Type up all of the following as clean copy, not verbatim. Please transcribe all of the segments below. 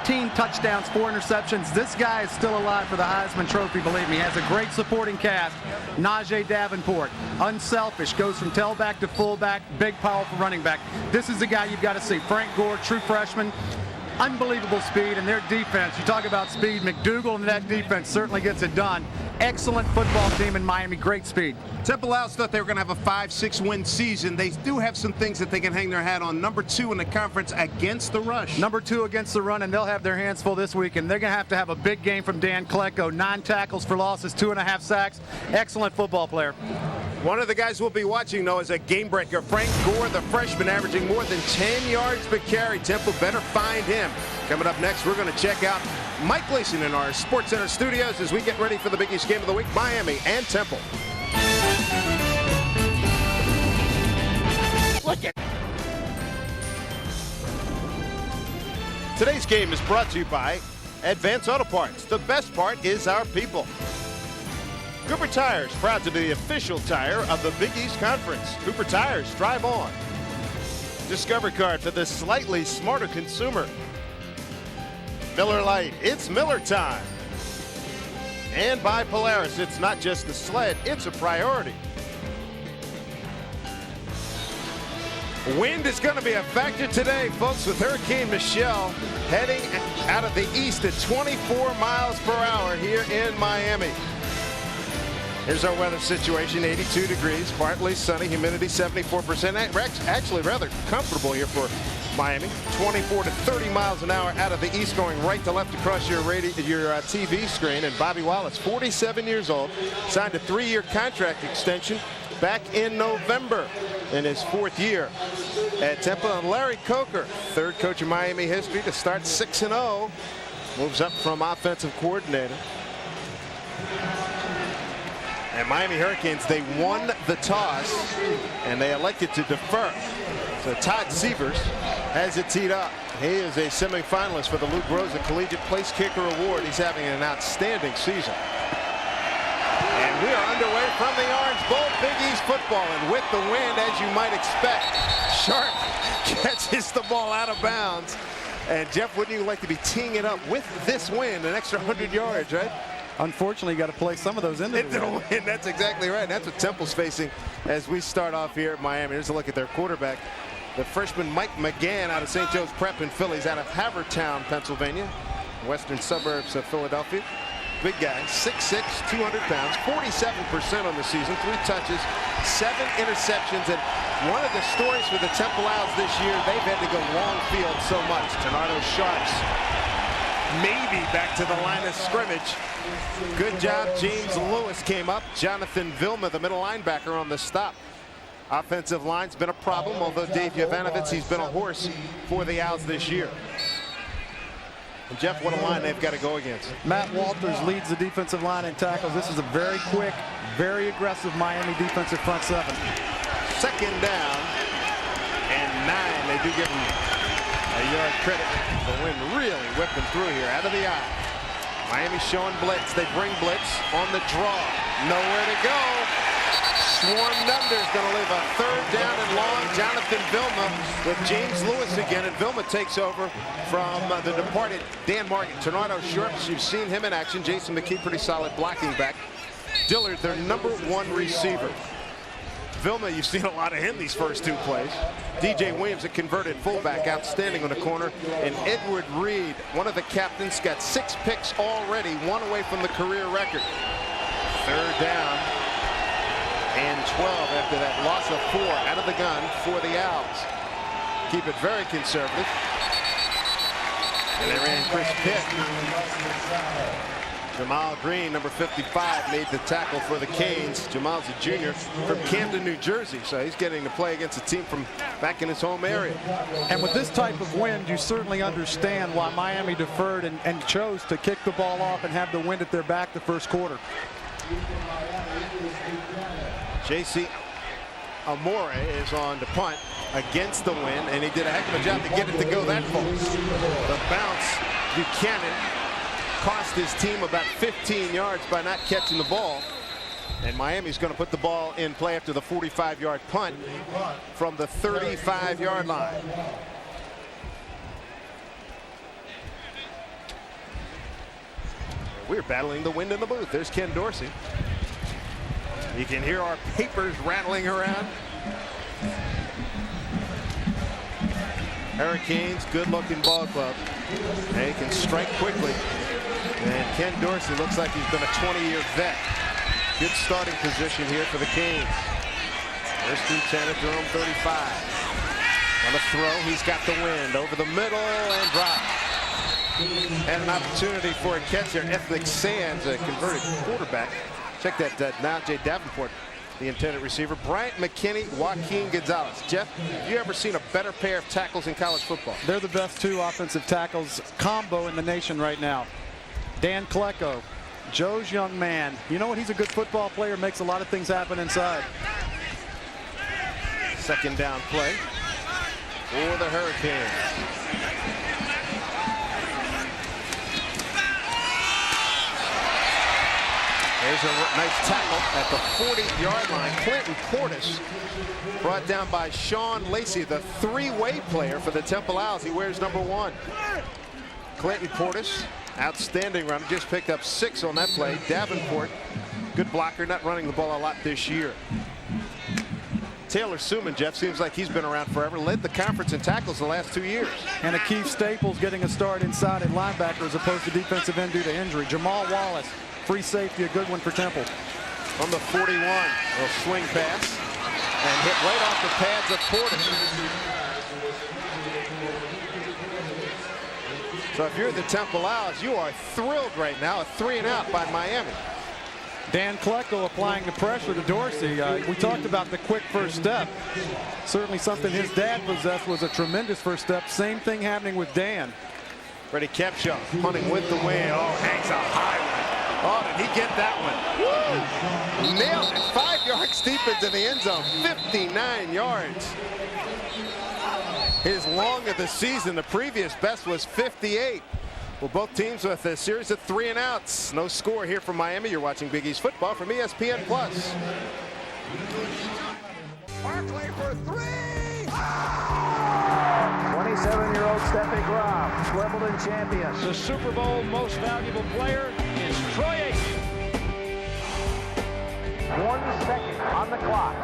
13 touchdowns, 4 interceptions. This guy is still alive for the Heisman Trophy, believe me. He has a great supporting cast. Najee Davenport, unselfish, goes from tailback to fullback, big, powerful running back. This is the guy you've got to see. Frank Gore, true freshman. Unbelievable speed, and their defense, you talk about speed, McDougal and that defense certainly gets it done. Excellent football team in Miami, great speed. Temple Owls thought they were going to have a 5-6 win season. They do have some things that they can hang their hat on. Number 2 in the conference against the rush. Number 2 against the run, and they'll have their hands full this week, and they're going to have a big game from Dan Klecko. 9 tackles for losses, 2.5 sacks. Excellent football player. One of the guys we'll be watching, though, is a game breaker. Frank Gore, the freshman, averaging more than 10 yards per carry. Temple better find him. Coming up next, we're going to check out Mike Gleason in our Sports Center studios as we get ready for the Big East game of the week, Miami and Temple. Look at Today's game is brought to you by Advance Auto Parts. The best part is our people. Cooper Tires, proud to be the official tire of the Big East Conference. Cooper Tires, drive on. Discover Card for the slightly smarter consumer. Miller Lite, it's Miller time. And by Polaris, it's not just the sled, it's a priority. Wind is going to be a factor today, folks, with Hurricane Michelle heading out of the east at 24 miles per hour here in Miami. Here's our weather situation, 82 degrees, partly sunny, humidity 74%. Actually rather comfortable here for Miami. 24 to 30 miles an hour out of the east, going right to left across your TV screen. And Bobby Wallace, 47 years old, signed a 3-year contract extension back in November in his 4th year at Temple. And Larry Coker, 3rd coach in Miami history to start 6-0, moves up from offensive coordinator. And Miami Hurricanes, they won the toss and they elected to defer. So Todd Sievers has it teed up. He is a semifinalist for the Luke Rosa Collegiate Place Kicker Award. He's having an outstanding season. And we are underway from the Orange Bowl, Big East football. And with the wind, as you might expect, Sharp catches the ball out of bounds. And Jeff, wouldn't you like to be teeing it up with this wind, an extra 100 yards, right? Unfortunately, you got to play some of those into the wind. That's exactly right. That's what Temple's facing as we start off here at Miami. Here's a look at their quarterback, the freshman Mike McGann out of St. Joe's Prep in Philly. He's out of Havertown, Pennsylvania, western suburbs of Philadelphia. Big guy, 6'6", 200 pounds, 47% on the season, 3 touches, 7 interceptions. And one of the stories for the Temple Owls this year, they've had to go long field so much. Tornado Sharps maybe back to the line of scrimmage. Good job. James Lewis came up. Jonathan Vilma, the middle linebacker, on the stop. Offensive line's been a problem, although Dave Jovanovich, he's been a horse for the Owls this year. And Jeff, what a line they've got to go against. Matt Walters leads the defensive line in tackles. This is a very quick, very aggressive Miami defensive front 7. 2nd down and 9. They do give him a yard credit. The wind really whipped them through here out of the eye. Miami showing blitz. They bring blitz on the draw. Nowhere to go. Swarmed under is going to leave a 3rd down and long. Jonathan Vilma with James Lewis again, and Vilma takes over from the departed Dan Morgan. Tornado Sharps, you've seen him in action. Jason McKee, pretty solid blocking back. Dillard, their number 1 receiver. Vilma, you've seen a lot of him these first 2 plays. DJ Williams, a converted fullback, outstanding on the corner. And Edward Reed, one of the captains, got 6 picks already, 1 away from the career record. 3rd down and 12 after that loss of 4 out of the gun for the Owls. Keep it very conservative. And they ran Chris Pitt. Jamal Green, number 55, made the tackle for the Canes. Jamal's a junior from Camden, New Jersey, so he's getting to play against a team from back in his home area. And with this type of wind, you certainly understand why Miami deferred and chose to kick the ball off and have the wind at their back the first quarter. J.C. Amore is on to punt against the wind, and he did a heck of a job to get it to go that far. The bounce, Buchanan cost his team about 15 yards by not catching the ball. And Miami's going to put the ball in play after the 45-yard punt from the 35-yard line. We're battling the wind in the booth. There's Ken Dorsey. You can hear our papers rattling around. Hurricanes, good-looking ball club. They can strike quickly. And Ken Dorsey looks like he's been a 20-year vet. Good starting position here for the Canes. First and 10 at their own 35. On the throw, he's got the wind over the middle and drop. And an opportunity for a catch there. Ethnic Sands, a converted quarterback. Check that Najee Davenport, the intended receiver. Bryant McKinney, Joaquin Gonzalez. Jeff, have you ever seen a better pair of tackles in college football? They're the best two offensive tackles combo in the nation right now. Dan Klecko, Joe's young man. You know what? He's a good football player, makes a lot of things happen inside. Second down play for the Hurricanes. There's a nice tackle at the 40-yard line. Clinton Portis brought down by Sean Lacey, the three-way player for the Temple Owls. He wears number 1. Clinton Portis, outstanding run, just picked up 6 on that play. Davenport, good blocker, not running the ball a lot this year. Taylor Suman, Jeff, seems like he's been around forever. Led the conference in tackles the last 2 years. And Akeem Staples getting a start inside at linebacker as opposed to defensive end due to injury. Jamal Wallace, free safety, a good one for Temple. From the 41, a swing pass and hit right off the pads of Portis. So if you're the Temple Owls, you are thrilled right now. A 3-and-out by Miami. Dan Klecko applying the pressure to Dorsey. We talked about the quick first step. Certainly something his dad possessed was a tremendous first step. Same thing happening with Dan. Freddie Kepshaw punting with the wind. Oh, hangs a high one. Oh, did he get that one? Woo! Nailed it. 5 yards deep into the end zone. 59 yards. His long of the season. The previous best was 58. Well, both teams with a series of 3-and-outs. No score here from Miami. You're watching Big East football from ESPN Plus. Barkley for 3. 27-year-old Steffi Graf, Wimbledon champion. The Super Bowl most valuable player is Troy Aikman. 1 second on the clock.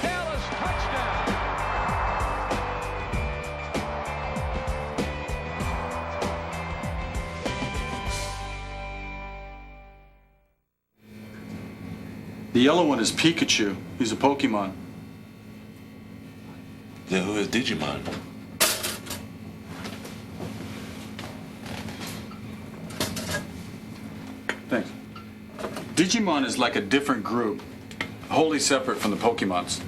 Dallas touchdown. The yellow one is Pikachu. He's a Pokemon. Then who is Digimon? Thanks. Digimon is like a different group, wholly separate from the Pokemons.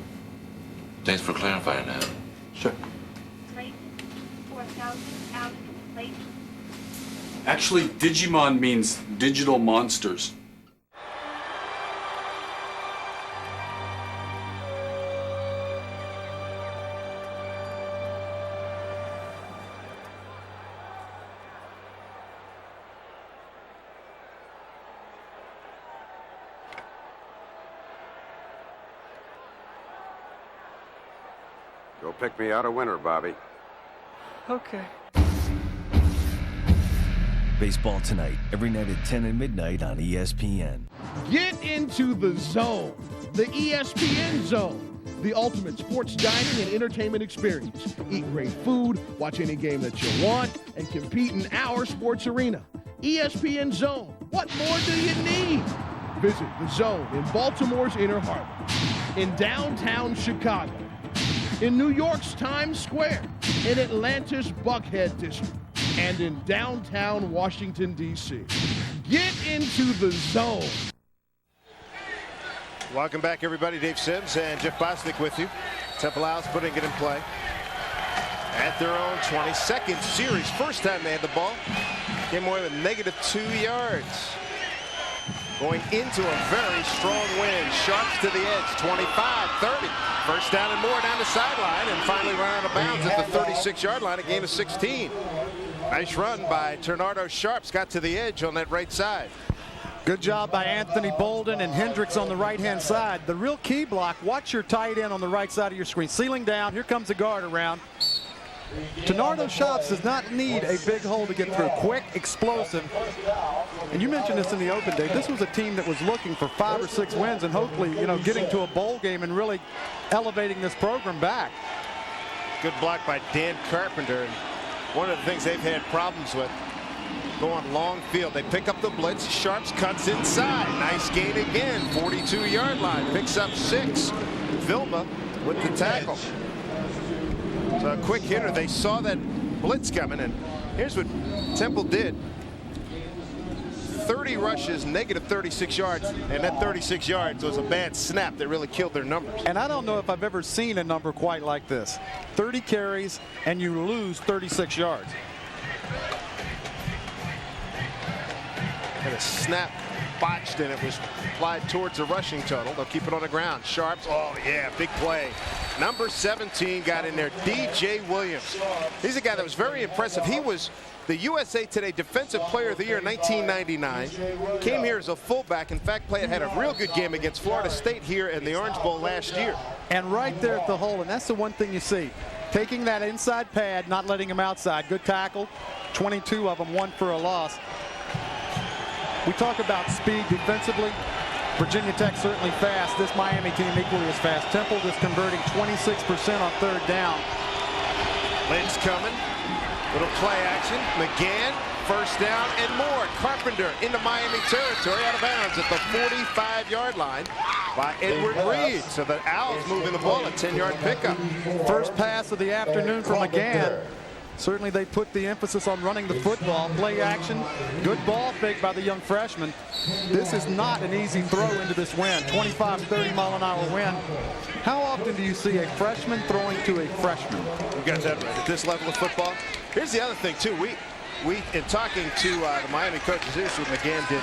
Thanks for clarifying that. Sure. 4,000 out late. Actually, Digimon means digital monsters. Go pick me out a winner, Bobby. Okay. Baseball Tonight, every night at 10 and midnight on ESPN. Get into the zone, the ESPN Zone, the ultimate sports dining and entertainment experience. Eat great food, watch any game that you want, and compete in our sports arena. ESPN Zone, what more do you need? Visit the Zone in Baltimore's Inner Harbor, in downtown Chicago, in New York's Times Square, in Atlanta's Buckhead District, and in downtown Washington, D.C. Get into the zone. Welcome back, everybody. Dave Sims and Jeff Bosnick with you. Temple Owls putting it in play at their own 22nd series. First time they had the ball. Came more than -2 yards. Going into a very strong wind. Sharps to the edge. 25, 30. First down and more down the sideline, and finally run out of bounds at the 36-yard line, a gain of 16. Nice run by Ternardo Sharps. Got to the edge on that right side. Good job by Anthony Bolden and Hendricks on the right-hand side. The real key block, watch your tight end on the right side of your screen. Sealing down, here comes the guard around. Denardo Shops does not need a big hole to get through. Quick, explosive. And you mentioned this in the open day. This was a team that was looking for 5 or 6 wins and hopefully, getting to a bowl game and really elevating this program back. Good block by Dan Carpenter. And one of the things they've had problems with, going long field. They pick up the blitz. Sharps cuts inside. Nice gain again. 42-yard line. Picks up 6. Vilma with the tackle. So a quick hitter. They saw that blitz coming, and here's what Temple did. 30 rushes, negative 36 yards, and that 36 yards was a bad snap that really killed their numbers. And I don't know if I've ever seen a number quite like this. 30 carries, and you lose 36 yards. And a snap botched, and it was applied towards the rushing total. They'll keep it on the ground. Sharps, oh yeah, big play. Number 17 got in there, DJ Williams. He's a guy that was very impressive. He was the USA Today Defensive Player of the Year in 1999. Came here as a fullback. In fact, had a real good game against Florida State here in the Orange Bowl last year. And right there at the hole, and that's the one thing you see. Taking that inside pad, not letting him outside. Good tackle. 22 of them, 1 for a loss. We talk about speed defensively. Virginia Tech certainly fast. This Miami team equally as fast. Temple just converting 26% on 3rd down. Lynch coming. Little play action. McGann, 1st down and more. Carpenter into Miami territory, out of bounds at the 45-yard line by Edward Reed. So the Owls moving the ball, a 10-yard pickup. First pass of the afternoon for McGann. Certainly they put the emphasis on running the football. Play action. Good ball fake by the young freshman. This is not an easy throw into this wind. 25, 30-mile-an-hour wind. How often do you see a freshman throwing to a freshman? You got that right. At this level of football. Here's the other thing, too. We in talking to the Miami coaches, here's what McGann did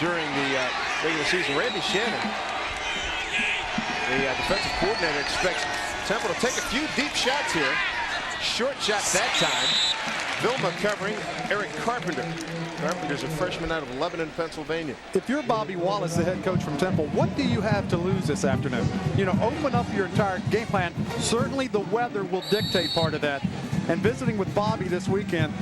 during the regular season. Randy Shannon, the defensive coordinator, expects Temple to take a few deep shots here. Short shot that time. Vilma covering Eric Carpenter. Carpenter's a freshman out of Lebanon, Pennsylvania. If you're Bobby Wallace, the head coach from Temple, what do you have to lose this afternoon? Open up your entire game plan. Certainly the weather will dictate part of that. And visiting with Bobby this weekend,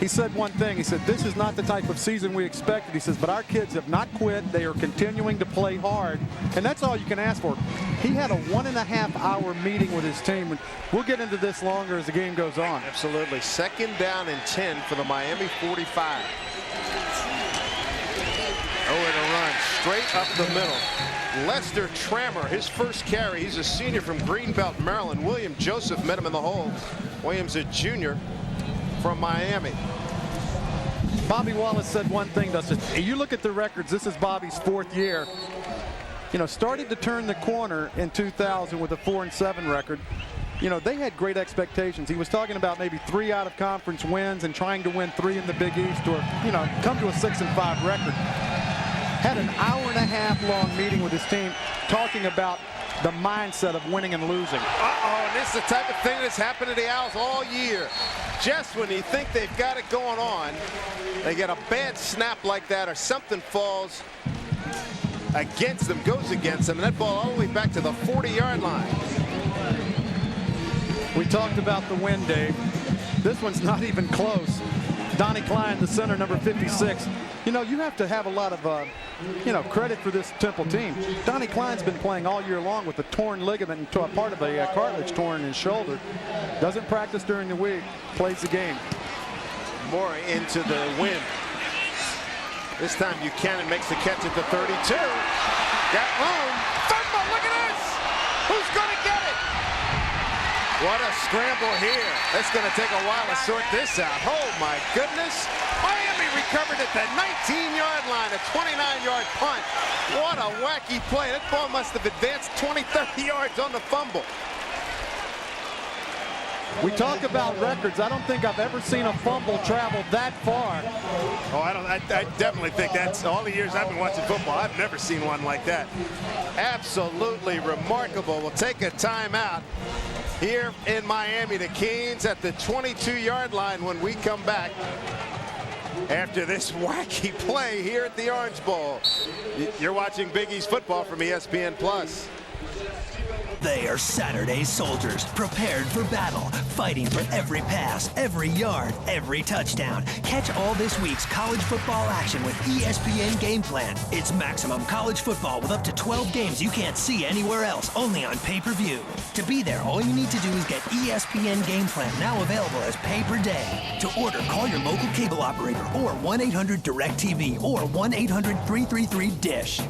he said one thing. He said, this is not the type of season we expected. He says, but our kids have not quit. They are continuing to play hard. And that's all you can ask for. He had a 1.5-hour meeting with his team. We'll get into this longer as the game goes on. Absolutely. 2nd down and 10 for the Miami 45. Oh, and a run straight up the middle. Lester Trammer, his first carry. He's a senior from Greenbelt, Maryland. William Joseph met him in the hole. Williams, a junior from Miami. Bobby Wallace said one thing, Dustin. You look at the records, this is Bobby's 4th year. Started to turn the corner in 2000 with a 4-7 record. They had great expectations. He was talking about maybe 3 out-of-conference wins and trying to win 3 in the Big East or, come to a 6-5 record. Had an hour-and-a-half long meeting with his team talking about the mindset of winning and losing. And this is the type of thing that's happened to the Owls all year. Just when you think they've got it going on, they get a bad snap like that or something falls against them, goes against them, and that ball all the way back to the 40-yard line. We talked about the win, Dave. This one's not even close. Donnie Klein, the center, number 56. You have to have a lot of, credit for this Temple team. Donnie Klein's been playing all year long with a torn ligament and to a part of a cartilage torn in his shoulder. Doesn't practice during the week, plays the game. More into the wind. This time Buchanan makes the catch at the 32. Got room. Fumble, look at this. Who's going to get it? What a scramble here. It's going to take a while to sort this out. Oh, my goodness. Miami recovered at the 19-yard line, a 29-yard punt. What a wacky play. That ball must have advanced 20, 30 yards on the fumble. We talk about records. I don't think I've ever seen a fumble travel that far. Oh, I definitely think that's all the years I've been watching football. I've never seen one like that. Absolutely remarkable. We'll take a timeout here in Miami. The Canes at the 22-yard line when we come back after this wacky play here at the Orange Bowl. You're watching Big East football from ESPN Plus. They are Saturday soldiers, prepared for battle, fighting for every pass, every yard, every touchdown. Catch all this week's college football action with ESPN Game Plan. It's maximum college football with up to 12 games you can't see anywhere else, only on pay-per-view. To be there, all you need to do is get ESPN Game Plan, now available as pay per day. To order, call your local cable operator or 1-800-DIRECTV or 1-800-333-DISH.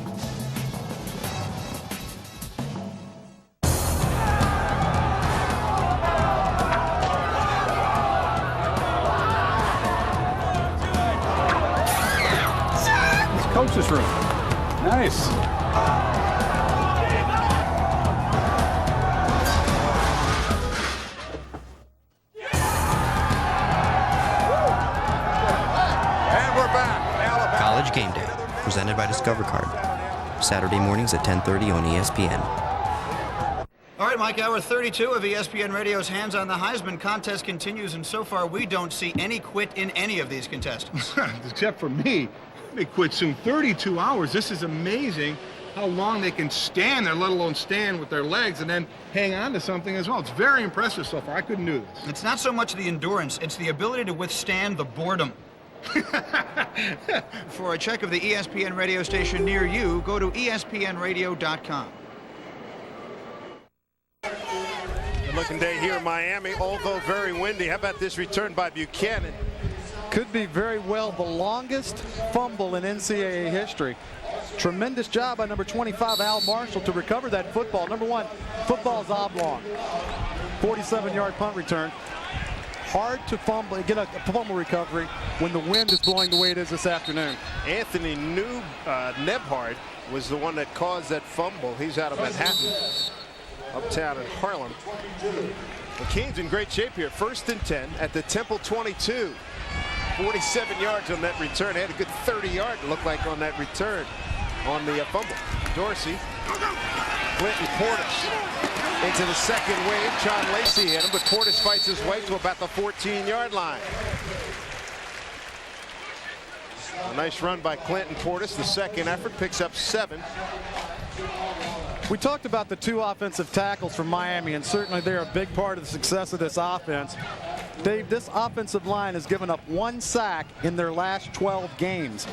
Coach's room. Nice. And we're back. Alabama. College Game Day, presented by Discover Card. Saturday mornings at 10:30 on ESPN. All right, Mike, hour 32 of ESPN Radio's Hands on the Heisman contest continues, and so far we don't see any quit in any of these contestants. Except for me. They quit soon. 32 hours. This is amazing how long they can stand there, let alone stand with their legs and then hang on to something as well. It's very impressive so far. I couldn't do this. It's not so much the endurance, it's the ability to withstand the boredom. For a check of the ESPN radio station near you, go to espnradio.com. Good-looking day here in Miami, although very windy. How about this return by Buchanan? Could be very well the longest fumble in NCAA history. Tremendous job by number 25, Al Marshall, to recover that football. Number one, football's oblong. 47-yard punt return. Hard to fumble, get a fumble recovery when the wind is blowing the way it is this afternoon. Anthony Nebhard was the one that caused that fumble. He's out of Manhattan, uptown in Harlem. The Canes in great shape here. 1st and 10 at the Temple 22. 47 yards on that return. They had a good 30-yard look like on that return on the fumble. Dorsey, Clinton Portis into the second wave. John Lacey hit him, but Portis fights his way to about the 14-yard line. A nice run by Clinton Portis. The second effort picks up 7. We talked about the 2 offensive tackles from Miami, and certainly they're a big part of the success of this offense. Dave, this offensive line has given up 1 sack in their last 12 games.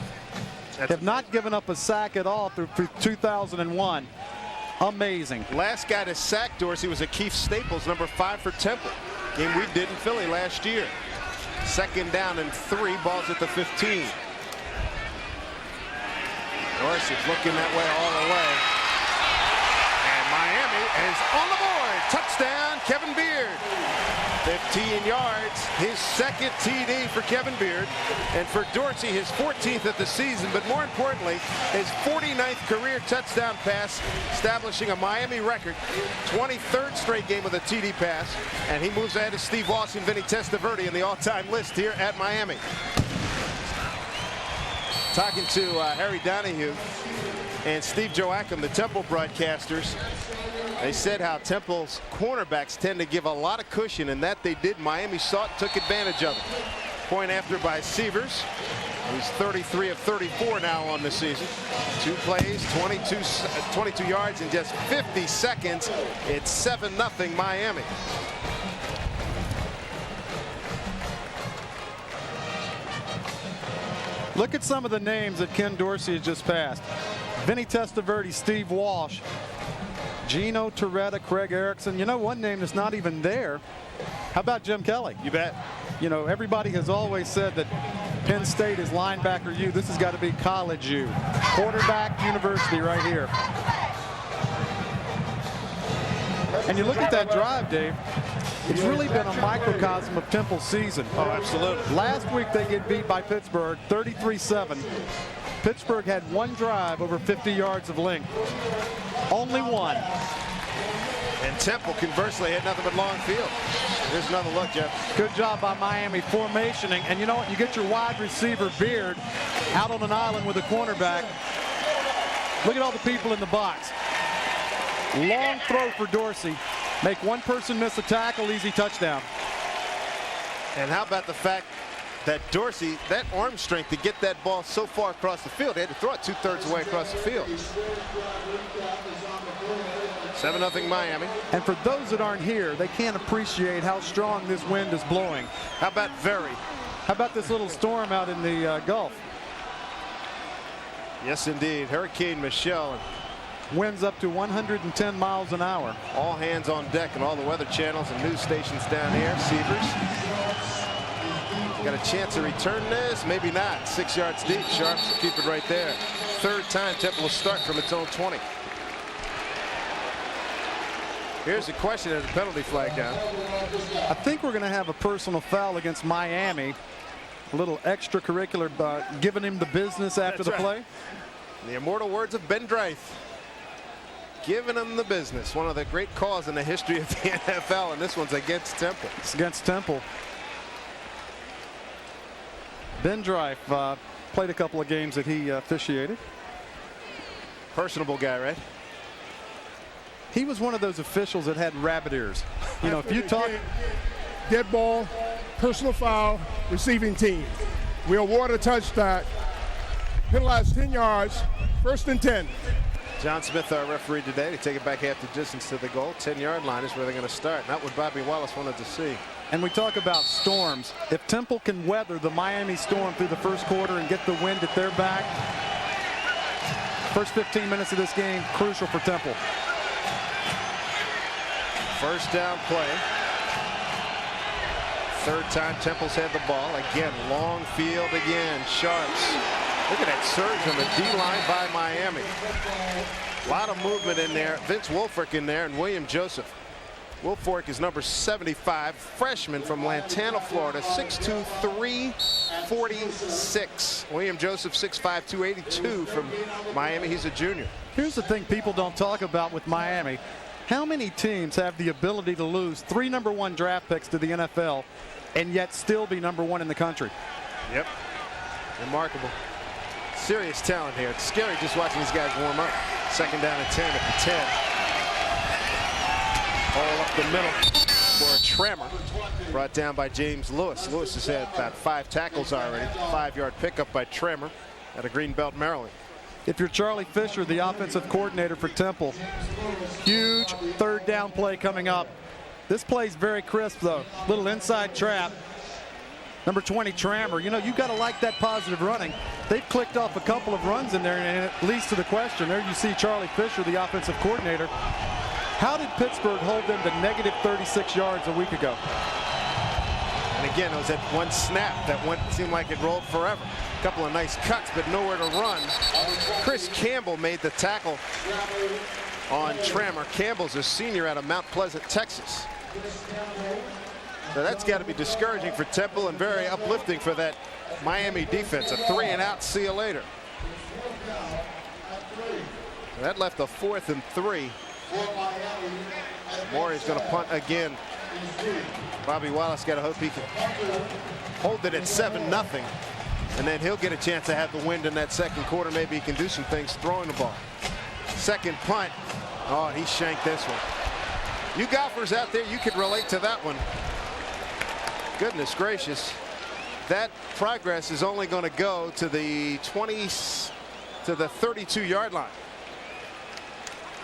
Have not given up a sack at all through 2001. Amazing. Last guy to sack Dorsey was Keith Staples, number 5 for Temple. Game we did in Philly last year. 2nd down and 3, balls at the 15. Dorsey's looking that way all the way. And Miami is on the board. Touchdown, Kevin Beard. 15 yards, his 2nd TD for Kevin Beard, and for Dorsey, his 14th of the season, but more importantly, his 49th career touchdown pass, establishing a Miami record, 23rd straight game with a TD pass, and he moves ahead to Steve Walsh and Vinny Testaverde in the all-time list here at Miami. Talking to Harry Donahue and Steve Joachim, the Temple broadcasters. They said how Temple's cornerbacks tend to give a lot of cushion, and that they did. Miami saw it, took advantage of it. Point after by Severs. He's 33 of 34 now on the season. 2 plays, 22 yards in just 50 seconds. It's 7-0 Miami. Look at some of the names that Ken Dorsey has just passed. Vinny Testaverde, Steve Walsh, Gino Torretta, Craig Erickson. You know, one name that's not even there. How about Jim Kelly? You bet. You know, everybody has always said that Penn State is linebacker U. This has got to be college U. Quarterback university right here. And you look at that drive, Dave. It's really been a microcosm of Temple's season. Oh, absolutely. Last week they get beat by Pittsburgh, 33-7. Pittsburgh had 1 drive over 50 yards of length. Only 1. And Temple, conversely, had nothing but long field. Here's another look, Jeff. Good job by Miami formationing. And you know what? You get your wide receiver, Beard, out on an island with a cornerback. Look at all the people in the box. Long throw for Dorsey. Make one person miss a tackle, easy touchdown. And how about the fact that Dorsey, that arm strength to get that ball so far across the field. They had to throw it 2/3 away across the field. 7-0 Miami. And for those that aren't here, they can't appreciate how strong this wind is blowing. How about very? How about this little storm out in the Gulf? Yes, indeed. Hurricane Michelle. Winds up to 110 miles an hour. All hands on deck and all the weather channels and news stations down here. Sievers got a chance to return this. Maybe not. 6 yards deep. Sharps will keep it right there. Third time Temple will start from its own 20. Here's the question as a penalty flag down. I think we're going to have a personal foul against Miami. A little extracurricular, giving him the business after the play. The immortal words of Ben Dreith. Giving him the business. One of the great calls in the history of the NFL, and this one's against Temple. It's against Temple. Ben Dreith played a couple of games that he officiated. Personable guy, right? He was one of those officials that had rabbit ears. You know, if you talk. Dead ball, personal foul, receiving team. We award a touchdown. Penalize 10 yards, 1st and 10. John Smith, our referee today, to take it back half the distance to the goal. 10-yard line is where they're going to start. Not what Bobby Wallace wanted to see. And we talk about storms. If Temple can weather the Miami storm through the first quarter and get the wind at their back, first 15 minutes of this game, crucial for Temple. First down play. Third time Temple's had the ball. Again, long field again. Sharps. Look at that surge on the D-line by Miami. A lot of movement in there. Vince Wilfork in there and William Joseph. Wilfork is number 75, freshman from Lantana, Florida, 6'2", 346. William Joseph, 6'5", 282 from Miami. He's a junior. Here's the thing people don't talk about with Miami. How many teams have the ability to lose 3 #1 draft picks to the NFL and yet still be #1 in the country? Yep. Remarkable. Serious talent here. It's scary just watching these guys warm up. Second down and 10 at the 10. All up the middle for a Trammer. Brought down by James Lewis. Lewis has had about 5 tackles already. 5-yard pickup by Trammer out of Greenbelt, Maryland. If you're Charlie Fisher, the offensive coordinator for Temple, huge third down play coming up. This play's very crisp, though. Little inside trap. Number 20, Trammer. You know, you've got to like that positive running. They've clicked off a couple of runs in there, and it leads to the question. There you see Charlie Fisher, the offensive coordinator. How did Pittsburgh hold them to negative 36 yards a week ago? And again, it was that one snap that seemed like it rolled forever. A couple of nice cuts, but nowhere to run. Chris Campbell made the tackle on Trammer. Campbell's a senior out of Mount Pleasant, Texas. So that's got to be discouraging for Temple and very uplifting for that Miami defense. A 3-and-out, see you later. That left a 4th and 3. Morey's going to punt again. Bobby Wallace got to hope he can hold it at 7-0. And then he'll get a chance to have the wind in that second quarter. Maybe he can do some things throwing the ball. Second punt. Oh, he shanked this one. You golfers out there, you could relate to that one. Goodness gracious. That progress is only going to go to the 32-yard line.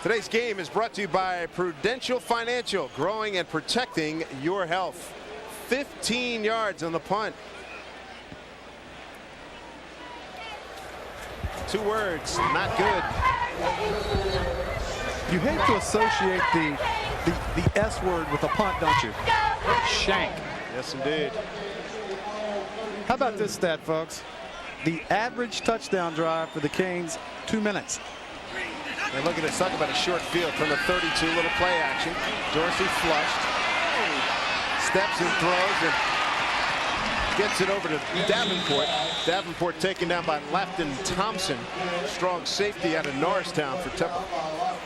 Today's game is brought to you by Prudential Financial, growing and protecting your health. 15 yards on the punt. 2 words, not good. You hate to associate the S word with a punt, don't you? Shank. Yes, indeed. How about this stat, folks? The average touchdown drive for the Canes, 2 minutes. And look at this. Talk about a short field from the 32. Little play action. Dorsey flushed. Steps and throws and gets it over to Davenport. Davenport taken down by Lafton Thompson. Strong safety out of Norristown for Temple.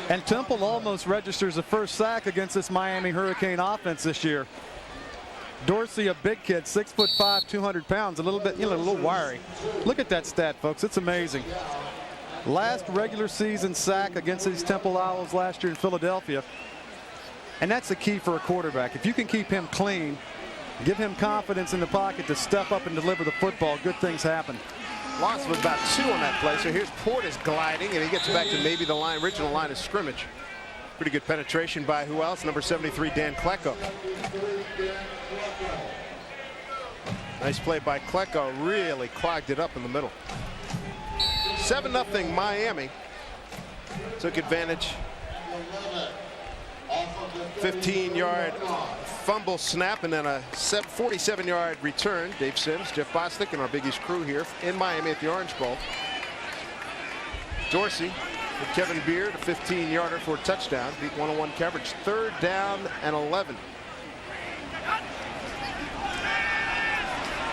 And Temple almost registers a first sack against this Miami Hurricane offense this year. Dorsey, a big kid, 6'5", 200 pounds, a little bit, a little wiry. Look at that stat, folks. It's amazing. Last regular season sack against these Temple Owls last year in Philadelphia. And that's the key for a quarterback. If you can keep him clean, Give him confidence in the pocket to step up and deliver the football. Good things happen. Loss of about 2 on that play. So here's Portis gliding, and he gets back to maybe the original line of scrimmage. Pretty good penetration by who else? Number 73, Dan Klecko. Nice play by Klecko. Really clogged it up in the middle. 7-0 Miami. Took advantage. 15-yard fumble snap and then a 47-yard return. Dave Sims, Jeff Bostic, and our Big East crew here in Miami at the Orange Bowl. Dorsey with Kevin Beard, a 15-yarder for a touchdown. Beat 1-on-1 coverage. 3rd down and 11.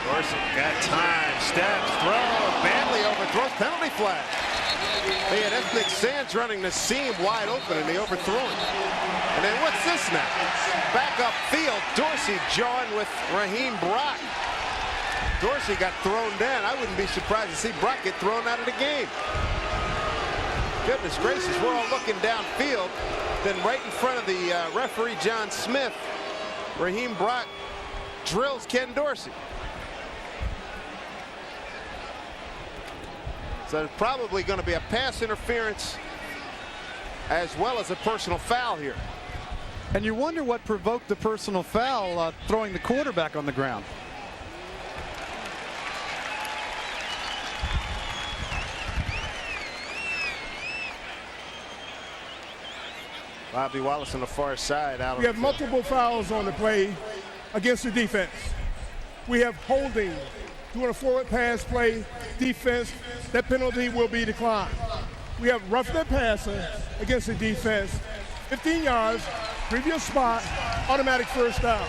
Dorsey got time, steps, throws, badly overthrows, penalty flag. They had Ethnic Sands running the seam wide open, and they overthrew him. And then what's this now? Back up field, Dorsey jawing with Raheem Brock. Dorsey got thrown down. I wouldn't be surprised to see Brock get thrown out of the game. Goodness gracious, we're all looking downfield. Then right in front of the referee, John Smith, Raheem Brock drills Ken Dorsey. So there's probably going to be a pass interference as well as a personal foul here. And you wonder what provoked the personal foul, throwing the quarterback on the ground. Bobby Wallace on the far side. Out we have multiple fouls on the play against the defense. We have holding, doing a forward pass play, defense. That penalty will be declined. We have roughing the passer against the defense. 15 yards, previous spot, automatic first down.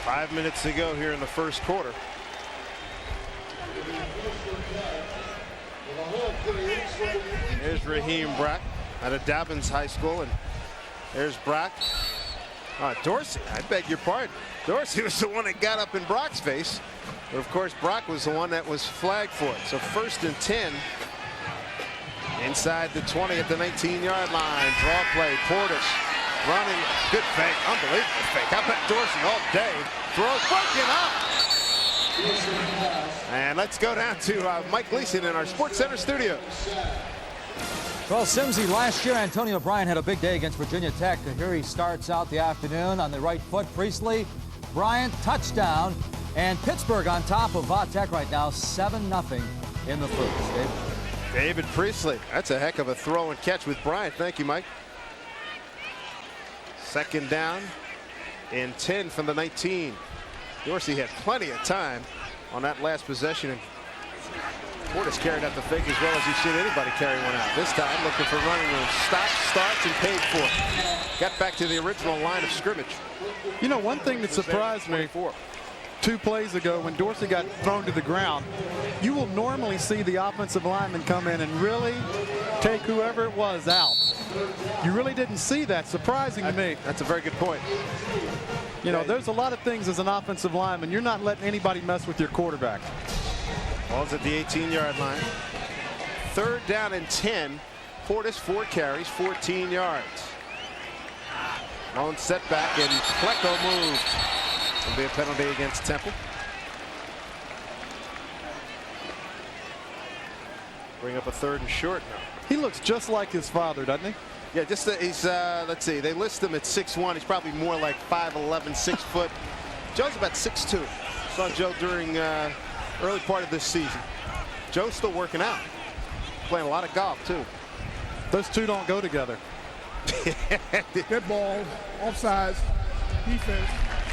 Five minutes to go here in the first quarter. Here's Raheem Brock out of Dobbins High School, and there's Brock. Dorsey, I beg your pardon. Dorsey was the one that got up in Brock's face. But of course, Brock was the one that was flagged for it. So 1st and 10. Inside the 20 at the 19-yard line. Draw play. Portis running. Good fake. Unbelievable fake. How about Dorsey all day? Throws broken up. And let's go down to Mike Gleason in our Sports Center studios. Well, Simsy, last year Antonio Bryant had a big day against Virginia Tech. Here he starts out the afternoon on the right foot. Priestley, Bryant, touchdown. And Pittsburgh on top of Va Tech right now, 7-0 in the first. David Priestley. That's a heck of a throw and catch with Bryant. Thank you, Mike. 2nd down and 10 from the 19. Dorsey had plenty of time on that last possession. And Portis carried out the fake as well as you've seen anybody carry one out. This time looking for running room. Stops, starts, and paid for. Got back to the original line of scrimmage. You know, one thing that surprised me 2 plays ago when Dorsey got thrown to the ground, you will normally see the offensive lineman come in and really take whoever it was out. You really didn't see that. Surprising to me. That's a very good point. You know, there's a lot of things as an offensive lineman. You're not letting anybody mess with your quarterback. Ball's at the 18-yard line. 3rd down and 10. Portis 4 carries, 14 yards. Lone setback, and Klecko moved. Will be a penalty against Temple. Bring up a 3rd and short now. He looks just like his father, doesn't he? Yeah, just he's let's see. They list him at 6'1". He's probably more like 5'11", 6 foot. Joe's about 6'2". Saw Joe during early part of this season. Joe's still working out. Playing a lot of golf too. Those two don't go together. Good ball, offsides, defense,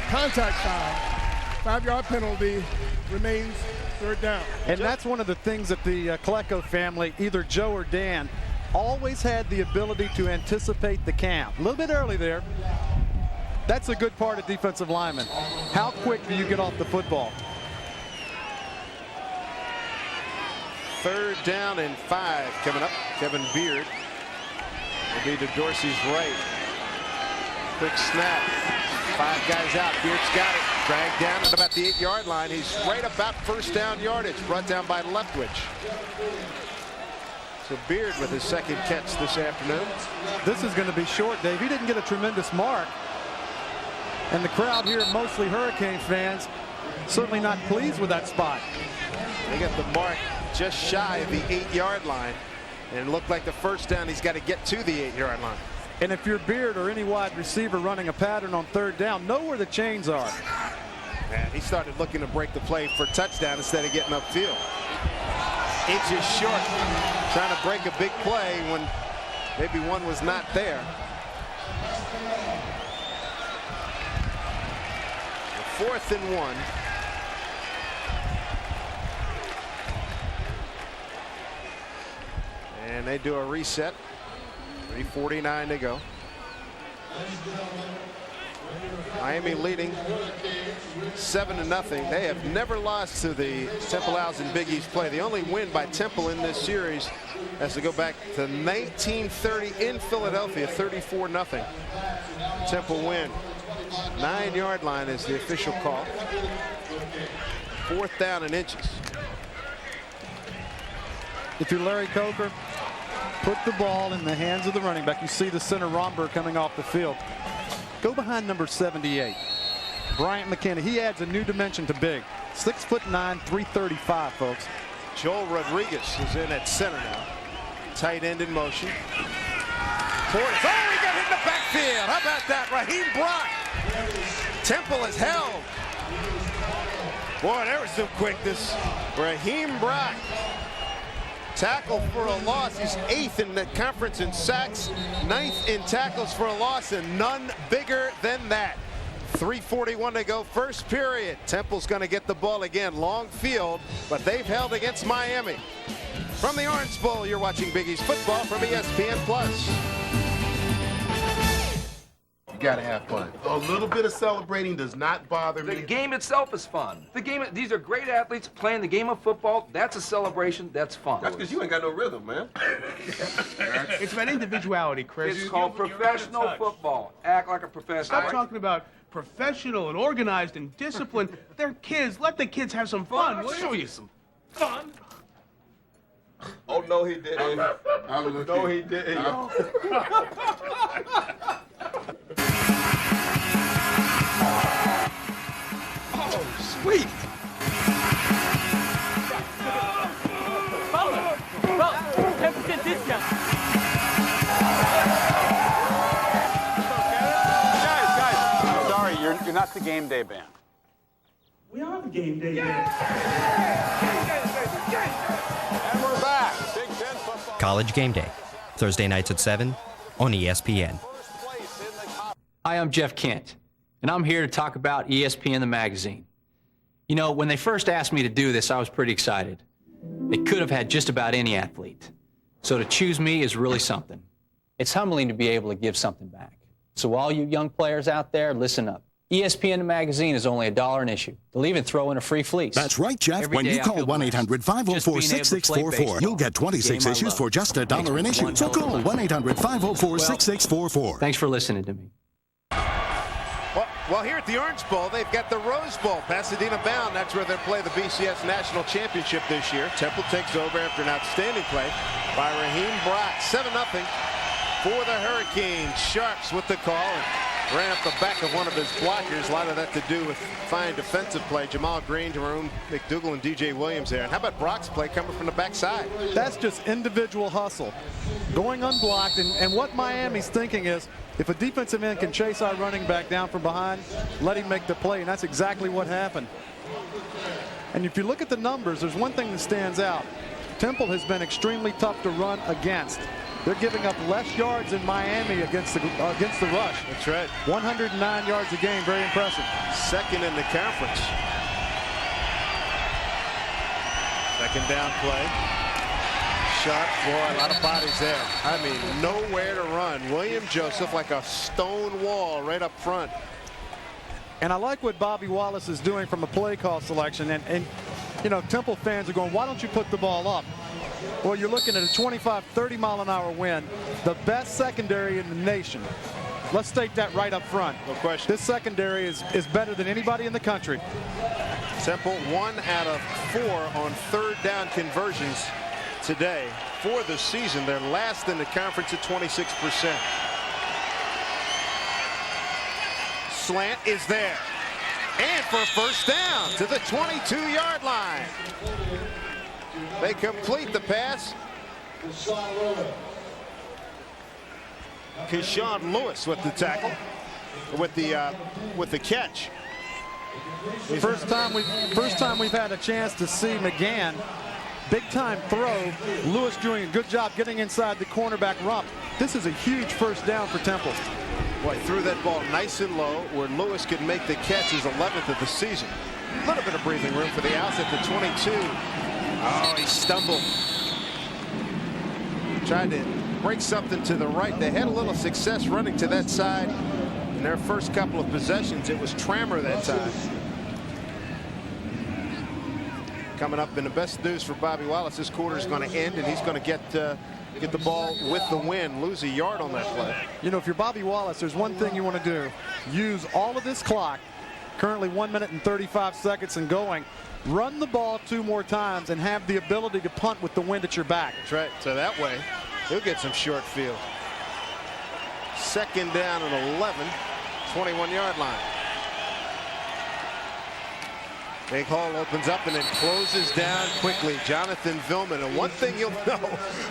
contact foul, 5-yard penalty, remains 3rd down. And that's one of the things that the Klecko family, either Joe or Dan, always had the ability to anticipate the count. A little bit early there. That's a good part of defensive linemen. How quick do you get off the football? 3rd down and 5 coming up. Kevin Beard will be to Dorsey's right. Quick snap. 5 guys out. Beard's got it. Dragged down at about the 8-yard line. He's right about 1st down yardage. Brought down by Leftwich. So Beard with his second catch this afternoon. This is going to be short, Dave. He didn't get a tremendous mark. And the crowd here, mostly Hurricane fans, certainly not pleased with that spot. They got the mark just shy of the 8-yard line. And it looked like the first down, he's got to get to the 8-yard line. And if you're Beard or any wide receiver running a pattern on third down, know where the chains are. And he started looking to break the play for touchdown instead of getting upfield. Inches short, trying to break a big play when maybe one was not there. 4th and 1. And they do a reset. 3:49 to go. Miami leading 7-0. They have never lost to the Temple Owls in Big East play. The only win by Temple in this series has to go back to 1930 in Philadelphia, 34-0. Temple win. 9-yard line is the official call. 4th down and inches. If you're Larry Coker, put the ball in the hands of the running back. You see the center Romberg coming off the field. Go behind number 78, Bryant McKenna. He adds a new dimension to big. 6'9", 335, folks. Joel Rodriguez is in at center now. Tight end in motion. Portis. Oh, he got hit in the backfield. How about that? Raheem Brock. Temple is held. Boy, there was some quickness. Raheem Brock. Tackle for a loss. He's 8th in the conference in sacks, 9th in tackles for a loss, and none bigger than that. 3:41 to go, first period. Temple's going to get the ball again. Long field, but they've held against Miami. From the Orange Bowl, you're watching Big East football from ESPN Plus. You gotta have fun. A little bit of celebrating does not bother me. The game itself is fun. These are great athletes playing the game of football. That's a celebration. That's fun. That's because you ain't got no rhythm, man. It's about individuality, Chris. It's called professional football. Act like a professional. Stop talking about professional and organized and disciplined. They're kids. Let the kids have some fun. We'll show you some fun. Oh, no, he didn't. No, he didn't. Oh, sweet. 10% discount. Guys, I'm sorry, you're not the game day band. We are the game day band. And we're back. Big Ten football. College Game Day, Thursday nights at 7 on ESPN. Hi, I'm Jeff Kent, and I'm here to talk about ESPN the magazine. You know, when they first asked me to do this, I was pretty excited. They could have had just about any athlete. So to choose me is really something. It's humbling to be able to give something back. So all you young players out there, listen up. ESPN the magazine is only $1 an issue. They'll even throw in a free fleece. That's right, Jeff. When you call 1-800-504-6644, you'll get 26 issues for just $1 an issue. So call 1-800-504-6644. Thanks for listening to me. Well, here at the Orange Bowl, they've got the Rose Bowl. Pasadena bound. That's where they'll play the BCS National Championship this year. Temple takes over after an outstanding play by Raheem Brock. 7-0 for the Hurricanes. Sharps with the call and ran up the back of one of his blockers. A lot of that to do with fine defensive play. Jamal Green, Jerome McDougal, and DJ Williams there. And how about Brock's play coming from the backside? That's just individual hustle. Going unblocked, and what Miami's thinking is, if a defensive end can chase our running back down from behind, let him make the play, and that's exactly what happened. And if you look at the numbers, there's one thing that stands out. Temple has been extremely tough to run against. They're giving up less yards in Miami against the rush. That's right. 109 yards a game, very impressive. Second in the conference. Second down play. Sharp, boy, a lot of bodies there. I mean, nowhere to run. William Joseph like a stone wall right up front. And I like what Bobby Wallace is doing from a play call selection. And you know, Temple fans are going, why don't you put the ball up? Well, you're looking at a 25, 30-mile-an-hour wind, the best secondary in the nation. Let's state that right up front. No question. This secondary is better than anybody in the country. Temple 1 out of 4 on third down conversions today. For the season, they're last in the conference at 26%. Slant is there. And for a first down to the 22-yard line. They complete the pass. Keyshawn Lewis with the tackle, with the catch. First time we've had a chance to see McGann. Big time throw. Lewis doing a good job getting inside the cornerback rump. This is a huge first down for Temple. Boy, threw that ball nice and low where Lewis could make the catch, his 11th of the season. A little bit of breathing room for the Owls at the 22. Oh, he stumbled. Tried to break something to the right. They had a little success running to that side in their first couple of possessions. It was Trammer that time. Coming up in the best news for Bobby Wallace, this quarter is going to end, and he's going to get the ball with the win, lose a yard on that play. You know, if you're Bobby Wallace, there's one thing you want to do. Use all of this clock, currently 1 minute and 35 seconds and going. Run the ball 2 more times and have the ability to punt with the wind at your back. That's right. So that way, he'll get some short field. Second down and 11, 21-yard line. Big Hall opens up and then closes down quickly. Jonathan Vilman. And one thing you'll know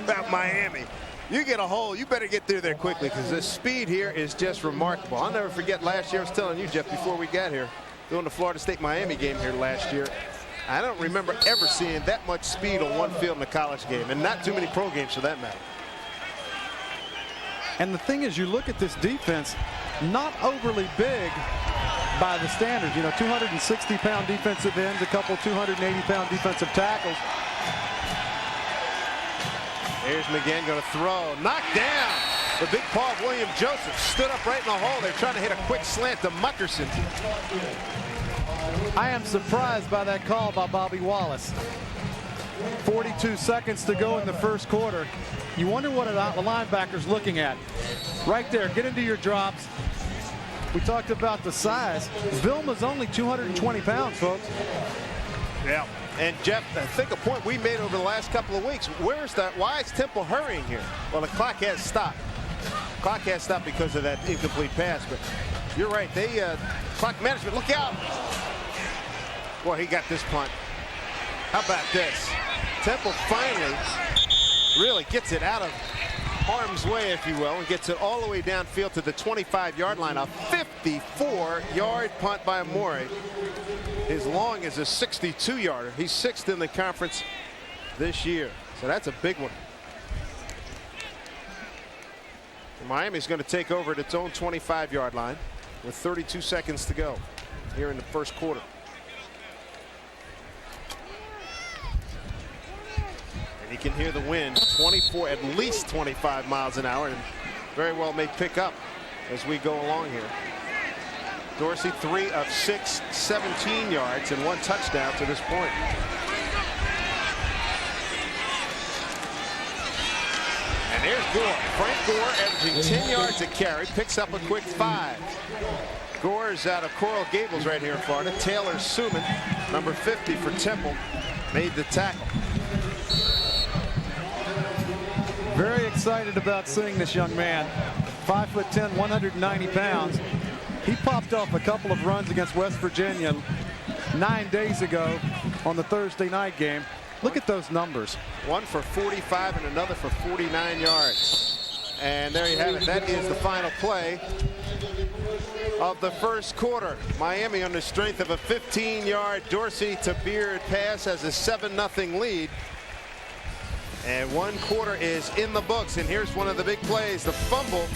about Miami, you get a hole, you better get through there quickly, because the speed here is just remarkable. I'll never forget last year. I was telling you, Jeff, before we got here, doing the Florida State-Miami game here last year. I don't remember ever seeing that much speed on one field in a college game, and not too many pro games for that matter. And the thing is, you look at this defense, not overly big by the standards. You know, 260-pound defensive ends, a couple 280-pound defensive tackles. Here's McGann going to throw. Knocked down. The big paw of William Joseph stood up right in the hole. They're trying to hit a quick slant to Muckerson. I am surprised by that call by Bobby Wallace. 42 seconds to go in the first quarter. You wonder what the linebacker's looking at. Right there, get into your drops. We talked about the size. Vilma's only 220 pounds, folks. Yeah. And Jeff, I think a point we made over the last couple of weeks, why is Temple hurrying here? Well, the clock has stopped. Clock has stopped because of that incomplete pass, but you're right. Clock management, look out. Boy, he got this punt. How about this? Temple finally really gets it out of harm's way, if you will, and gets it all the way downfield to the 25-yard line. A 54-yard punt by Amore. His long is a 62-yarder. He's 6th in the conference this year. So that's a big one. Miami's going to take over at its own 25-yard line with 32 seconds to go here in the first quarter. And you can hear the wind, 24, at least 25 miles an hour, and very well may pick up as we go along here. Dorsey, 3 of 6, 17 yards and 1 touchdown to this point. And there's Gore. Frank Gore averaging 10 yards a carry, picks up a quick 5. Gore is out of Coral Gables right here in Florida. Taylor Suman, number 50 for Temple, made the tackle. Very excited about seeing this young man. 5'10", 190 pounds. He popped off a couple of runs against West Virginia 9 days ago on the Thursday night game. Look at those numbers. One for 45 and another for 49 yards. And there you have it. That is the final play of the first quarter. Miami, on the strength of a 15-yard Dorsey to Beard pass, has a 7-0 lead. And 1 quarter is in the books. And here's one of the big plays, the fumble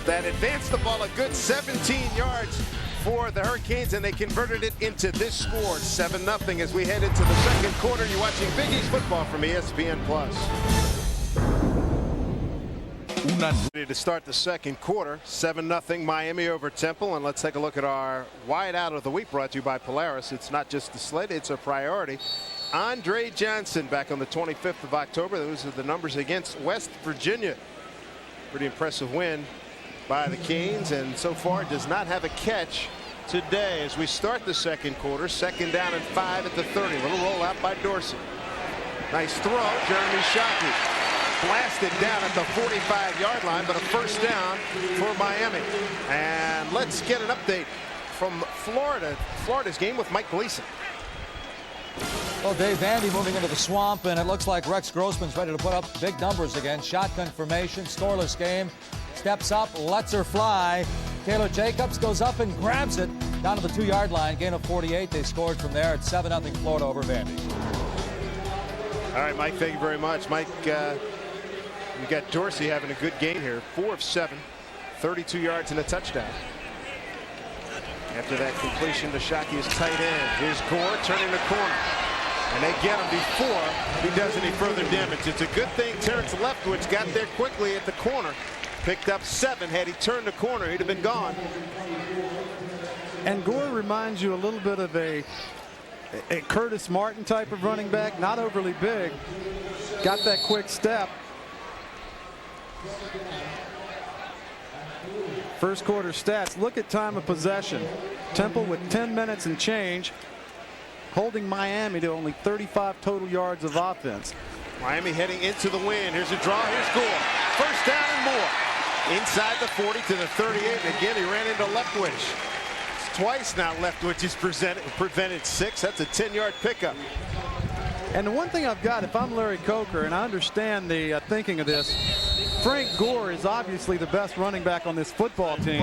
that advanced the ball a good 17 yards for the Hurricanes, and they converted it into this score, 7-0. As we head into the second quarter, you're watching Big East football from ESPN Plus. Ready to start the second quarter, 7-0 Miami over Temple. And let's take a look at our wide out of the week, brought to you by Polaris. It's not just the sled, it's a priority. Andre Johnson back on the 25th of October. Those are the numbers against West Virginia. Pretty impressive win by the Canes, and so far does not have a catch today as we start the second quarter. Second down and 5 at the 30. Little roll out by Dorsey. Nice throw. Jeremy Shockey blasted down at the 45-yard line, but a first down for Miami. And let's get an update from Florida's game with Mike Gleason. Well, Dave Vandy moving into the swamp, and it looks like Rex Grossman's ready to put up big numbers again. Shotgun formation, scoreless game. Steps up, lets her fly. Taylor Jacobs goes up and grabs it down to the 2-yard line. Gain of 48. They scored from there. It's 7-0 Florida over Vandy. All right, Mike, thank you very much. Mike, we got Dorsey having a good game here. 4 of 7, 32 yards and a touchdown. After that completion to Shockey's tight end. Here's Gore turning the corner. And they get him before he does any further damage. It's a good thing Terrence Leftwich got there quickly at the corner. Picked up 7. Had he turned the corner, he'd have been gone. And Gore reminds you a little bit of a Curtis Martin type of running back. Not overly big. Got that quick step. First quarter stats. Look at time of possession. Temple with 10 minutes and change, holding Miami to only 35 total yards of offense. Miami heading into the win. Here's a draw. Here's Gore. First down and more. Inside the 40 to the 38. And again, he ran into Leftwich. Twice now Leftwich has prevented 6. That's a 10-yard pickup. And the one thing I've got, if I'm Larry Coker, and I understand the thinking of this, Frank Gore is obviously the best running back on this football team.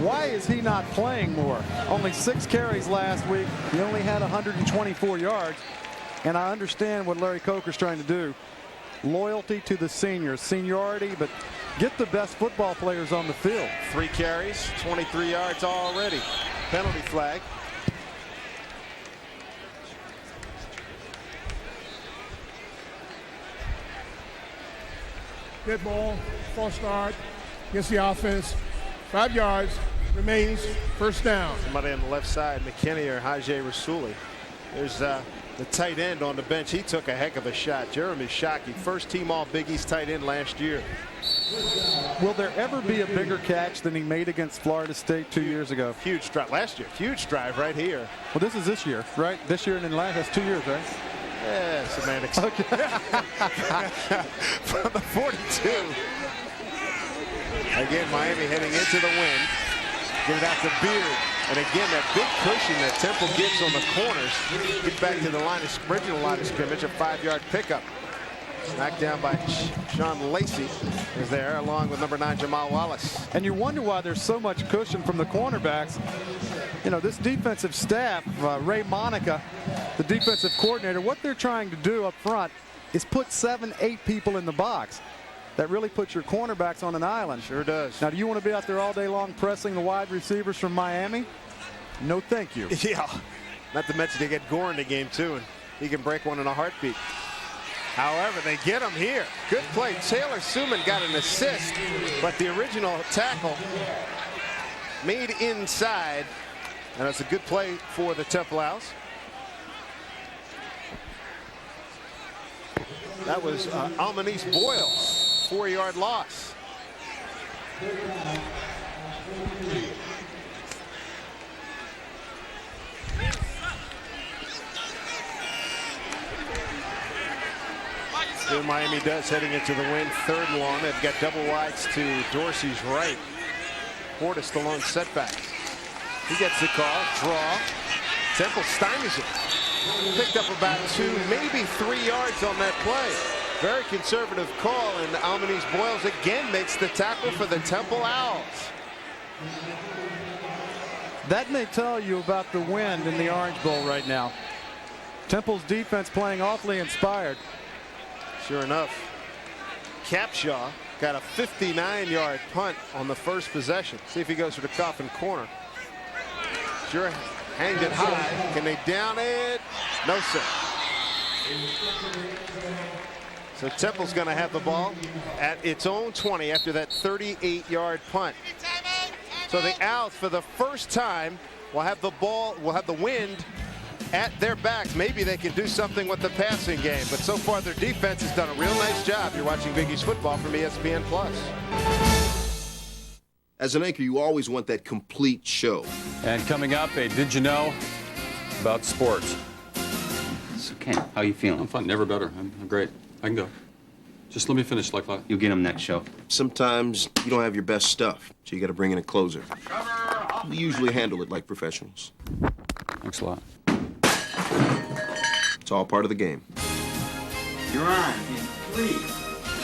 Why is he not playing more? Only 6 carries last week. He only had 124 yards. And I understand what Larry Coker's trying to do. Loyalty to the seniors, seniority, but get the best football players on the field. 3 carries, 23 yards already. Penalty flag. Good ball, false start against the offense. 5 yards, remains first down. Somebody on the left side, McKinney or Hajj Rasuli. There's the tight end on the bench. He took a heck of a shot. Jeremy Shockey, first team all Big East tight end last year. Will there ever be a bigger catch than he made against Florida State 2 years ago? Huge drive last year. Huge drive right here. Well, this is this year, right? This year and then last. That's 2 years, right? Yeah, semantics. Okay. From the 42. Again, Miami heading into the win. Get it out to Beard. And again, that big cushion that Temple gives on the corners. Get back to the original line of scrimmage, a 5-yard pickup. Knocked down by Sean Lacey is there, along with number 9, Jamal Wallace. And you wonder why there's so much cushion from the cornerbacks. You know, this defensive staff, Ray Monica, the defensive coordinator, what they're trying to do up front is put 7, 8 people in the box. That really puts your cornerbacks on an island. Sure does. Now, do you want to be out there all day long pressing the wide receivers from Miami? No, thank you. Yeah. Not to mention they get Gore in the game, too, and he can break one in a heartbeat. However, they get him here. Good play. Taylor Suman got an assist, but the original tackle made inside. And it's a good play for the Temple Owls. That was Almanise Boyles, 4-yard loss. Here Miami does heading into the win. 3rd and long. They've got double wides to Dorsey's right. Portis still on setback. He gets the call. Draw. Temple stymies it. Picked up about 2, maybe 3 yards on that play. Very conservative call, and Almanise Boyles again makes the tackle for the Temple Owls. That may tell you about the wind in the Orange Bowl right now. Temple's defense playing awfully inspired. Sure enough. Capshaw got a 59-yard punt on the first possession. See if he goes for the coffin corner. Sure, hanged it high. Can they down it? No, sir. So Temple's going to have the ball at its own 20 after that 38-yard punt. So the Owls, for the first time, will have the ball, will have the wind at their backs. Maybe they can do something with the passing game, but so far their defense has done a real nice job. You're watching Big East football from ESPN Plus. As an anchor, you always want that complete show. And coming up, a Did You Know about sports. So, Ken, how you feeling? I'm fine. Never better. I'm great. I can go. Just let me finish like that. You'll get him next show. Sometimes you don't have your best stuff, so you got to bring in a closer. We usually handle it like professionals. Thanks a lot. It's all part of the game. You're on in 3,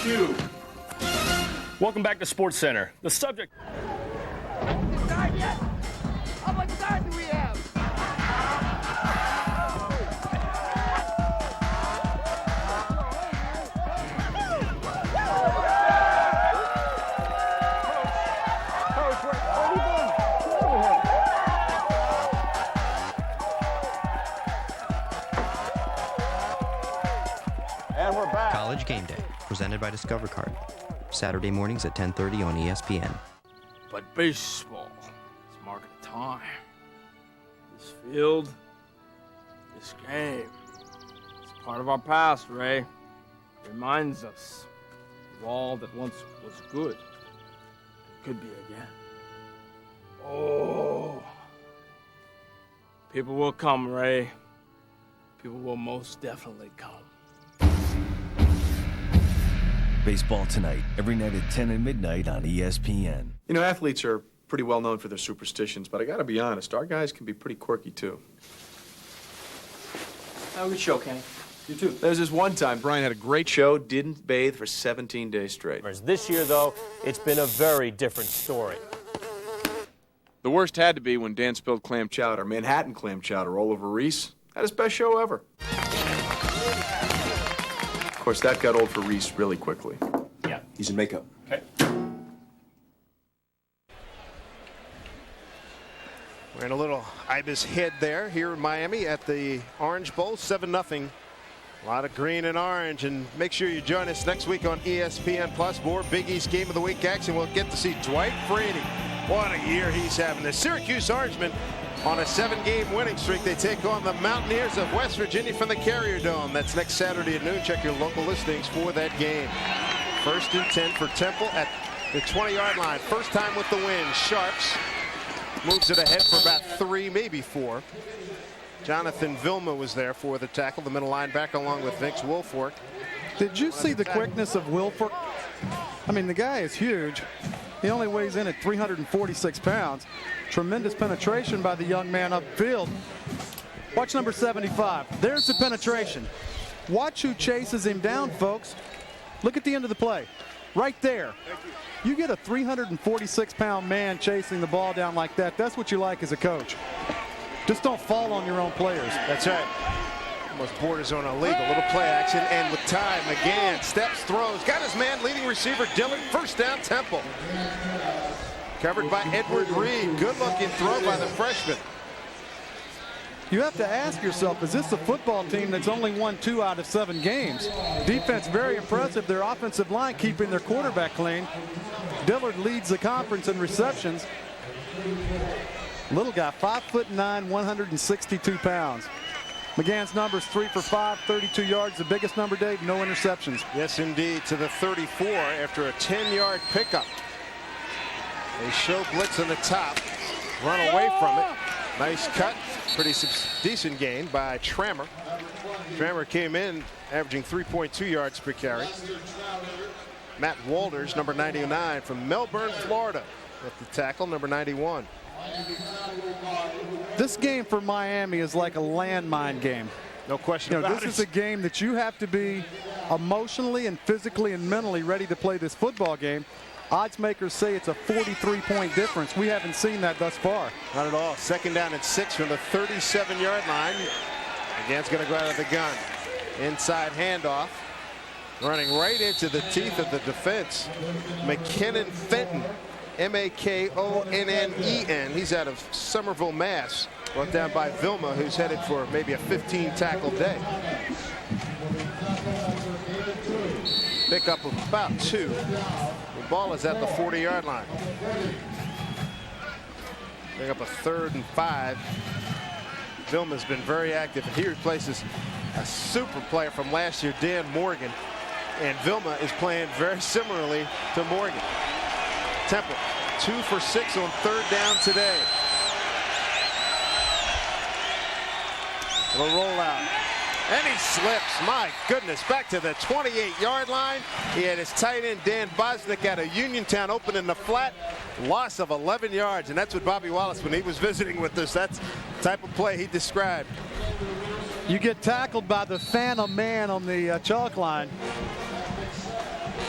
2. Welcome back to Sports Center. The subject. How much time do we have? And we're back. College Game Day, presented by Discover Card. Saturday mornings at 10:30 on ESPN. But baseball is marking a time. This field, this game, it's part of our past, Ray. It reminds us of all that once was good and could be again. Oh. People will come, Ray. People will most definitely come. Baseball tonight, every night at 10 and midnight on ESPN. You know, athletes are pretty well known for their superstitions, but I gotta be honest, our guys can be pretty quirky too. Have a good show, Kenny. You too. There's this one time Brian had a great show, didn't bathe for 17 days straight. Whereas this year, though, it's been a very different story. The worst had to be when Dan spilled clam chowder, Manhattan clam chowder, all over Reese. Had his best show ever. Of course, that got old for Reese really quickly. Yeah. He's in makeup. Okay. We're in a little Ibis head there here in Miami at the Orange Bowl, 7-0. A lot of green and orange, and make sure you join us next week on ESPN Plus. More Big East Game of the Week action. We'll get to see Dwight Freeney. What a year he's having. The Syracuse Orangemen on a 7-game winning streak. They take on the Mountaineers of West Virginia from the Carrier Dome. That's next Saturday at noon. Check your local listings for that game. 1st and 10 for Temple at the 20-yard line. First time with the win. Sharps moves it ahead for about 3, maybe 4. Jonathan Vilma was there for the tackle, the middle linebacker, along with Vince Wilfork. Did you see the quickness of Wilfork? I mean, the guy is huge. He only weighs in at 346 pounds. Tremendous penetration by the young man upfield. Watch number 75. There's the penetration. Watch who chases him down, folks. Look at the end of the play. Right there. You get a 346-pound man chasing the ball down like that. That's what you like as a coach. Just don't fall on your own players. That's right. Almost borders on illegal. Little play action, and with time, McGann steps, throws, got his man, leading receiver Dillon. First down, Temple. Covered by Edward Reed. Good-looking throw by the freshman. You have to ask yourself, is this a football team that's only won 2 out of 7 games? Defense very impressive. Their offensive line keeping their quarterback clean. Dillard leads the conference in receptions. Little guy, 5'9", 162 pounds. McGann's numbers 3 for 5, 32 yards. The biggest number, Dave, no interceptions. Yes, indeed, to the 34 after a 10-yard pickup. They show blitz on the top, run away from it. Nice cut, pretty decent gain by Trammer. Trammer came in averaging 3.2 yards per carry. Matt Walters, number 99 from Melbourne, Florida, with the tackle, number 91. This game for Miami is like a landmine game. No question about it. This is a game that you have to be emotionally and physically and mentally ready to play this football game. Odds makers say it's a 43-point difference. We haven't seen that thus far. Not at all. 2nd down and 6 from the 37-yard line. McGann's going to go out of the gun. Inside handoff. Running right into the teeth of the defense. McKinnon Fenton. M-A-K-O-N-N-E-N. He's out of Somerville, Mass. Brought down by Vilma, who's headed for maybe a 15-tackle day. Pick up of about 2. The ball is at the 40-yard line. Bring up a 3rd and 5. Vilma's been very active. He replaces a super player from last year, Dan Morgan. And Vilma is playing very similarly to Morgan. Temple, 2 for 6 on 3rd down today. A rollout. And he slips. My goodness, back to the 28-yard line. He had his tight end, Dan Bosnick, out of Uniontown, open in the flat. Loss of 11 yards. And that's what Bobby Wallace, when he was visiting with us, that's the type of play he described. You get tackled by the phantom man on the chalk line.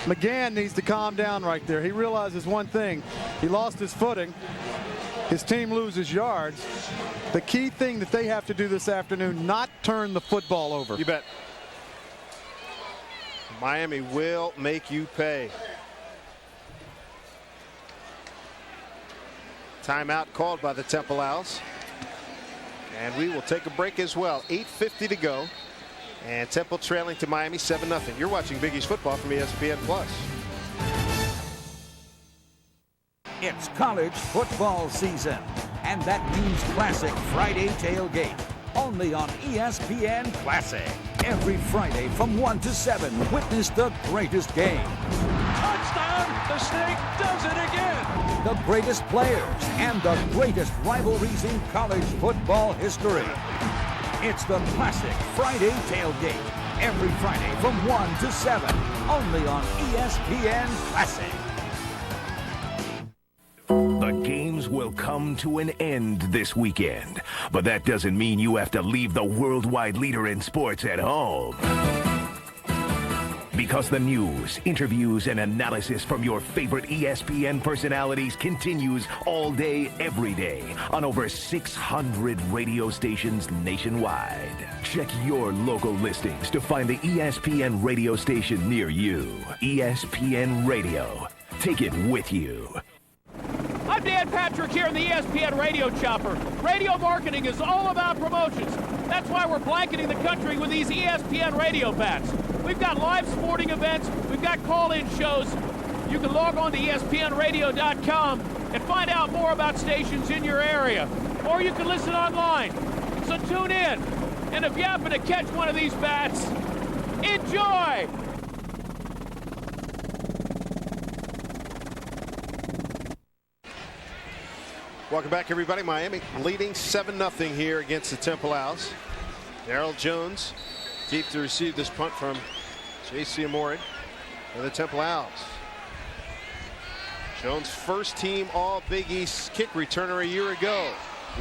McGann needs to calm down right there. He realizes one thing. He lost his footing. His team loses yards. The key thing that they have to do this afternoon, not turn the football over. You bet. Miami will make you pay. Timeout called by the Temple Owls. And we will take a break as well. 8:50 to go. And Temple trailing to Miami 7-0. You're watching Big East football from ESPN Plus. It's college football season, and that means classic Friday tailgate, only on ESPN Classic. Every Friday from 1 to 7, witness the greatest game. Touchdown! The Snake does it again! The greatest players and the greatest rivalries in college football history. It's the classic Friday tailgate, every Friday from 1 to 7, only on ESPN Classic. The games will come to an end this weekend, but that doesn't mean you have to leave the worldwide leader in sports at home. Because the news, interviews, and analysis from your favorite ESPN personalities continues all day, every day on over 600 radio stations nationwide. Check your local listings to find the ESPN radio station near you. ESPN Radio. Take it with you. I'm Dan Patrick here in the ESPN Radio Chopper. Radio marketing is all about promotions. That's why we're blanketing the country with these ESPN radio bats. We've got live sporting events. We've got call-in shows. You can log on to ESPNradio.com and find out more about stations in your area. Or you can listen online. So tune in. And if you happen to catch one of these bats, enjoy! Welcome back, everybody. Miami leading 7-0 here against the Temple Owls. Darrell Jones deep to receive this punt from J.C. Amore for the Temple Owls. Jones, first team All Big East kick returner a year ago.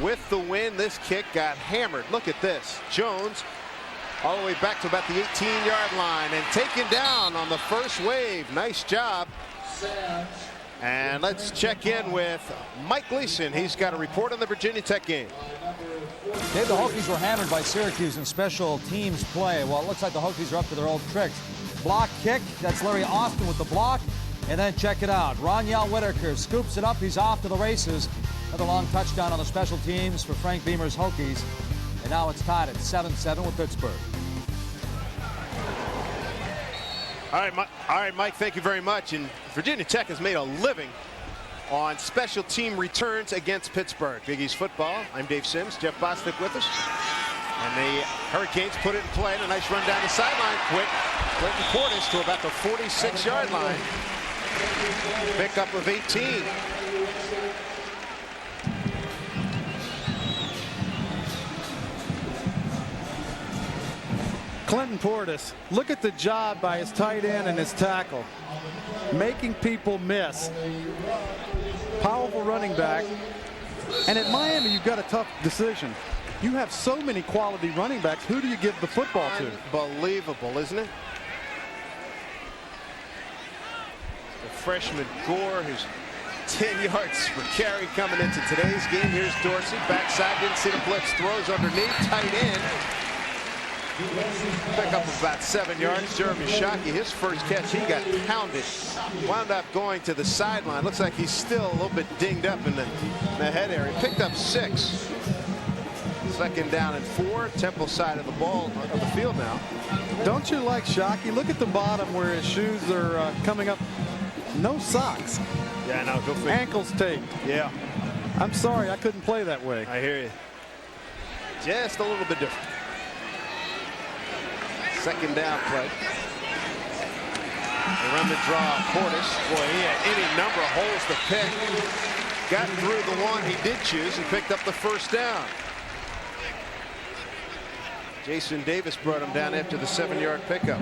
With the win, this kick got hammered. Look at this. Jones all the way back to about the 18-yard line and taken down on the first wave. Nice job. And let's check in with Mike Gleason. He's got a report on the Virginia Tech game. Dave, the Hokies were hammered by Syracuse in special teams play. Well, it looks like the Hokies are up to their old tricks. Block kick, that's Larry Austin with the block. And then check it out. Ronyell Whitaker scoops it up. He's off to the races. Another long touchdown on the special teams for Frank Beamer's Hokies. And now it's tied at 7-7 with Pittsburgh. All right, Mike, thank you very much. And Virginia Tech has made a living on special team returns against Pittsburgh. Big East football. I'm Dave Sims. Jeff Bosnick with us. And the Hurricanes put it in play. And a nice run down the sideline. Quick. Clinton Portis to about the 46-yard line. Pickup of 18. Clinton Portis, look at the job by his tight end and his tackle. Making people miss. Powerful running back. And at Miami, you've got a tough decision. You have so many quality running backs. Who do you give the football to? Unbelievable, isn't it? The freshman Gore, who's 10 yards per carry coming into today's game. Here's Dorsey. Backside, didn't see the blitz. Throws underneath. Tight end. Pick up about 7 yards. Jeremy Shockey, his first catch, he got pounded. Wound up going to the sideline. Looks like he's still a little bit dinged up in the head area. Picked up 6. Second down and 4. Temple side of the ball of the field now. Don't you like Shockey? Look at the bottom where his shoes are coming up. No socks. Yeah, no, go figure. Ankles taped. Yeah. I'm sorry, I couldn't play that way. I hear you. Just a little bit different. Second down play. They run the draw. Portis, boy, he had any number of holes to pick. Got through the one he did choose and picked up the first down. Jason Davis brought him down after the 7-yard pickup.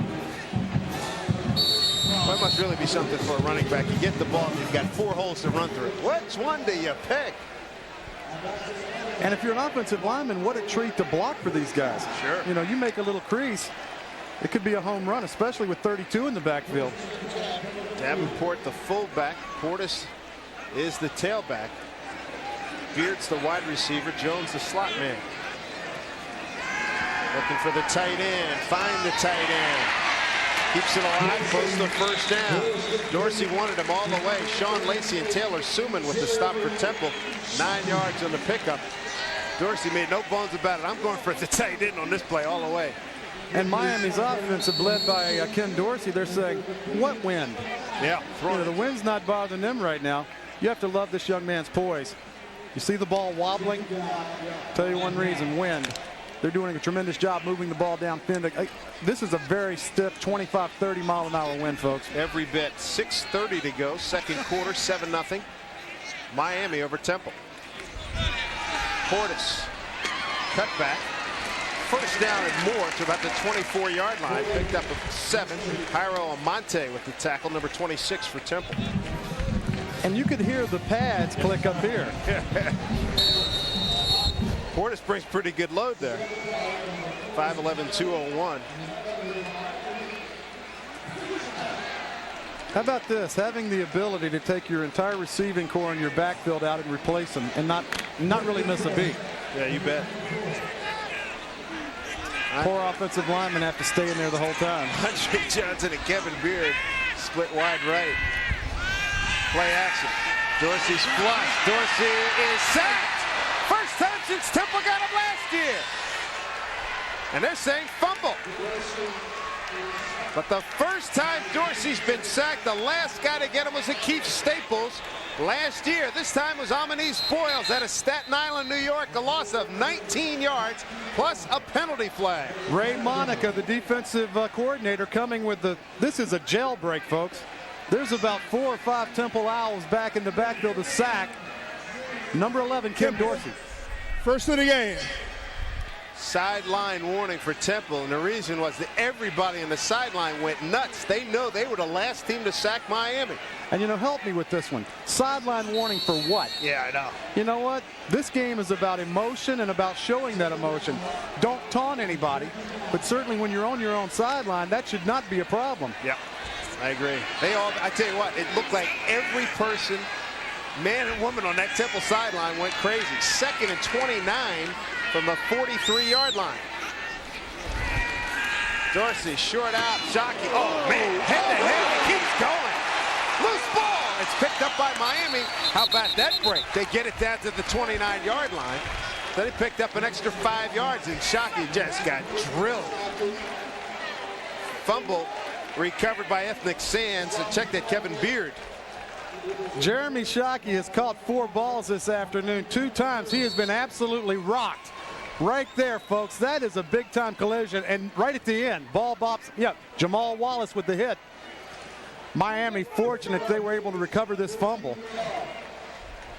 That must really be something for a running back. You get the ball and you've got 4 holes to run through. Which one do you pick? And if you're an offensive lineman, what a treat to block for these guys. Sure. You know, you make a little crease, it could be a home run, especially with 32 in the backfield. Davenport the fullback. Portis is the tailback. Beard's the wide receiver. Jones the slot man. Looking for the tight end. Find the tight end. Keeps it alive, close to first down. Dorsey wanted him all the way. Sean Lacey and Taylor Suman with the stop for Temple. 9 yards on the pickup. Dorsey made no bones about it. I'm going for the tight end on this play all the way. And Miami's offensive led by Ken Dorsey. They're saying, what wind? Yeah. You know, the wind's not bothering them right now. You have to love this young man's poise. You see the ball wobbling? Tell you one reason, wind. They're doing a tremendous job moving the ball downfield. This is a very stiff 25, 30 mile an hour wind, folks. Every bit. 6:30 to go. Second quarter, 7-0. Miami over Temple. Portis. Cut back. First down and more to about the 24-yard line. Picked up a 7. Jairo Amante with the tackle, number 26 for Temple. And you could hear the pads click up here. Portis brings pretty good load there. 5'11", 201. How about this? Having the ability to take your entire receiving core in your backfield out and replace them and not really miss a beat. Yeah, you bet. Poor offensive linemen have to stay in there the whole time. Andre Johnson and Kevin Beard split wide right. Play action. Dorsey's flush. Dorsey is sacked. First time since Temple got him last year. And they're saying fumble. But the first time Dorsey's been sacked, the last guy to get him was Keith Staples last year. This time was Amanice Boyles out of Staten Island, New York. A loss of 19 yards plus a penalty flag. Ray Monica, the defensive coordinator, coming with this is a jailbreak, folks. There's about 4 or 5 Temple Owls back in the backfield to sack. Number 11, Kim Dorsey. First of the game. Sideline warning for Temple, and the reason was that everybody in the sideline went nuts. They know they were the last team to sack Miami. And, you know, help me with this one. Sideline warning for what? Yeah, I know. You know what? This game is about emotion and about showing that emotion. Don't taunt anybody, but certainly when you're on your own sideline, that should not be a problem. Yeah, I agree. I tell you what, it looked like every person, man and woman on that Temple sideline went crazy. 2nd and 29 from the 43-yard line. Dorsey short out. Shockey. Oh, man. Head-to-head. It keeps going. Loose ball. It's picked up by Miami. How about that break? They get it down to the 29-yard line. Then he picked up an extra 5 yards, and Shockey just got drilled. Fumble recovered by Ethnic Sands. And check that, Kevin Beard. Jeremy Shockey has caught 4 balls this afternoon. 2 times he has been absolutely rocked. Right there, folks. That is a big-time collision. And right at the end, ball bops. Yep, Jamal Wallace with the hit. Miami fortunate they were able to recover this fumble.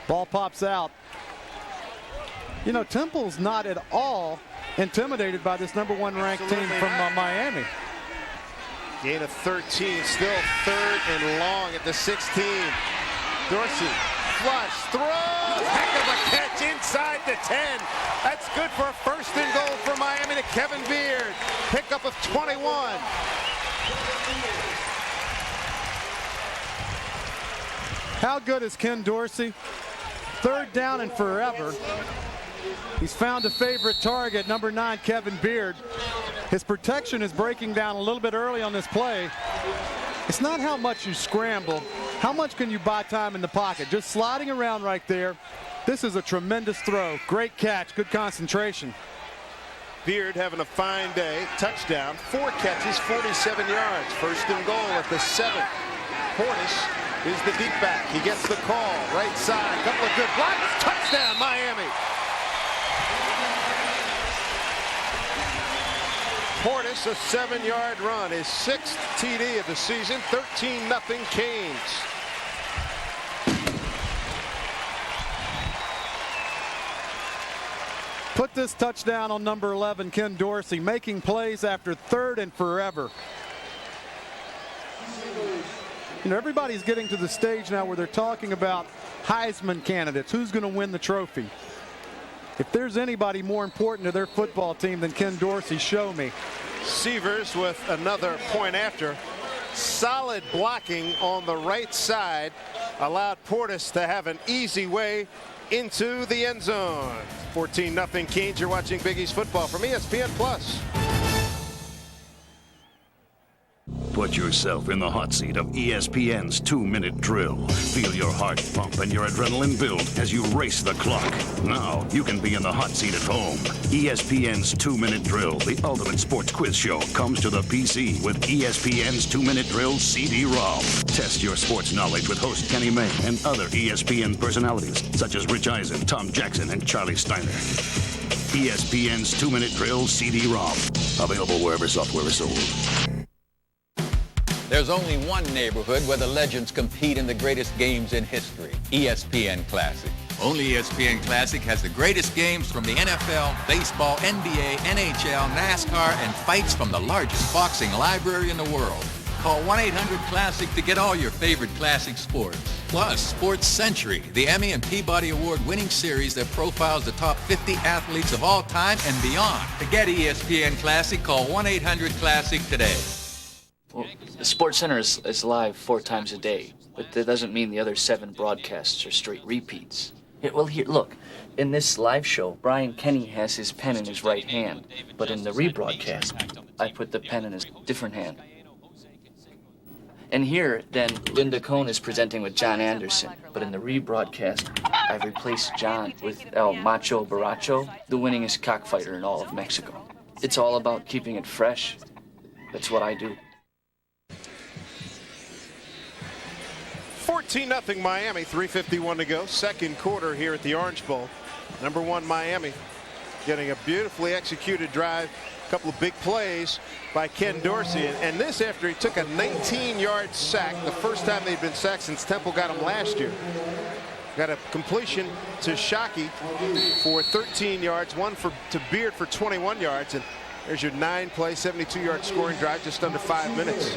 Ball pops out. You know, Temple's not at all intimidated by this number 1 ranked team from Miami. Gain of 13, still 3rd and long at the 16. Dorsey, flush, throws, heck of a catch inside the 10. That's good for a 1st and goal for Miami to Kevin Beard. Pickup of 21. How good is Ken Dorsey? 3rd down and forever. He's found a favorite target, number 9, Kevin Beard. His protection is breaking down a little bit early on this play. It's not how much you scramble. How much can you buy time in the pocket? Just sliding around right there. This is a tremendous throw. Great catch, good concentration. Beard having a fine day. Touchdown, 4 catches, 47 yards. 1st and goal at the 7. Portis is the deep back. He gets the call. Right side, couple of good blocks. Touchdown, Miami. Portis, a 7-yard run, his 6th TD of the season. 13-0 Canes. Put this touchdown on number 11, Ken Dorsey, making plays after third and forever. You know, everybody's getting to the stage now where they're talking about Heisman candidates. Who's going to win the trophy? If there's anybody more important to their football team than Ken Dorsey, show me. Severs with another point after. Solid blocking on the right side allowed Portis to have an easy way into the end zone. 14-0 Canes. You're watching Big East football from ESPN Plus. Put yourself in the hot seat of ESPN's 2-minute drill. Feel your heart pump and your adrenaline build as you race the clock. Now you can be in the hot seat at home. ESPN's 2-minute drill, the ultimate sports quiz show, comes to the PC with ESPN's 2-minute drill CD-ROM. Test your sports knowledge with host Kenny May and other ESPN personalities such as Rich Eisen, Tom Jackson, and Charlie Steiner. ESPN's 2-minute drill CD-ROM. Available wherever software is sold. There's only one neighborhood where the legends compete in the greatest games in history, ESPN Classic. Only ESPN Classic has the greatest games from the NFL, baseball, NBA, NHL, NASCAR, and fights from the largest boxing library in the world. Call 1-800-CLASSIC to get all your favorite classic sports. Plus, Sports Century, the Emmy and Peabody Award-winning series that profiles the top 50 athletes of all time and beyond. To get ESPN Classic, call 1-800-CLASSIC today. Well, the Sports Center is live 4 times a day, but that doesn't mean the other 7 broadcasts are straight repeats. Well, here, look. In this live show, Brian Kenny has his pen in his right hand, but in the rebroadcast, I put the pen in his different hand. And here, then, Linda Cohn is presenting with John Anderson, but in the rebroadcast, I've replaced John with El Macho Borracho, the winningest cockfighter in all of Mexico. It's all about keeping it fresh. That's what I do. 14-0 Miami, 3:51 to go. Second quarter here at the Orange Bowl. Number 1 Miami getting a beautifully executed drive. A couple of big plays by Ken Dorsey. And this after he took a 19-yard sack. The first time they'd been sacked since Temple got him last year. Got a completion to Shockey for 13 yards. One to Beard for 21 yards. And there's your 9-play, 72-yard scoring drive just under 5 minutes.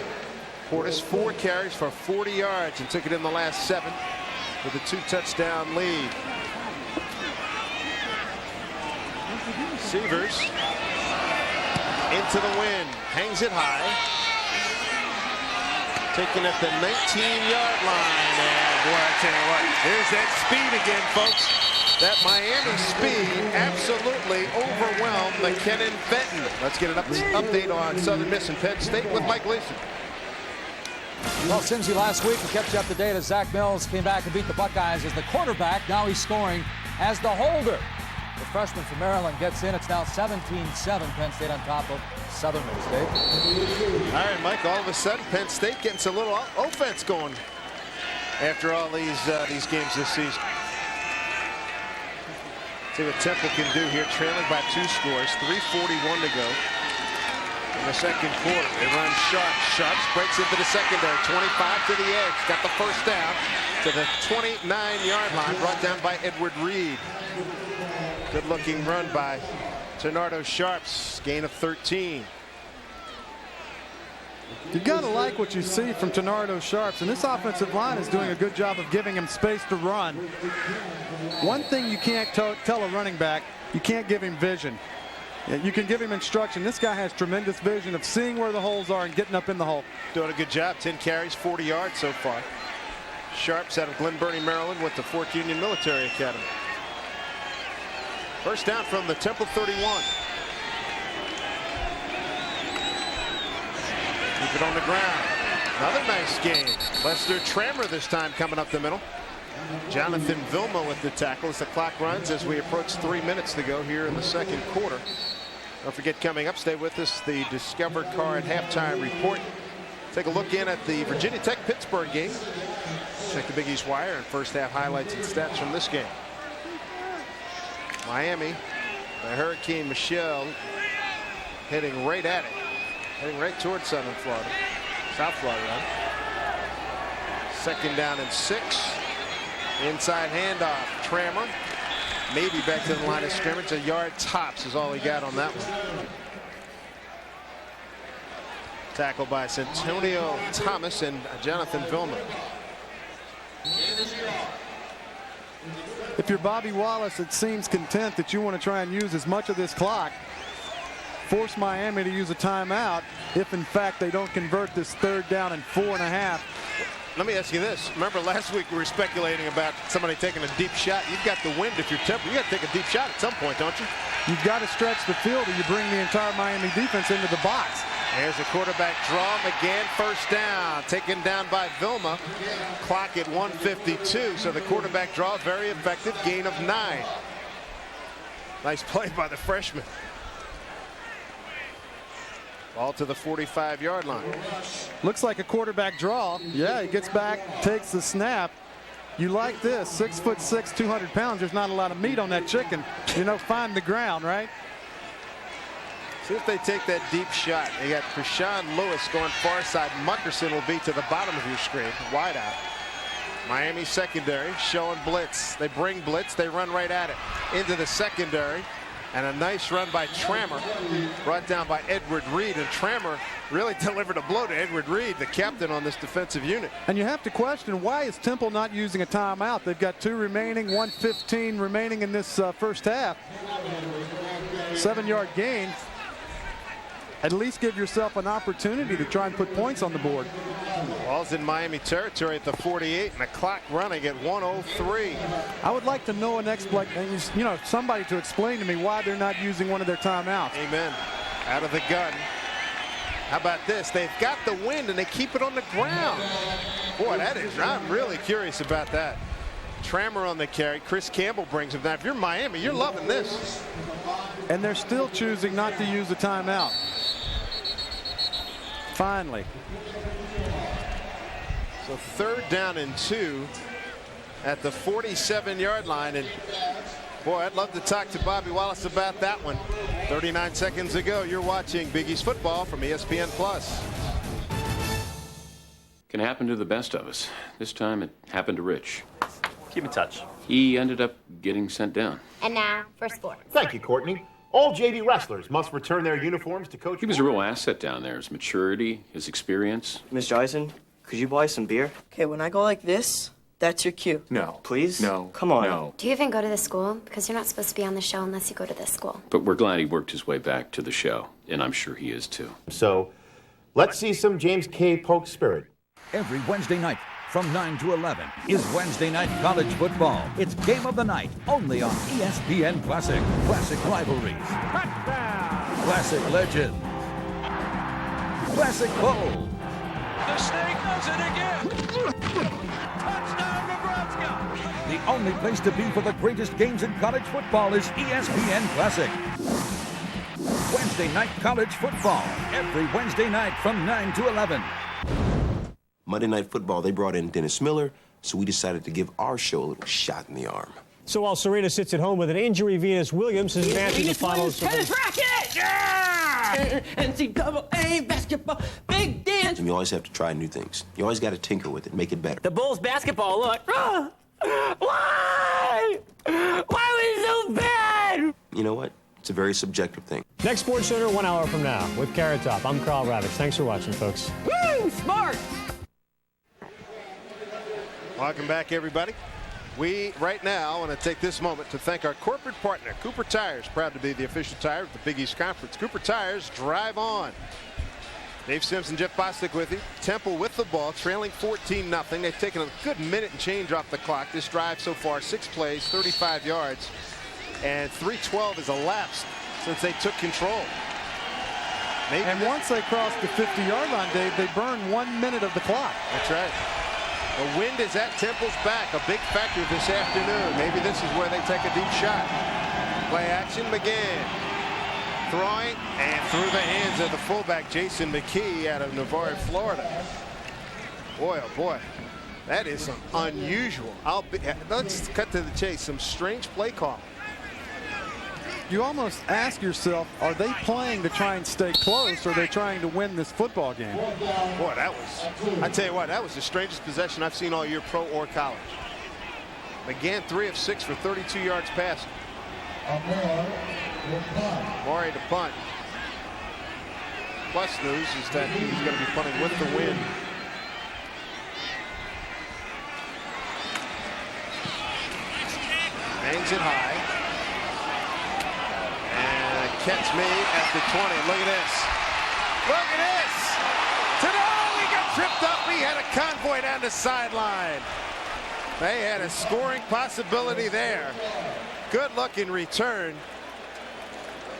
Portis 4 carries for 40 yards and took it in the last 7 with a 2-touchdown lead. Severs into the wind, hangs it high, taken at the 19-yard line, and boy, I tell you what, there's that speed again, folks. That Miami speed absolutely overwhelmed McKinnon Benton. Let's get an update on Southern Miss and Penn State with Mike Gleason. Well, Simsy, last week we kept you up to date as Zach Mills came back and beat the Buckeyes as the quarterback. Now he's scoring as the holder. The freshman from Maryland gets in. It's now 17-7. Penn State on top of Southern Miss State. All right, Mike, all of a sudden Penn State getting some little offense going after all these games this season. See what Temple can do here, trailing by 2 scores, 3:41 to go. In the second quarter, they run Sharps. Sharps breaks into the secondary, 25 to the edge. Got the first down to the 29-yard line, brought down by Edward Reed. Good-looking run by Ternardo Sharps, gain of 13. You got to like what you see from Ternardo Sharps, and this offensive line is doing a good job of giving him space to run. One thing you can't tell a running back, you can't give him vision. You can give him instruction. This guy has tremendous vision of seeing where the holes are and getting up in the hole. Doing a good job. 10 carries, 40 yards so far. Sharps out of Glen Burnie, Maryland, went to Fort Union Military Academy. First down from the Temple 31. Keep it on the ground. Another nice game. Lester Trammer this time coming up the middle. Jonathan Vilma with the tackle as the clock runs as we approach 3 minutes to go here in the second quarter. Don't forget, coming up, stay with us, the Discover Card halftime report. Take a look in at the Virginia Tech-Pittsburgh game. Check the Big East Wire and first half highlights and stats from this game. Miami, the Hurricane Michelle heading right at it. Heading right towards South Florida. Second down and 6. Inside handoff. Trammer maybe back to the line of scrimmage. A yard tops is all he got on that one. Tackled by Santonio Thomas and Jonathan Vilma. If you're Bobby Wallace, it seems content that you want to try and use as much of this clock, force Miami to use a timeout if in fact they don't convert this 3rd down and 4.5. Let me ask you this. Remember last week we were speculating about somebody taking a deep shot. You've got the wind if you're Temple. You got to take a deep shot at some point, don't you? You've got to stretch the field or you bring the entire Miami defense into the box. There's a quarterback draw. McGann, first down. Taken down by Vilma. Clock at 1:52. So the quarterback draw, very effective. Gain of 9. Nice play by the freshman. Ball to the 45-yard line. Looks like a quarterback draw. Yeah, he gets back, takes the snap. You like this, 6'6", 200 pounds. There's not a lot of meat on that chicken. You know, find the ground, right? See if they take that deep shot. They got Krishan Lewis going far side. Muckerson will be to the bottom of your screen, wide out. Miami secondary showing blitz. They bring blitz. They run right at it. Into the secondary. And a nice run by Trammer, brought down by Edward Reed. And Trammer really delivered a blow to Edward Reed, the captain on this defensive unit. And you have to question, why is Temple not using a timeout? They've got 2 remaining, 1:15 remaining in this first half. 7-yard gain. At least give yourself an opportunity to try and put points on the board. Ball's in Miami territory at the 48, and the clock running at 1:03. I would like to know somebody to explain to me why they're not using one of their timeouts. Amen. Out of the gun. How about this? They've got the wind and they keep it on the ground. Boy, I'm really curious about that. Trammer on the carry. Chris Campbell brings him down. If you're Miami, you're loving this. And they're still choosing not to use a timeout. Finally. So 3rd down and 2 at the 47-yard line. And boy, I'd love to talk to Bobby Wallace about that one. 39 seconds ago, you're watching Big East football from ESPN Plus. Can happen to the best of us. This time it happened to Rich. Keep in touch. He ended up getting sent down. And now for sports. Thank you, Courtney. All JV wrestlers must return their uniforms to Coach. He was a real asset down there. His maturity, his experience. Miss Joyson, could you buy some beer? Okay, when I go like this, that's your cue. No. Please? No. Come on. No. Do you even go to the school? Because you're not supposed to be on the show unless you go to this school. But we're glad he worked his way back to the show, and I'm sure he is too. So, let's see some James K. Polk spirit. Every Wednesday night from 9 to 11 is Wednesday Night College Football. It's Game of the Night, only on ESPN Classic. Classic rivalries. Classic legends. Classic bowl. The Snake does it again. Touchdown, Nebraska. The only place to be for the greatest games in college football is ESPN Classic. Wednesday Night College Football. Every Wednesday night from 9 to 11. Monday Night Football, they brought in Dennis Miller, so we decided to give our show a little shot in the arm. So while Serena sits at home with an injury, Venus Williams is advancing the finals. Tennis racket! Yeah! NCAA basketball, big dance. And you always have to try new things. You always got to tinker with it, make it better. The Bulls basketball look. Why? Why was it so bad? You know what? It's a very subjective thing. Next Sports Center, 1 hour from now with Carrot Top. I'm Carl Ravitch. Thanks for watching, folks. Woo! Smart! Welcome back, everybody. We, right now, want to take this moment to thank our corporate partner, Cooper Tires, proud to be the official tire of the Big East Conference. Cooper Tires, drive on. Dave Simpson, Jeff Bostic with you. Temple with the ball, trailing 14-0. They've taken a good minute and change off the clock. This drive so far, 6 plays, 35 yards, and 3:12 has elapsed since they took control. And once they cross the 50-yard line, Dave, they burn 1 minute of the clock. That's right. The wind is at Temple's back, a big factor this afternoon. Maybe this is where they take a deep shot. Play action, McGann. Throwing, and through the hands of the fullback, Jason McKee out of Navarre, Florida. Boy, oh boy, that is some unusual. Let's cut to the chase. Some strange play call. You almost ask yourself, are they playing to try and stay close, or are they trying to win this football game? Boy, I tell you what, that was the strangest possession I've seen all year, pro or college. McGann 3 of 6 for 32 yards passing. Morey to punt. Plus news is that he's going to be punting with the wind. Hangs it high. And catch me at the 20. Look at this. Look at this. Today he got tripped up. He had a convoy down the sideline. They had a scoring possibility there. Good looking return.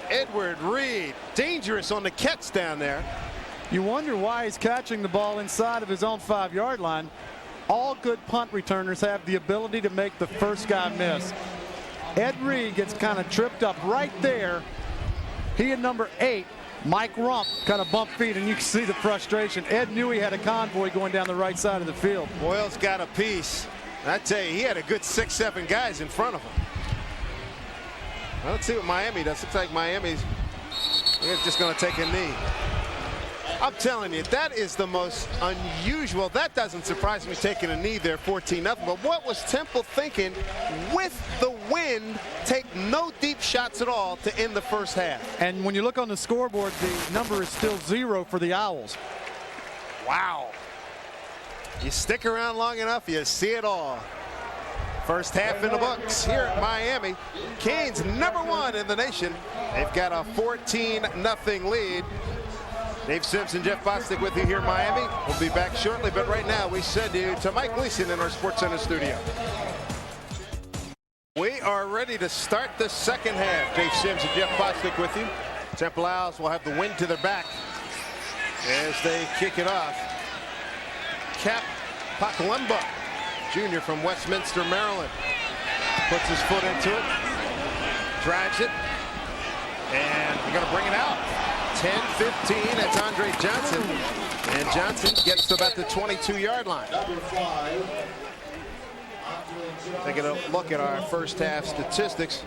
Edward Reed, dangerous on the catch down there. You wonder why he's catching the ball inside of his own 5-yard line. All good punt returners have the ability to make the first guy miss. Ed Reed gets kind of tripped up right there. He and number 8, Mike Rump, kind of bump feet, and you can see the frustration. Ed knew he had a convoy going down the right side of the field. Boyle's got a piece. I tell you, he had a good 6-7 guys in front of him. Well, let's see what Miami does. Looks like Miami's just going to take a knee. I'm telling you, that is the most unusual. That doesn't surprise me, taking a knee there, 14-0. But what was Temple thinking with the wind? Take no deep shots at all to end the first half. And when you look on the scoreboard, the number is still 0 for the Owls. Wow. You stick around long enough, you see it all. First half in the books here at Miami. Canes #1 in the nation. They've got a 14-0 lead. Dave Simpson, Jeff Bostic with you here in Miami. We'll be back shortly, but right now we send you to Mike Gleason in our SportsCenter studio. We are ready to start the second half. Dave Simpson, Jeff Bostic with you. Temple Owls will have the wind to their back as they kick it off. Cap Pakulemba, junior from Westminster, Maryland, puts his foot into it, drives it, and they're going to bring it out. 10-15, that's Andre Johnson, and Johnson gets to about the 22-yard line. Taking a look at our first half statistics.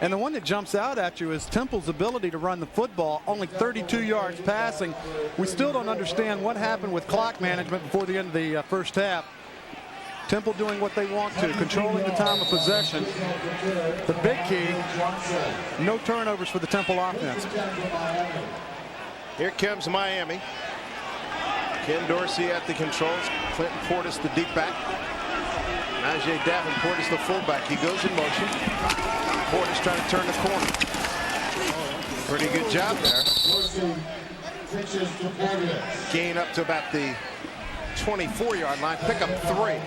And the one that jumps out at you is Temple's ability to run the football, only 32 yards passing. We still don't understand what happened with clock management before the end of the first half. Temple doing what they want to, controlling the time of possession. The big key, no turnovers for the Temple offense. Here comes Miami. Ken Dorsey at the controls. Clinton Portis, the deep back. Najee Davenport is the fullback. He goes in motion. Portis trying to turn the corner. Pretty good job there. Gain up to about the 24-yard line. Pick up 3.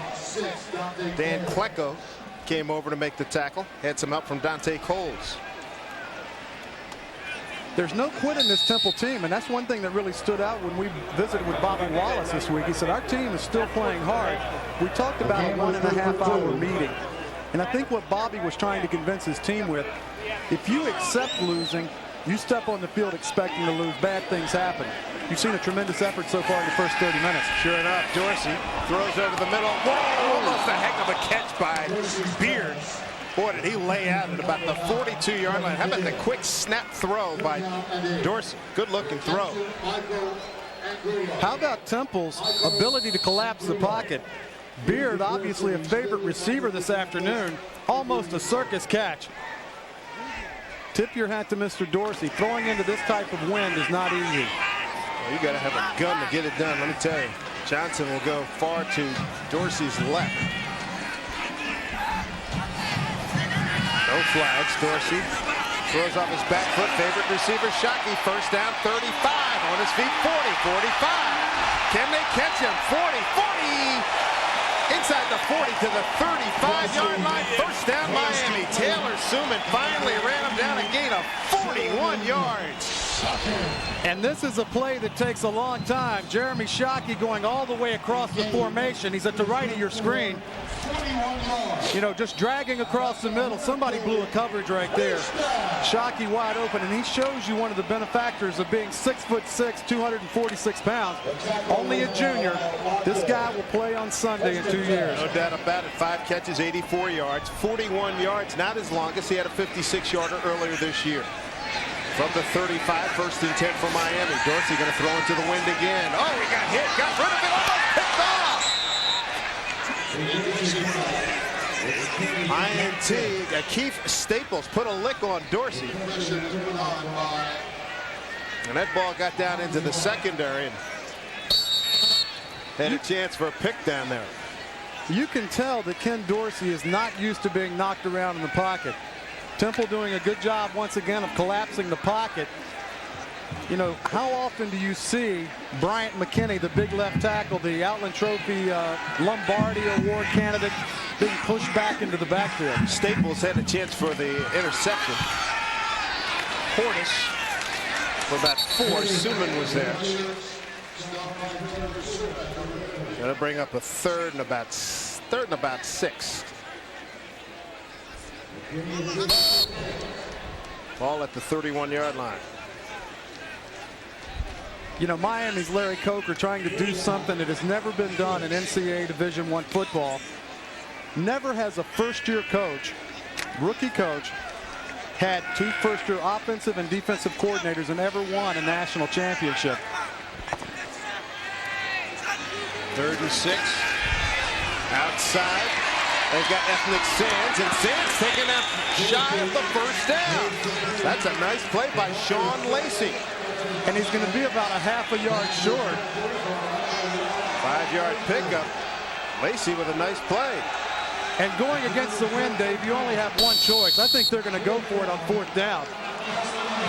Dan Klecko came over to make the tackle. Had some help from Dante Coles. There's no quit in this Temple team, and that's one thing that really stood out when we visited with Bobby Wallace this week. He said, our team is still playing hard. We talked about a 1.5-hour meeting, and I think what Bobby was trying to convince his team with, if you accept losing, you step on the field expecting to lose, bad things happen. You've seen a tremendous effort so far in the first 30 minutes. Sure enough, Dorsey throws over the middle. Whoa, almost a heck of a catch by Beard. Boy, did he lay out at about the 42-yard line. How about the quick snap throw by Dorsey? Good-looking throw. How about Temple's ability to collapse the pocket? Beard, obviously a favorite receiver this afternoon, almost a circus catch. Tip your hat to Mr. Dorsey. Throwing into this type of wind is not easy. Well, you got to have a gun to get it done, let me tell you. Johnson will go far to Dorsey's left. No flags. Dorsey throws off his back foot. Favorite receiver, Shockey. First down, 35. On his feet, 40, 45. Can they catch him? 40, 40. Inside the 40 to the 35-yard line. First down, Miami. Taylor Suman finally ran him down a gain of 41 yards. And this is a play that takes a long time. Jeremy Shockey going all the way across the formation. He's at the right of your screen. You know, just dragging across the middle. Somebody blew a coverage right there. Shockey wide open, and he shows you one of the benefactors of being 6'6", 246 pounds. Only a junior. This guy will play on Sunday in 2 years. No doubt about it. 5 catches, 84 yards, 41 yards. Not his longest. He had a 56-yarder earlier this year. From the 35, first and 10 for Miami. Dorsey going to throw into the wind again. Oh, he got hit, got rid of it, almost picked off. INT, Keith Staples put a lick on Dorsey. And that ball got down into the secondary and had a chance for a pick down there. You can tell that Ken Dorsey is not used to being knocked around in the pocket. Temple doing a good job once again of collapsing the pocket. You know, how often do you see Bryant McKinney, the big left tackle, the Outland Trophy Lombardi Award candidate, being pushed back into the backfield? Staples had a chance for the interception. Hornish for about 4. Suman was there. Going to bring up a third and about 6. Ball at the 31-yard line. You know, Miami's Larry Coker trying to do something that has never been done in NCAA Division I football. Never has a first-year coach, rookie coach, had 2 first-year offensive and defensive coordinators and ever won a national championship. 3rd and 6. Outside. They've got Ethnic Sands, and Sands taking out shy of the first down. That's a nice play by Sean Lacey. And he's going to be about a half a yard short. 5-yard pickup. Lacey with a nice play. And going against the wind, Dave, you only have one choice. I think they're going to go for it on 4th down.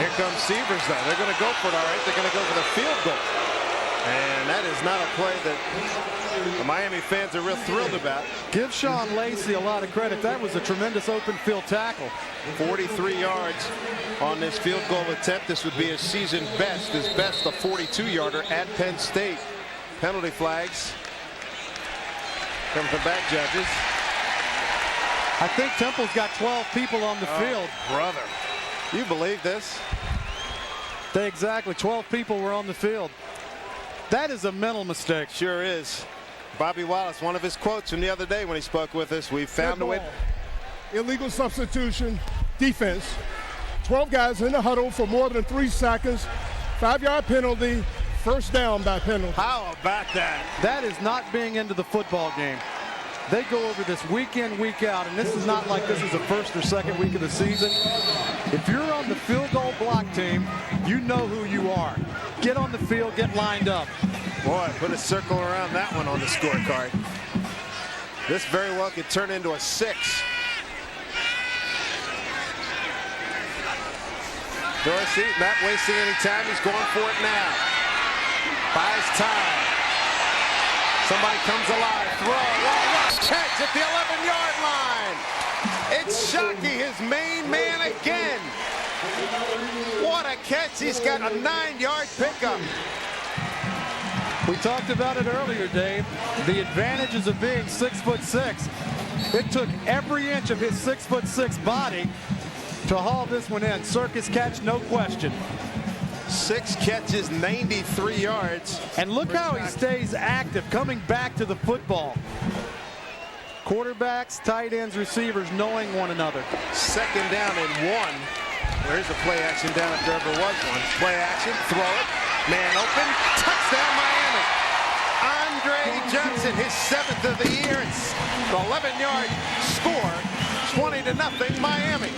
Here comes Severs, though. They're going to go for it, all right. They're going to go for the field goal. And that is not a play that the Miami fans are real thrilled about. Give Sean Lacey a lot of credit. That was a tremendous open field tackle. 43 yards on this field goal attempt. This would be his season best. His best, a 42-yarder at Penn State. Penalty flags come from back judges. I think Temple's got 12 people on the field. Brother, you believe this? Exactly, 12 people were on the field. That is a mental mistake. Sure is. Bobby Wallace, one of his quotes from the other day when he spoke with us, we found a way. Illegal substitution, defense. 12 guys in the huddle for more than 3 seconds. 5-yard penalty, first down by penalty. How about that? That is not being into the football game. They go over this week in, week out, and this is not like this is the 1st or 2nd week of the season. If you're on the field goal block team, you know who you are. Get on the field, get lined up. Boy, put a circle around that one on the scorecard. This very well could turn into a 6. Dorsey not wasting any time. He's going for it now. Buys time. Somebody comes alive. Throw. Catch at the 11-yard line. It's Shockey, his main man again. What a catch. He's got a 9-yard pickup. We talked about it earlier, Dave. The advantages of being 6'6". It took every inch of his 6'6" body to haul this one in. Circus catch, no question. 6 catches, 93 yards. And look how he stays active, coming back to the football. Quarterbacks, tight ends, receivers knowing one another. 2nd down and 1. There's a play action down if there ever was one. Play action, throw it, man open, touchdown Miami. Andre Johnson, his 7th of the year. It's the 11-yard score, 20-0 Miami.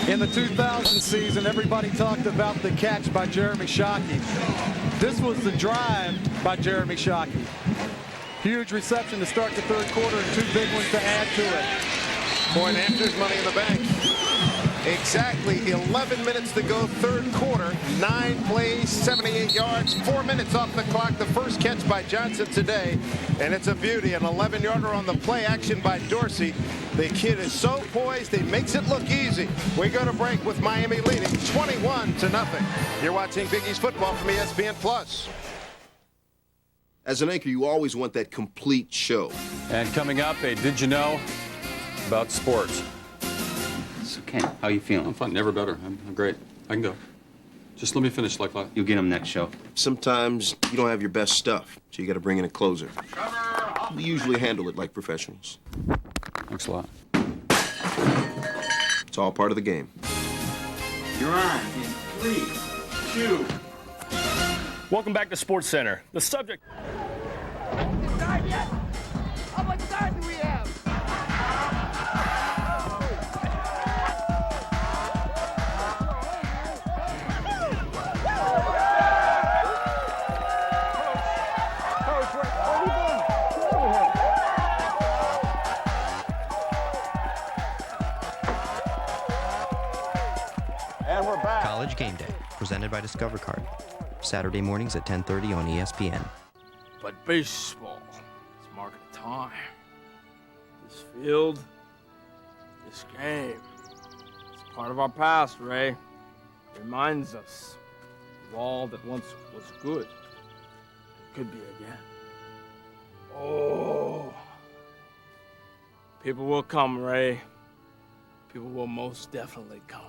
In the 2000 season, everybody talked about the catch by Jeremy Shockey. This was the drive by Jeremy Shockey. Huge reception to start the 3rd quarter and 2 big ones to add to it. Point after money in the bank. Exactly 11 minutes to go, 3rd quarter. 9 plays, 78 yards, 4 minutes off the clock. The first catch by Johnson today, and it's a beauty. An 11-yarder on the play action by Dorsey. The kid is so poised, he makes it look easy. We go to break with Miami leading 21-0. You're watching Big East football from ESPN Plus. As an anchor, you always want that complete show. And coming up, a Did You Know about sports. So Ken, how you feeling? I'm fine, never better. I'm great. I can go. Just let me finish like that. You'll get him next show. Sometimes you don't have your best stuff, so you got to bring in a closer. We usually handle it like professionals. Thanks a lot. It's all part of the game. You're on in 3, 2. Welcome back to Sports Center. The subject. Time yet? How much time do we have? And we're back. College Game Day, presented by Discover Card. Saturday mornings at 10:30 on ESPN. But baseball is marking time. This field, this game, it's part of our past, Ray. It reminds us of all that once was good. It could be again. Oh. People will come, Ray. People will most definitely come.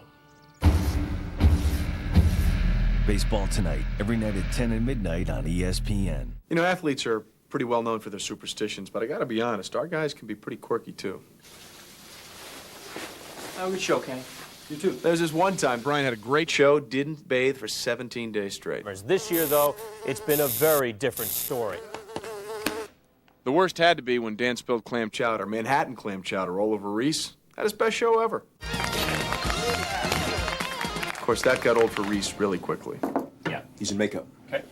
Baseball tonight, every night at 10 and midnight on ESPN. You know, athletes are pretty well known for their superstitions, but I gotta be honest, our guys can be pretty quirky too. Have a good show, Kenny. You too. There was this one time Brian had a great show, didn't bathe for 17 days straight. This year, though, it's been a very different story. The worst had to be when Dan spilled clam chowder, Manhattan clam chowder, all over Reese. Had his best show ever. Of course, that got old for Reese really quickly. Yeah. He's in makeup. Okay.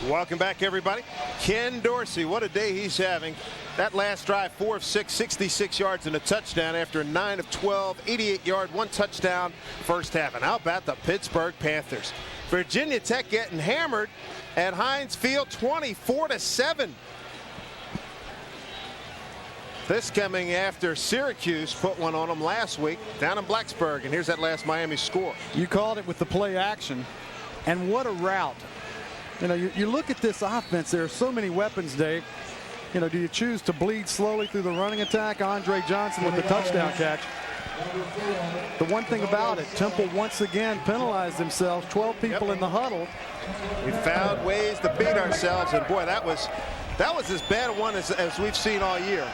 Welcome back, everybody. Ken Dorsey, what a day he's having. That last drive, 4 of 6, 66 yards and a touchdown after a 9 of 12, 88-yard, 1 touchdown first half. And how about the Pittsburgh Panthers? Virginia Tech getting hammered at Heinz Field, 24-7. This coming after Syracuse put one on them last week down in Blacksburg. And here's that last Miami score. You called it with the play action. And what a route. You know, you look at this offense, there are so many weapons, Dave. You know, do you choose to bleed slowly through the running attack? Andre Johnson with the touchdown catch. The one thing about it, Temple once again penalized themselves, 12 people in the huddle. We found ways to beat ourselves, and boy, that was as bad a one as we've seen all year.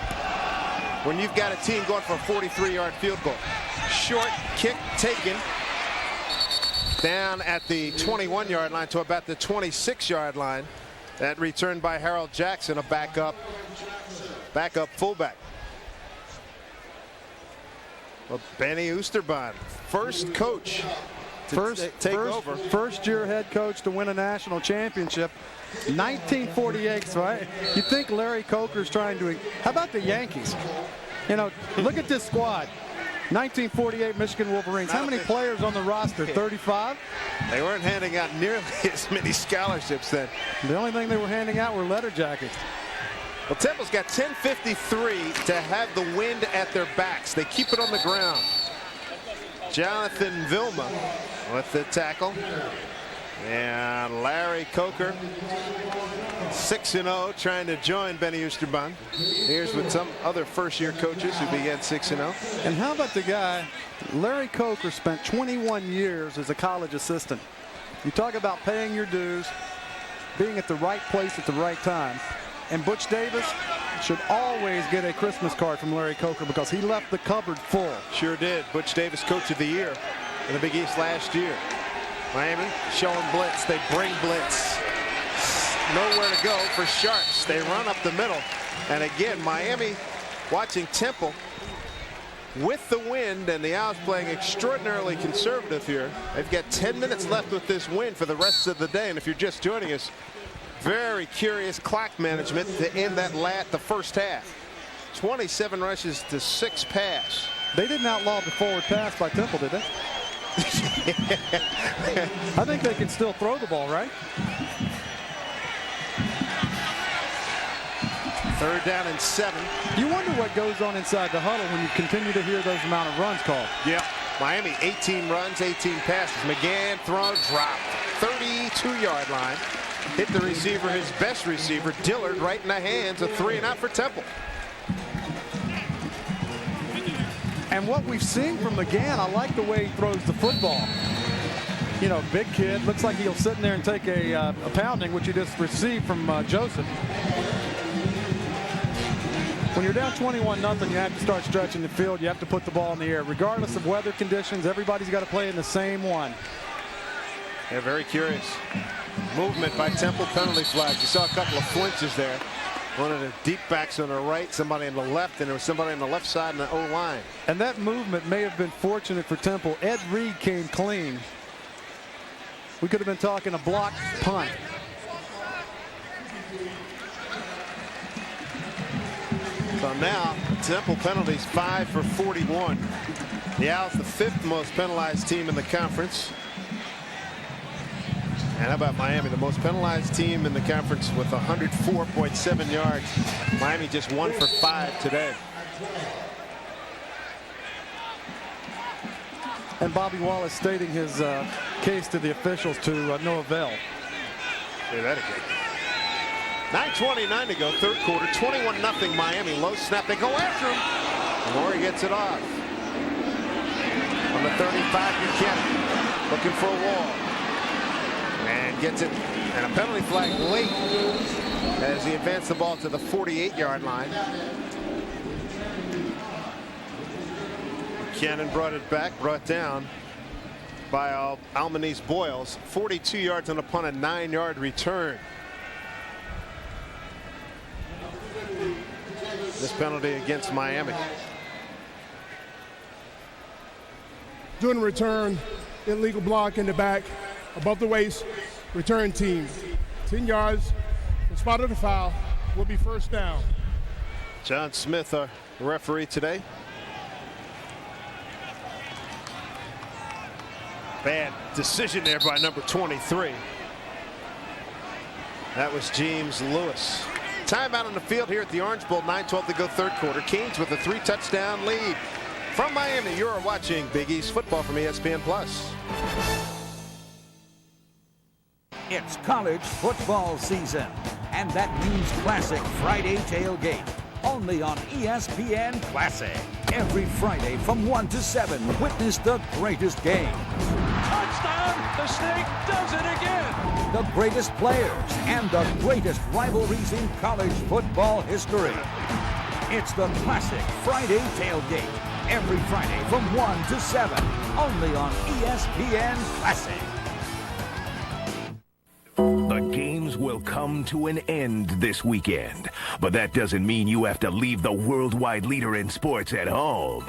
When you've got a team going for a 43-yard field goal. Short kick taken down at the 21-yard line to about the 26-yard line. That returned by Harold Jackson, a backup fullback. Well, Benny Oosterbaan, first coach to take over. First-year head coach to win a national championship. 1948, right? You think Larry Coker's trying to... How about the Yankees? You know, look at this squad. 1948 Michigan Wolverines. How many players on the roster? 35? They weren't handing out nearly as many scholarships then. The only thing they were handing out were letter jackets. Well, Temple's got 10:53 to have the wind at their backs. They keep it on the ground. Jonathan Vilma with the tackle. And Larry Coker, 6-0, trying to join Benny Oosterbaan. Here's with some other first-year coaches who began 6-0. And how about the guy, Larry Coker spent 21 years as a college assistant. You talk about paying your dues, being at the right place at the right time. And Butch Davis should always get a Christmas card from Larry Coker because he left the cupboard full. Sure did. Butch Davis, Coach of the Year in the Big East last year. Miami showing blitz. They bring blitz. Nowhere to go for Sharps. They run up the middle. And again, Miami watching Temple with the wind, and the Owls playing extraordinarily conservative here. They've got 10 minutes left with this win for the rest of the day. And if you're just joining us, very curious clock management to end the first half. 27 rushes to 6 pass. They didn't outlaw the forward pass by Temple, did they? I think they can still throw the ball, right? 3rd down and 7. You wonder what goes on inside the huddle when you continue to hear those amount of runs called. Yeah. Miami, 18 runs, 18 passes. McGann thrown, dropped. 32-yard line. Hit the receiver, his best receiver, Dillard, right in the hands. A 3-and-out for Temple. And what we've seen from McGann, I like the way he throws the football. You know, big kid. Looks like he'll sit in there and take a pounding, which he just received from Joseph. When you're down 21-0, you have to start stretching the field. You have to put the ball in the air. Regardless of weather conditions, everybody's got to play in the same one. Yeah, very curious. Movement by Temple, penalty flags. You saw a couple of flinches there. One of the deep backs on the right, somebody on the left, and there was somebody on the left side in the O-line. And that movement may have been fortunate for Temple. Ed Reed came clean. We could have been talking a block punt. So now, Temple penalties 5 for 41. The Owls, the 5th most penalized team in the conference. And how about Miami, the most penalized team in the conference with 104.7 yards. Miami just 1 for 5 today. And Bobby Wallace stating his case to the officials to no avail. Say that again. 9:29 to go, third quarter, 21-0 Miami. Low snap, they go after him. Laurie gets it off. On the 35, Buchanan looking for a wall. And gets it, and a penalty flag late as he advanced the ball to the 48-yard line. Buchanan brought it back, brought down by Almanese Boyles. 42 yards on the punt, a 9-yard return. This penalty against Miami. Doing a return, illegal block in the back, above the waist, return team. 10 yards, the spot of the foul will be first down. John Smith, our referee today. Bad decision there by number 23. That was James Lewis. Timeout on the field here at the Orange Bowl. 9:12 to go, third quarter. Canes with a 3-touchdown lead. From Miami, you're watching Big East football from ESPN Plus. It's college football season, and that means classic Friday tailgate. Only on ESPN Classic. Every Friday from 1 to 7, witness the greatest game. Touchdown! The Snake does it again! The greatest players and the greatest rivalries in college football history. It's the classic Friday tailgate. Every Friday from 1 to 7, only on ESPN Classic. The games will come to an end this weekend, but that doesn't mean you have to leave the worldwide leader in sports at home.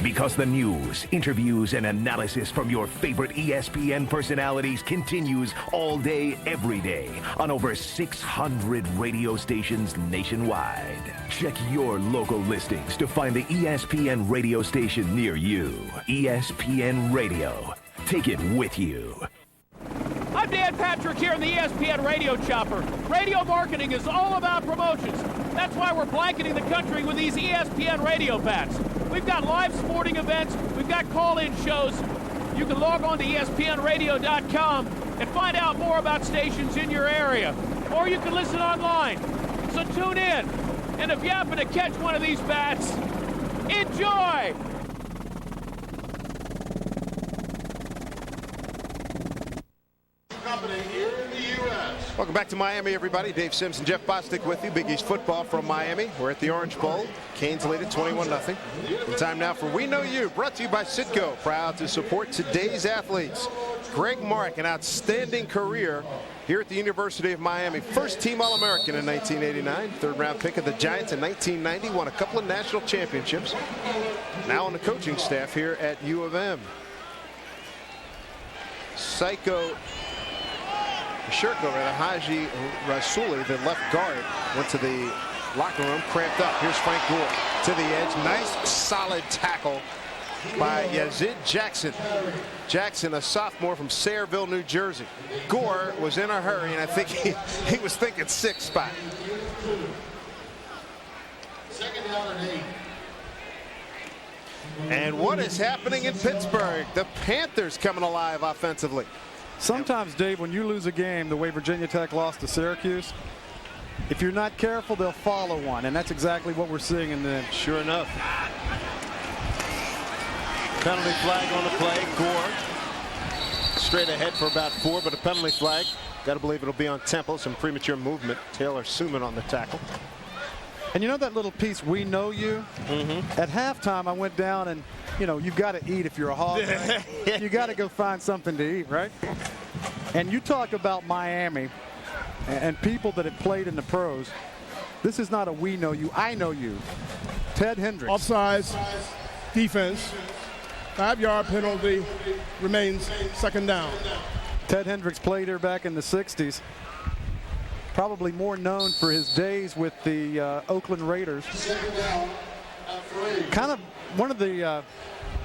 Because the news, interviews, and analysis from your favorite ESPN personalities continues all day, every day on over 600 radio stations nationwide. Check your local listings to find the ESPN radio station near you. ESPN Radio. Take it with you. I'm Dan Patrick here in the ESPN Radio Chopper. Radio marketing is all about promotions. That's why we're blanketing the country with these ESPN radio bats. We've got live sporting events. We've got call-in shows. You can log on to ESPNradio.com and find out more about stations in your area. Or you can listen online. So tune in. And if you happen to catch one of these bats, enjoy! Welcome back to Miami, everybody. Dave Sims and Jeff Bostic with you. Big East football from Miami. We're at the Orange Bowl. Canes lead at 21-0. And time now for We Know You, brought to you by Citgo. Proud to support today's athletes. Greg Mark, an outstanding career here at the University of Miami. First team All-American in 1989. Third round pick of the Giants in 1990. Won a couple of national championships. Now on the coaching staff here at U of M. Haji Rasuli, the left guard, went to the locker room, cramped up. Here's Frank Gore to the edge. Nice, solid tackle by Yazid Jackson. Jackson, a sophomore from Sayreville, New Jersey. Gore was in a hurry, and I think he was thinking 6th spot. Second down and 8. And what is happening in Pittsburgh? The Panthers coming alive offensively. Sometimes, Dave, when you lose a game the way Virginia Tech lost to Syracuse, if you're not careful, they'll follow one, and that's exactly what we're seeing in the. Sure enough. Penalty flag on the play. Gore straight ahead for about 4, but a penalty flag. Got to believe it'll be on Temple. Some premature movement. Taylor Suman on the tackle. And you know that little piece, "We Know You"? Mm-hmm. At halftime, I went down and, you've got to eat if you're a Hog. Right? You got to go find something to eat, right? And you talk about Miami and people that have played in the pros. This is not a "we know you," I know you. Ted Hendricks. Offsides, defense, 5-yard penalty, remains second down. Ted Hendricks played here back in the 60s. Probably more known for his days with the Oakland Raiders. Kind of one of the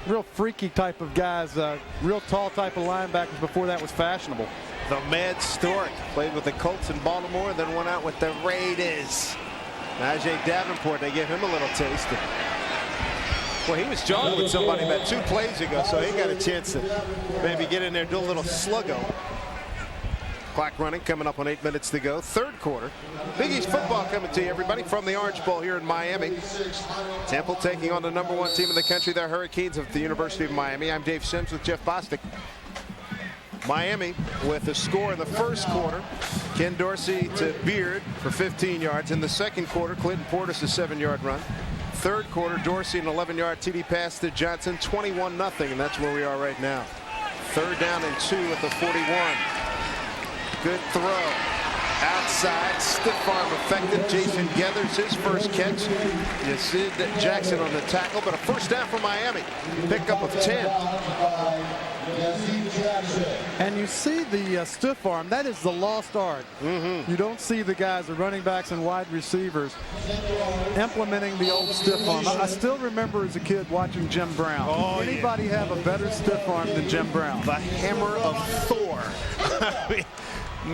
real freaky type of guys, real tall type of linebackers before that was fashionable. The Mad Stork played with the Colts in Baltimore, then went out with the Raiders. Najee Davenport, they gave him a little taste. Well, he was jogging with somebody about 2 plays ago, so he got a chance to maybe get in there and do a little sluggo. Clock running, coming up on 8 minutes to go. Third quarter. Big East football coming to you, everybody, from the Orange Bowl here in Miami. Temple taking on the #1 team in the country, the Hurricanes of the University of Miami. I'm Dave Sims with Jeff Bostic. Miami with a score in the first quarter. Ken Dorsey to Beard for 15 yards. In the second quarter, Clinton Portis a 7-yard run. Third quarter, Dorsey an 11-yard TD pass to Johnson, 21-0, and that's where we are right now. Third down and 2 at the 41. Good throw. Outside, stiff arm effective. Jason Geathers, his first catch. Sid Jackson on the tackle, but a first down for Miami. Pickup of 10. And you see the stiff arm. That is the lost art. You don't see the guys, the running backs and wide receivers, implementing the old stiff arm. I still remember as a kid watching Jim Brown. Oh, anybody have a better stiff arm than Jim Brown? The hammer of Thor. I mean,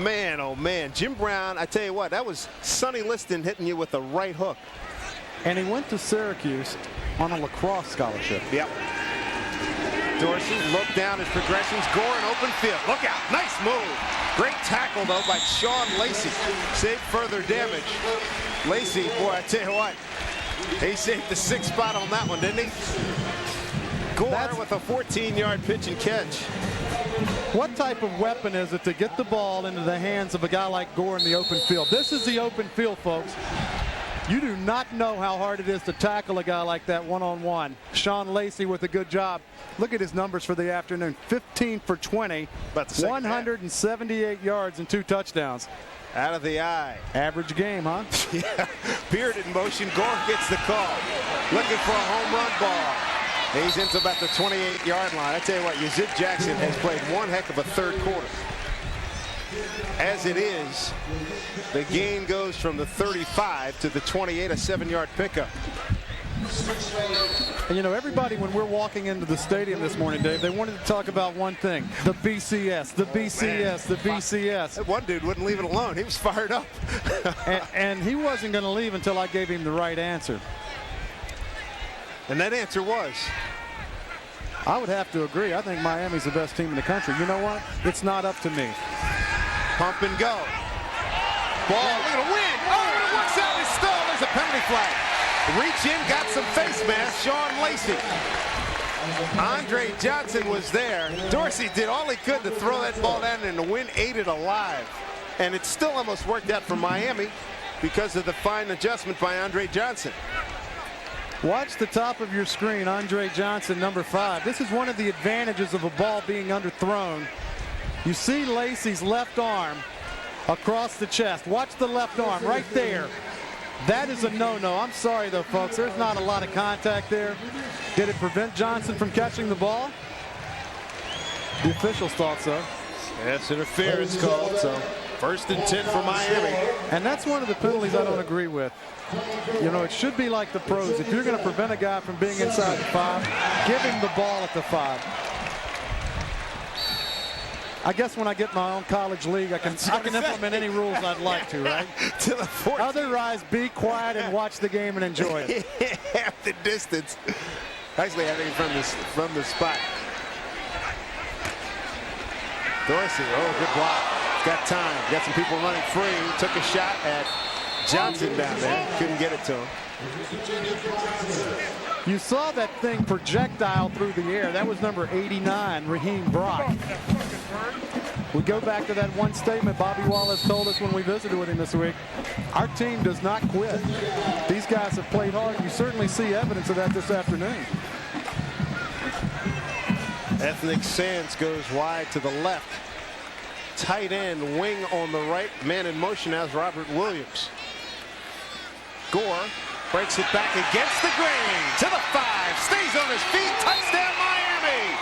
man, oh man. Jim Brown, I tell you what, that was Sonny Liston hitting you with the right hook. And he went to Syracuse on a lacrosse scholarship. Yep. Dorsey looked down his progressions. Gore in open field. Look out. Nice move. Great tackle, though, by Sean Lacey. Saved further damage. Lacey, boy, I tell you what, he saved the 6th spot on that one, didn't he? Gore with a 14-yard pitch and catch. What type of weapon is it to get the ball into the hands of a guy like Gore in the open field? This is the open field, folks. You do not know how hard it is to tackle a guy like that one-on-one. Sean Lacey with a good job. Look at his numbers for the afternoon. 15 for 20, 178 yards and 2 touchdowns. Out of the eye. Average game, huh? Yeah. Beard in motion. Gore gets the call. Looking for a home run ball. He's into about the 28-yard line. I tell you what, Yazid Jackson has played one heck of a third quarter. As it is, the gain goes from the 35 to the 28, a 7-yard pickup. And everybody, when we're walking into the stadium this morning, Dave, they wanted to talk about one thing: the BCS, the BCS, the BCS. That one dude wouldn't leave it alone. He was fired up. and he wasn't going to leave until I gave him the right answer. And that answer was? I would have to agree. I think Miami's the best team in the country. You know what? It's not up to me. Pump and go. Ball, look at a win. Oh, and it works out. It's still, there's a penalty flag. Reach in, got some face mask. Sean Lacey. Andre Johnson was there. Dorsey did all he could to throw that ball down, and the wind ate it alive. And it still almost worked out for Miami because of the fine adjustment by Andre Johnson. Watch the top of your screen, Andre Johnson, number 5. This is one of the advantages of a ball being underthrown. You see Lacey's left arm across the chest. Watch the left arm right there. That is a no-no. I'm sorry, though, folks. There's not a lot of contact there. Did it prevent Johnson from catching the ball? The officials thought so. Yes, interference called, so 1st and 10 for Miami. And that's one of the penalties I don't agree with. It should be like the pros. If you're going to prevent a guy from being inside the 5, give him the ball at the 5. I guess when I get my own college league, I can implement any rules I'd like to, right? To the 14. Otherwise, be quiet and watch the game and enjoy it. Half the distance. Actually, I think from the spot. Dorsey, oh, good block. Got time. Got some people running free. Took a shot at Johnson down there. Couldn't get it to him. You saw that thing projectile through the air. That was number 89, Raheem Brock. We go back to that one statement Bobby Wallace told us when we visited with him this week. Our team does not quit. These guys have played hard. You certainly see evidence of that this afternoon. Ethnic Sands goes wide to the left. Tight end, wing on the right. Man in motion now is Robert Williams. Gore breaks it back against the grain to the 5. Stays on his feet. Touchdown, Miami.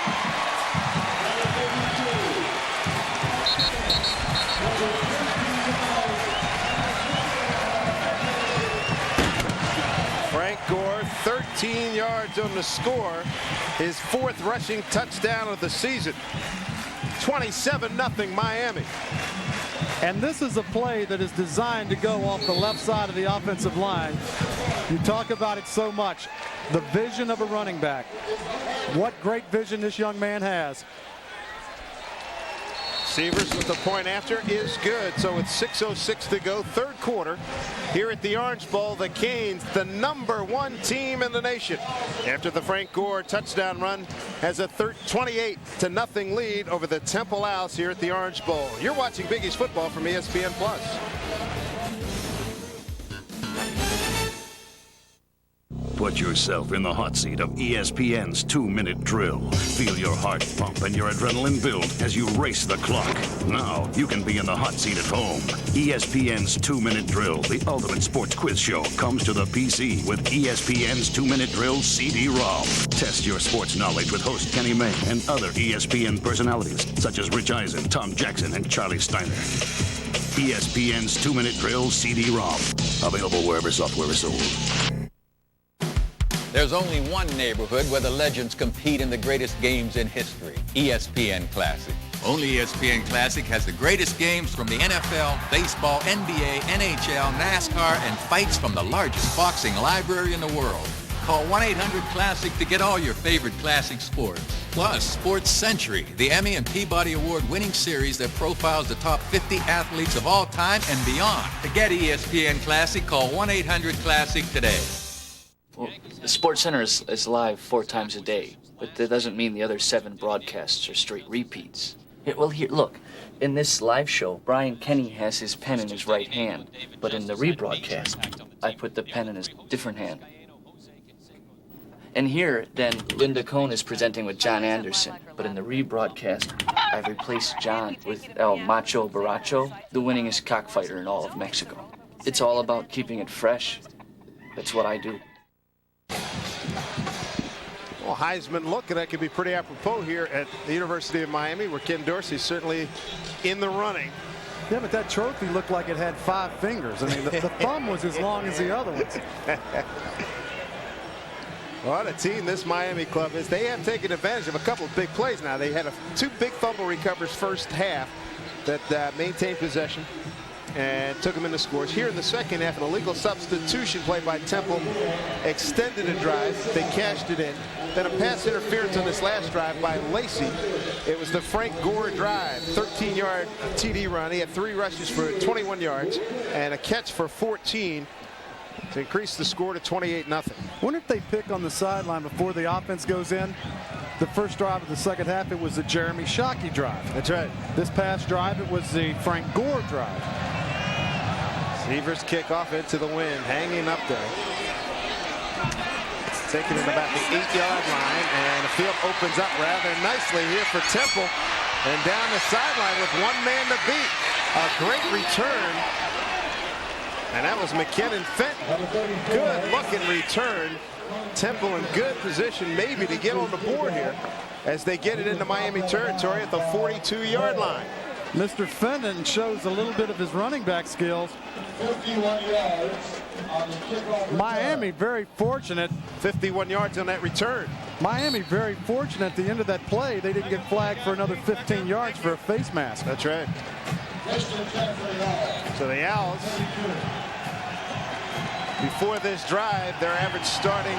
Frank Gore, 13 yards on the score. His 4th rushing touchdown of the season. 27-0 Miami. And this is a play that is designed to go off the left side of the offensive line. You talk about it so much. The vision of a running back. What great vision this young man has. Severs with the point after is good. So it's 6:06 to go, 3rd quarter. Here at the Orange Bowl, the Canes, the #1 team in the nation. After the Frank Gore touchdown run, has a 28-0 lead over the Temple Owls here at the Orange Bowl. You're watching Big East football from ESPN Plus. Put yourself in the hot seat of ESPN's 2-minute drill. Feel your heart pump and your adrenaline build as you race the clock. Now you can be in the hot seat at home. ESPN's 2-minute drill, the ultimate sports quiz show, comes to the PC with ESPN's 2-minute drill CD-ROM. Test your sports knowledge with host Kenny May and other ESPN personalities such as Rich Eisen, Tom Jackson, and Charlie Steiner. ESPN's 2-minute drill CD-ROM. Available wherever software is sold. There's only one neighborhood where the legends compete in the greatest games in history, ESPN Classic. Only ESPN Classic has the greatest games from the NFL, baseball, NBA, NHL, NASCAR, and fights from the largest boxing library in the world. Call 1-800-CLASSIC to get all your favorite classic sports. Plus, Sports Century, the Emmy and Peabody Award-winning series that profiles the top 50 athletes of all time and beyond. To get ESPN Classic, call 1-800-CLASSIC today. Well, the Sports Center is live 4 times a day, but that doesn't mean the other 7 broadcasts are straight repeats. Well, here, look. In this live show, Brian Kenny has his pen in his right hand, but in the rebroadcast, I put the pen in his different hand. And here, then, Linda Cohn is presenting with John Anderson, but in the rebroadcast, I've replaced John with El Macho Borracho, the winningest cockfighter in all of Mexico. It's all about keeping it fresh. That's what I do. Well, Heisman look, and that could be pretty apropos here at the University of Miami, where Ken Dorsey's certainly in the running. Yeah, but that trophy looked like it had 5 fingers. I mean, the thumb was as long as the other ones. What a team this Miami club is. They have taken advantage of a couple of big plays now. They had 2 big fumble recovers first half that maintained possession and took them into scores. Here in the second half, an illegal substitution play by Temple extended a drive. They cashed it in. Then a pass interference on this last drive by Lacey. It was the Frank Gore drive, 13-yard TD run. He had 3 rushes for 21 yards and a catch for 14 to increase the score to 28-0. Wonder if they pick on the sideline before the offense goes in. The first drive of the second half, it was the Jeremy Shockey drive. That's right. This past drive, it was the Frank Gore drive. Severs kick off into the wind, hanging up there. It's taken in about the 8-yard line, and the field opens up rather nicely here for Temple. And down the sideline with 1 man to beat. A great return. And that was McKinnon Fenton. Good looking return. Temple in good position maybe to get on the board here as they get it into Miami territory at the 42-yard line. Mr. Fenton shows a little bit of his running back skills. 51 yards on the kickoff. Miami very fortunate. 51 yards on that return. Miami very fortunate at the end of that play. They didn't get flagged for another 15 yards for a face mask. That's right. So the Owls, before this drive, their average starting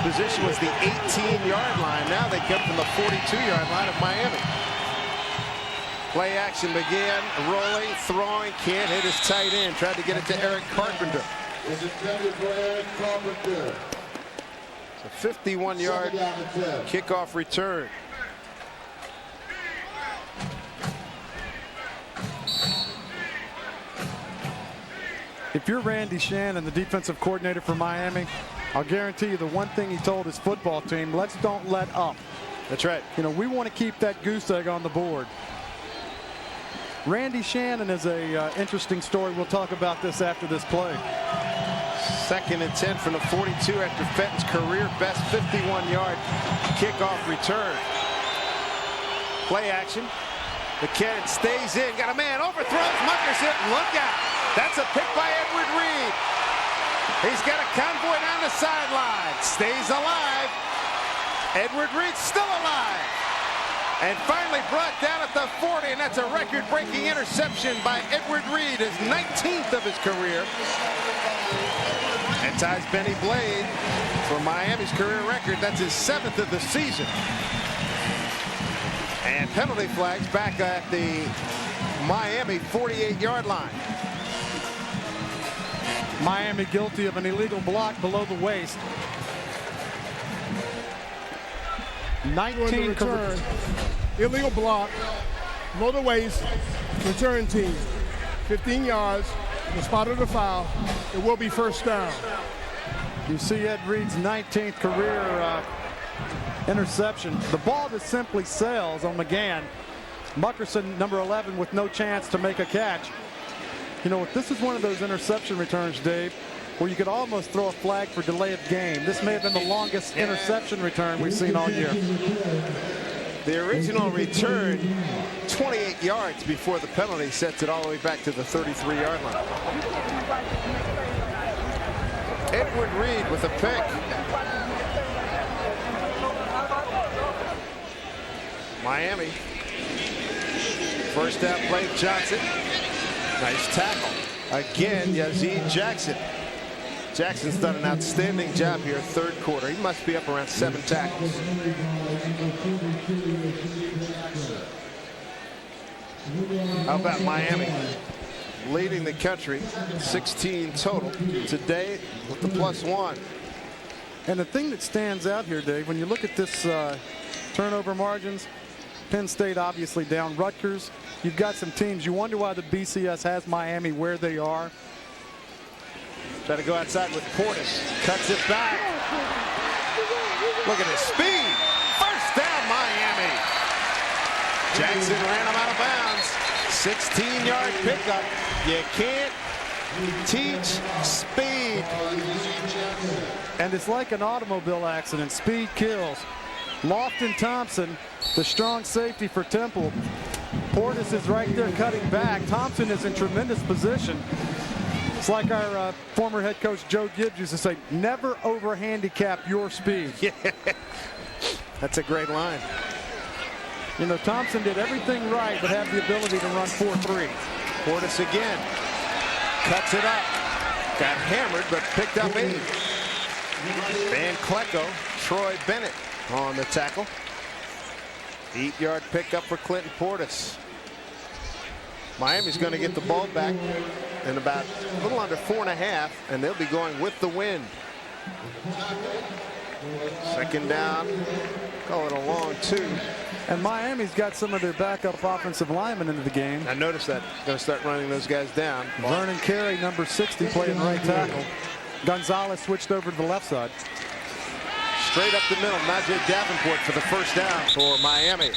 position was the 18-yard line. Now they come from the 42-yard line of Miami. Play action began, rolling, throwing, can't hit his tight end. Tried to get it to Eric Carpenter. It's intended for Eric Carpenter. It's a 51-yard kickoff return. If you're Randy Shannon, the defensive coordinator for Miami, I'll guarantee you the one thing he told his football team, let's don't let up. That's right. You know, we want to keep that goose egg on the board. Randy Shannon is a interesting story. We'll talk about this after this play. 2nd and 10 from the 42 after Fenton's career best 51-yard kickoff return. Play action. The kid stays in. Got a man. Overthrows. Mucker's hit. Look out. That's a pick by Edward Reed. He's got a convoy down the sideline. Stays alive. Edward Reed still alive. And finally brought down at the 40. And that's a record-breaking interception by Edward Reed. His 19th of his career. And ties Benny Blade for Miami's career record. That's his 7th of the season. And penalty flags back at the Miami 48-yard line. Miami guilty of an illegal block below the waist. 19 return. Illegal block below the waist. Return team. 15 yards. The spot of the foul. It will be first down. You see Ed Reed's 19th career interception. The ball just simply sails on McGann. Muckerson, number 11, with no chance to make a catch. You know, if this is one of those interception returns, Dave, where you could almost throw a flag for delay of game. This may have been the longest interception return we've seen all year. The original return, 28 yards before the penalty, sets it all the way back to the 33-yard line. Edward Reed with a pick. Miami. First down play, Johnson. Nice tackle. Again, Yazid Jackson. Jackson's done an outstanding job here, 3rd quarter. He must be up around 7 tackles. How about Miami? Leading the country, 16 total today with the +1. And the thing that stands out here, Dave, when you look at this turnover margins, Penn State obviously down. Rutgers, you've got some teams. You wonder why the BCS has Miami where they are. Try to go outside with Portis. Cuts it back. Look at his speed. First down, Miami. Jackson ran him out of bounds. 16-yard pickup. You can't teach speed. And it's like an automobile accident. Speed kills. Lofton Thompson, the strong safety for Temple. Portis is right there cutting back. Thompson is in tremendous position. It's like our former head coach Joe Gibbs used to say, never over-handicap your speed. Yeah, that's a great line. You know, Thompson did everything right but had the ability to run 4.3. Portis again. Cuts it up. Got hammered but picked up 8. Van Klecko, Troy Bennett on the tackle. 8-yard pickup for Clinton Portis. Miami's going to get the ball back in about a little under 4.5, and they'll be going with the wind. 2nd down. Call it a long 2. And Miami's got some of their backup offensive linemen into the game. I noticed that. Going to start running those guys down. Vernon Carey, number 60, playing right tackle. Gonzalez switched over to the left side. Straight up the middle, Najee Davenport for the first down for Miami.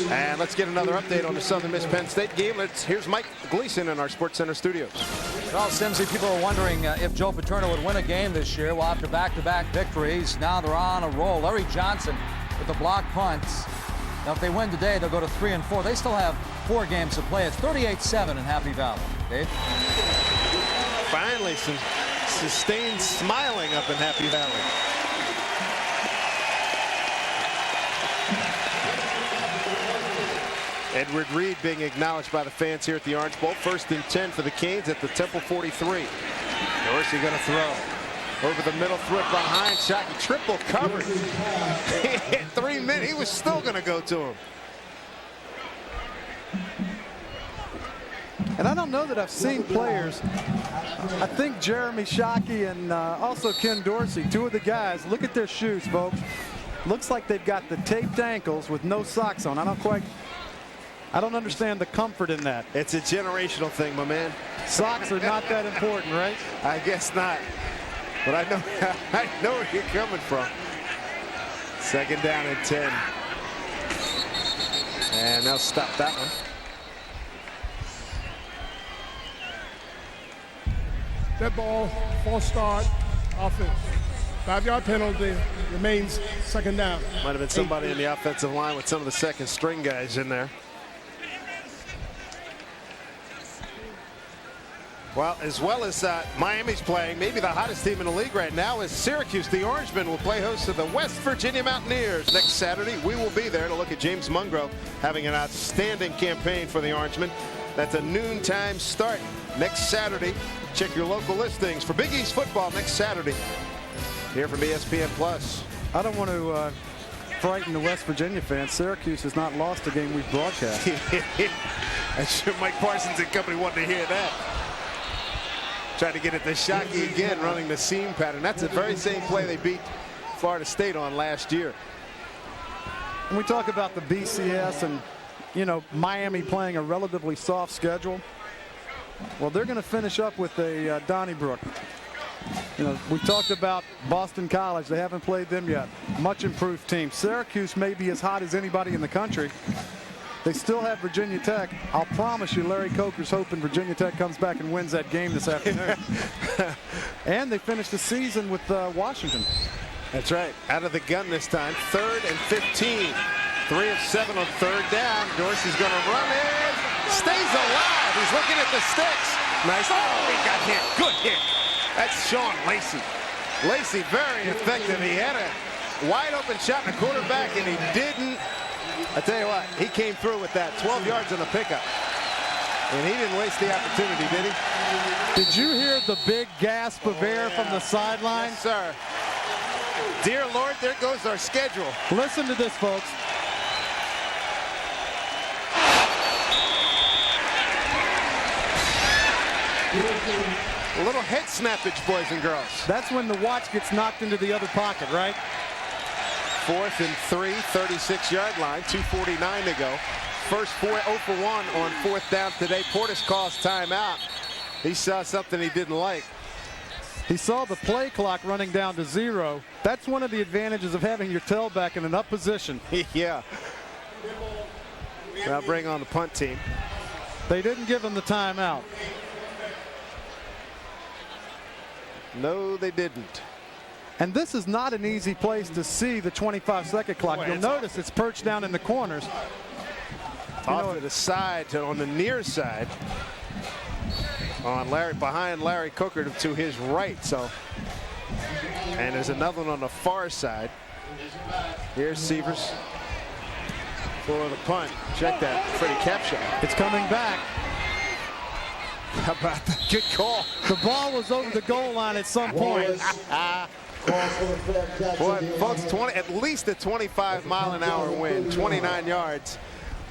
And let's get another update on the Southern Miss Penn State game. Here's Mike Gleason in our Sports Center studios. Well, Simsy, people are wondering if Joe Paterno would win a game this year. Well, after back-to-back victories, now they're on a roll. Larry Johnson with the block punts. Now, if they win today, they'll go to 3-4. They still have 4 games to play. It's 38-7 in Happy Valley. Dave? Finally, some sustained smiling up in Happy Valley. Edward Reed being acknowledged by the fans here at the Orange Bowl. 1st and 10 for the Canes at the Temple 43. Dorsey going to throw. Over the middle, threw it behind. Shockey triple covered. He hit 3 minutes. He was still going to go to him. And I don't know that I've seen players. I think Jeremy Shockey and also Ken Dorsey, 2 of the guys, look at their shoes, folks. Looks like they've got the taped ankles with no socks on. I don't quite I don't understand the comfort in that. It's a generational thing, my man. Socks are not that important, right? I guess not. But I know where you're coming from. Second down and 10. And they'll stop that one. Dead ball, false start, offense. 5-yard penalty, remains second down. Might have been somebody in the offensive line with some of the second string guys in there. Well as Miami's playing, maybe the hottest team in the league right now is Syracuse. The Orangemen will play host to the West Virginia Mountaineers next Saturday. We will be there to look at James Mungrove having an outstanding campaign for the Orangemen. That's a noontime start next Saturday. Check your local listings for Big East football next Saturday. Here from ESPN Plus. I don't want to frighten the West Virginia fans. Syracuse has not lost a game we've broadcast. I'm sure Mike Parsons and company wanted to hear that. Tried to get it to Shockey again, running the seam pattern. That's the very same play they beat Florida State on last year. When we talk about the BCS and, you know, Miami playing a relatively soft schedule, well, they're going to finish up with a Donnybrook. You know, we talked about Boston College. They haven't played them yet. Much improved team. Syracuse may be as hot as anybody in the country. They still have Virginia Tech. I'll promise you Larry Coker's hoping Virginia Tech comes back and wins that game this afternoon. And they finished the season with Washington. That's right. Out of the gun this time. 3rd and 15. 3 of 7 on third down. Dorsey's going to run it. Stays alive. He's looking at the sticks. Nice. Oh, he got hit. Good hit. That's Sean Lacey. Lacey very effective. He had a wide open shot in the quarterback, and he didn't. I tell you what, he came through with that 12 yards in the pickup. And he didn't waste the opportunity, did he? Did you hear the big gasp of air from the sideline? Yes, sir. Dear Lord, there goes our schedule. Listen to this, folks. A little head snappage, boys and girls. That's when the watch gets knocked into the other pocket, right? 4th and 3, 36-yard line, 2:49 to go. First 0 for 1 on 4th down today. Portis calls timeout. He saw something he didn't like. He saw the play clock running down to 0. That's one of the advantages of having your tailback in an up position. Yeah. Now bring on the punt team. They didn't give him the timeout. No, they didn't. And this is not an easy place to see the 25-second clock. You'll notice it's perched down in the corners. Off to the side, on the near side. On behind Larry Coker to his right. So, and there's another one on the far side. Here's Sievers for the punt. Check that, Freddie Capshaw. It's coming back. How about that? Good call. The ball was over the goal line at some point. Boy, folks, at least a 25-mile-an-hour wind, 29 yards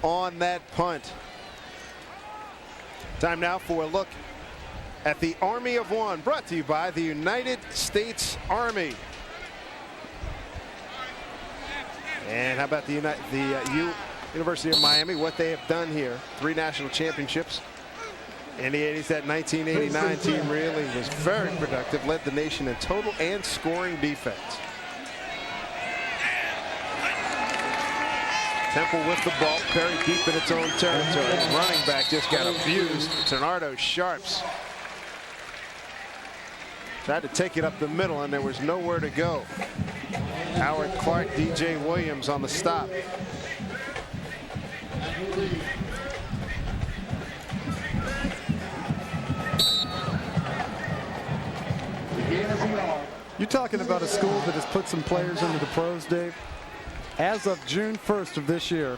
on that punt. Time now for a look at the Army of One, brought to you by the United States Army. And how about the University of Miami, what they have done here. 3 national championships. In the 80s, that 1989 team really was very productive, led the nation in total and scoring defense. Temple with the ball, buried deep in its own territory. Running back just got abused. Bernardo Sharps tried to take it up the middle, and there was nowhere to go. Howard Clark, DJ Williams on the stop. You're talking about a school that has put some players into the pros, Dave. As of June 1st of this year,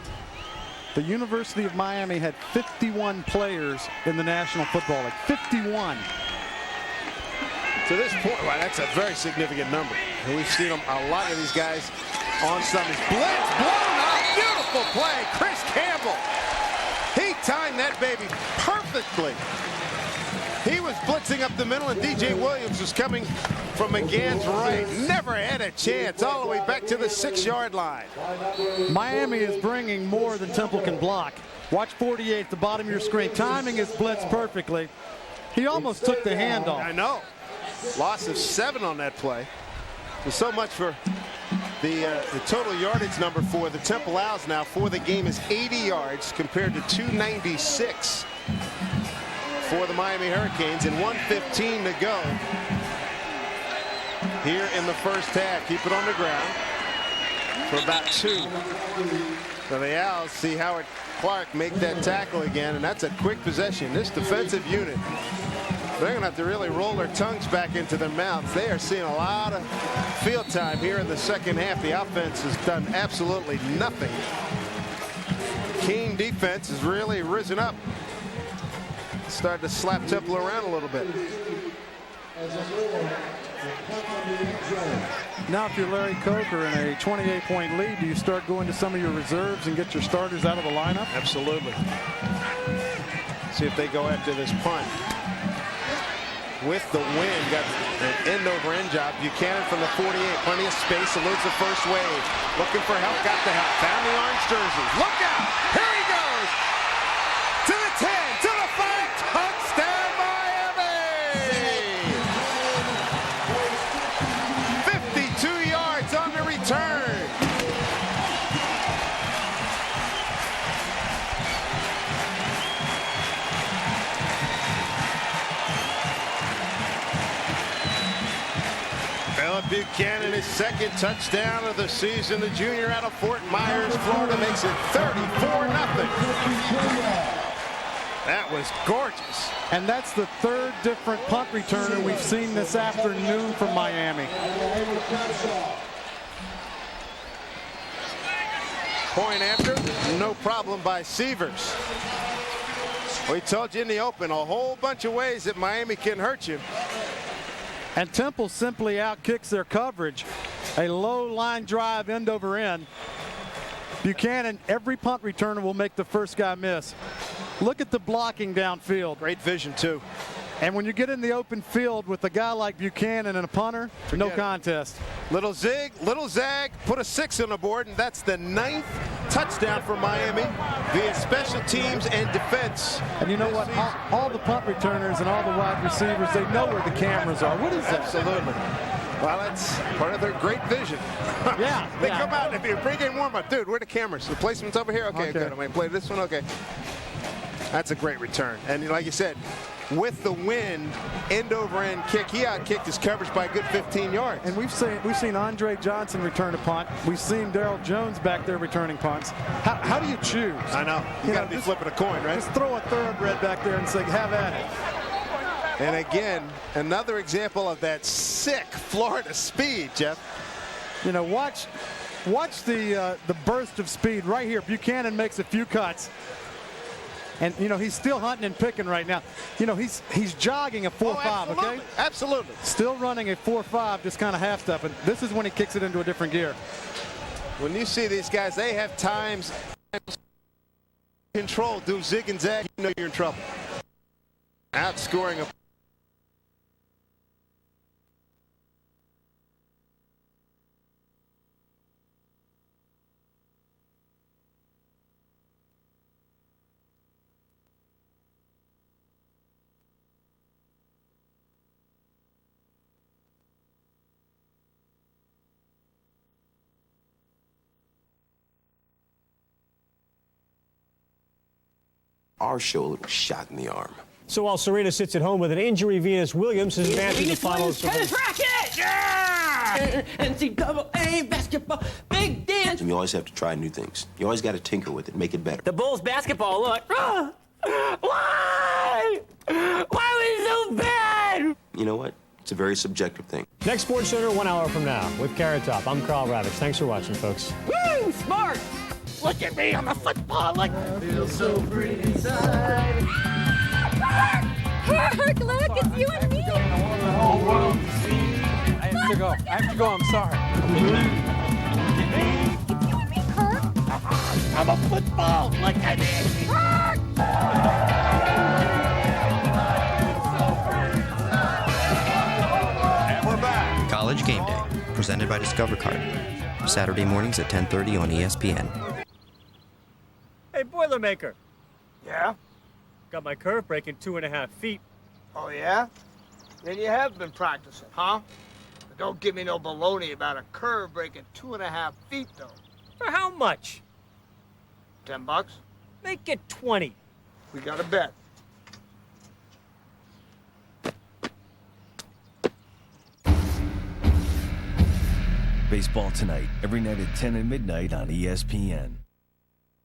the University of Miami had 51 players in the National Football League. 51. To this point, wow, that's a very significant number. And we've seen them, a lot of these guys on Sundays. Blitz, blown out, beautiful play. Chris Campbell. He timed that baby perfectly. He was blitzing up the middle, and DJ Williams was coming from McGann's right. Never had a chance, all the way back to the 6-yard line. Miami is bringing more than Temple can block. Watch 48 at the bottom of your screen. Timing his blitz perfectly. He almost took the handoff. I know. Loss of 7 on that play. So much for the total yardage number for the Temple Owls now for the game is 80 yards compared to 296 for the Miami Hurricanes, and 1:15 to go here in the first half. Keep it on the ground for about 2. So the Owls see Howard Clark make that tackle again, and that's a quick possession. This defensive unit, they're going to have to really roll their tongues back into their mouths. They are seeing a lot of field time here in the second half. The offense has done absolutely nothing. Keen defense has really risen up. Started to slap Temple around a little bit. Now, if you're Larry Coker in a 28-point lead, do you start going to some of your reserves and get your starters out of the lineup? Absolutely. See if they go after this punt. With the win, got an end-over-end job. Buchanan from the 48, plenty of space, eludes the first wave. Looking for help, got the help. Found the orange jersey. Look out! Here he goes! To the 10, to the 5, touchdown Miami! 52 yards on the return. Buchanan, his second touchdown of the season. The junior out of Fort Myers, Florida, makes it 34-0. That was gorgeous. And that's the third different punt returner we've seen this afternoon from Miami. Point after, no problem by Sievers. We told you in the open a whole bunch of ways that Miami can hurt you. And Temple simply outkicks their coverage. A low line drive end over end. Buchanan, every punt returner will make the first guy miss. Look at the blocking downfield. Great vision, too. And when you get in the open field with a guy like Buchanan and a punter, no contest. Little zig, little zag, put a 6 on the board, and that's the 9th touchdown for Miami via special teams and defense. And you know what? All the punt returners and all the wide receivers, they know where the cameras are. What is that? Absolutely. Well, that's part of their great vision. Yeah. They come out and be a pregame warm-up. Dude, where are the cameras? The placement's over here? Okay, good. I'm going to play this one? Okay. That's a great return. And like you said, with the wind, end-over-end kick, he outkicked his coverage by a good 15 yards. And we've seen Andre Johnson return a punt. We've seen Darryl Jones back there returning punts. How do you choose? I know. You got to be flipping a coin, right? Just throw a thoroughbred back there and say, have at it. And again, another example of that sick Florida speed, Jeff. You know, watch the burst of speed right here. Buchanan makes a few cuts. And, you know, he's still hunting and picking right now. You know, he's jogging a 4.5, okay? Absolutely. Still running a 4.5, just kind of half-stepping. This is when he kicks it into a different gear. When you see these guys, they have times control, do zig and zag, you know you're in trouble. Outscoring a Our show a little shot in the arm. So while Serena sits at home with an injury, Venus Williams is advancing the finals. Tennis racket! Yeah! NCAA basketball, big dance. And you always have to try new things. You always got to tinker with it, make it better. The Bulls basketball look. Why? Why was it so bad? You know what? It's a very subjective thing. Next Sports Center, 1 hour from now with Carrot Top. I'm Carl Ravitch. Thanks for watching, folks. Woo! Smart! Look at me, I'm a football. Like, I feel so free inside. Kirk, look, it's you and me. I have to go. I'm sorry. It's you and me, Kirk. I'm a football. Look at me. Kirk! presented by Discover Card. Saturday mornings at 10:30 on ESPN. Hey, Boilermaker. Yeah? Got my curve breaking 2.5 feet. Oh, yeah? Then you have been practicing, huh? But don't give me no baloney about a curve breaking 2.5 feet, though. For how much? $10? Make it 20. We got a bet. Baseball tonight, every night at 10 and midnight on ESPN.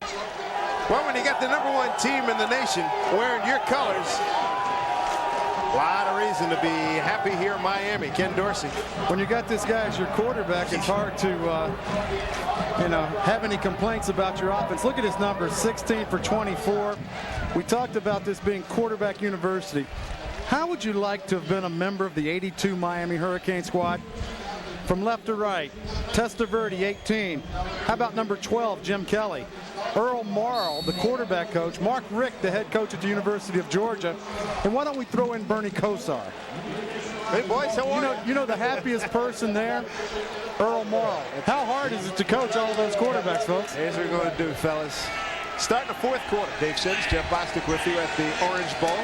Well, when you got the #1 team in the nation wearing your colors, a lot of reason to be happy here in Miami. Ken Dorsey. When you got this guy as your quarterback, it's hard to, have any complaints about your offense. Look at his numbers, 16 for 24. We talked about this being quarterback university. How would you like to have been a member of the '82 Miami Hurricane squad? From left to right, Testaverde, 18. How about number 12, Jim Kelly? Earl Morrall, the quarterback coach. Mark Richt, the head coach at the University of Georgia. And why don't we throw in Bernie Kosar? Hey, boys, how are you? You know the happiest person there? Earl Morrall. How hard is it to coach all of those quarterbacks, folks? Here's what we're going to do, fellas. Starting the fourth quarter. Dave Sims, Jeff Bostic with you at the Orange Bowl.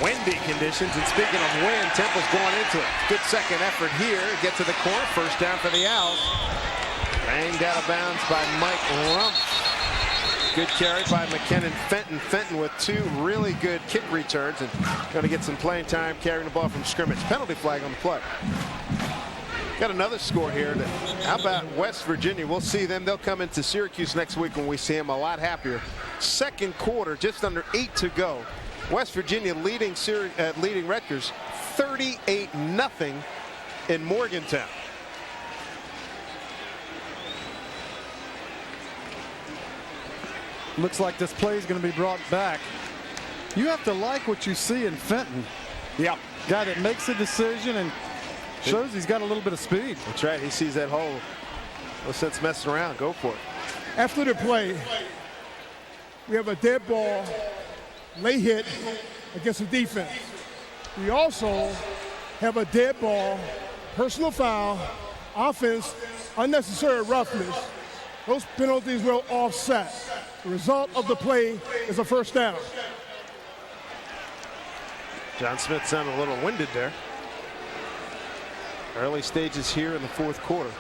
Windy conditions, and speaking of wind, Temple's going into it. Good second effort here. Get to the corner. First down for the Owls. Banged out of bounds by Mike Rumpf. Good carry by McKinnon Fenton. Fenton with 2 really good kick returns and going to get some playing time carrying the ball from scrimmage. Penalty flag on the play. Got another score here. How about West Virginia? We'll see them. They'll come into Syracuse next week when we see them a lot happier. Second quarter, just under 8 to go. West Virginia leading Rutgers 38-0 in Morgantown. Looks like this play is going to be brought back. You have to like what you see in Fenton. Yeah. Guy that makes a decision and shows he's got a little bit of speed. That's right. He sees that hole. No sense messing around. Go for it. After the play, we have a dead ball, late hit against the defense. We also have a dead ball, personal foul, offense, unnecessary roughness. Those penalties will offset. The result of the play is a first down. John Smith sounded a little winded there. Early stages here in the fourth quarter.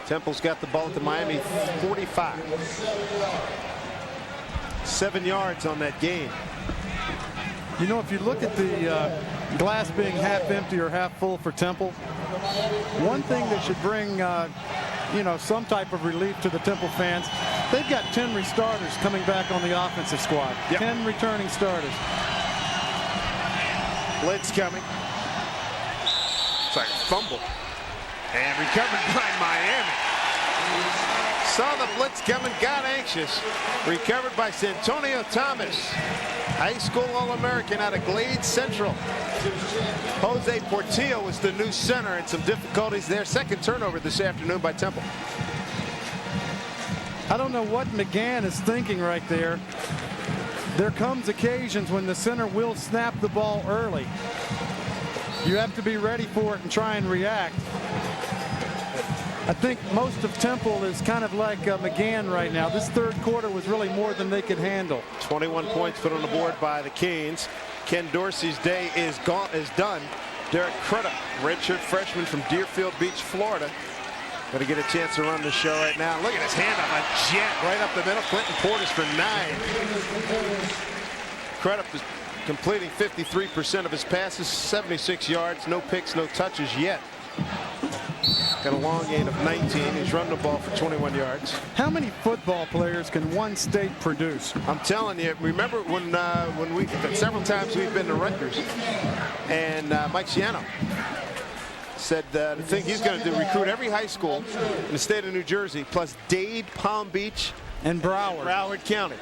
Temple's got the ball at the Miami 45. 7 yards on that gain. You know, if you look at the glass being half empty or half full for Temple, one thing that should bring, some type of relief to the Temple fans, they've got 10 restarters coming back on the offensive squad. Yep. 10 returning starters. Blitz coming. It's like a fumble. And recovered by Miami. Saw the blitz coming, got anxious. Recovered by Santonio Thomas. High school All-American out of Glade Central. Jose Portillo was the new center, and some difficulties there. Second turnover this afternoon by Temple. I don't know what McGann is thinking right there. There comes occasions when the center will snap the ball early. You have to be ready for it and try and react. I think most of Temple is kind of like McGann right now. This third quarter was really more than they could handle. 21 points put on the board by the Canes. Ken Dorsey's day is done. Derek Crudup, redshirt freshman from Deerfield Beach, Florida. Going to get a chance to run the show right now. Look at his hand on a jet right up the middle. Clinton Portis for 9. Crudup is completing 53% of his passes, 76 yards, no picks, no touches yet. Got a long gain of 19. He's run the ball for 21 yards. How many football players can one state produce? I'm telling you, remember when we several times we've been to Rutgers, and Mike Ciano said the thing he's going to do, recruit every high school in the state of New Jersey, plus Dade, Palm Beach, and Broward County.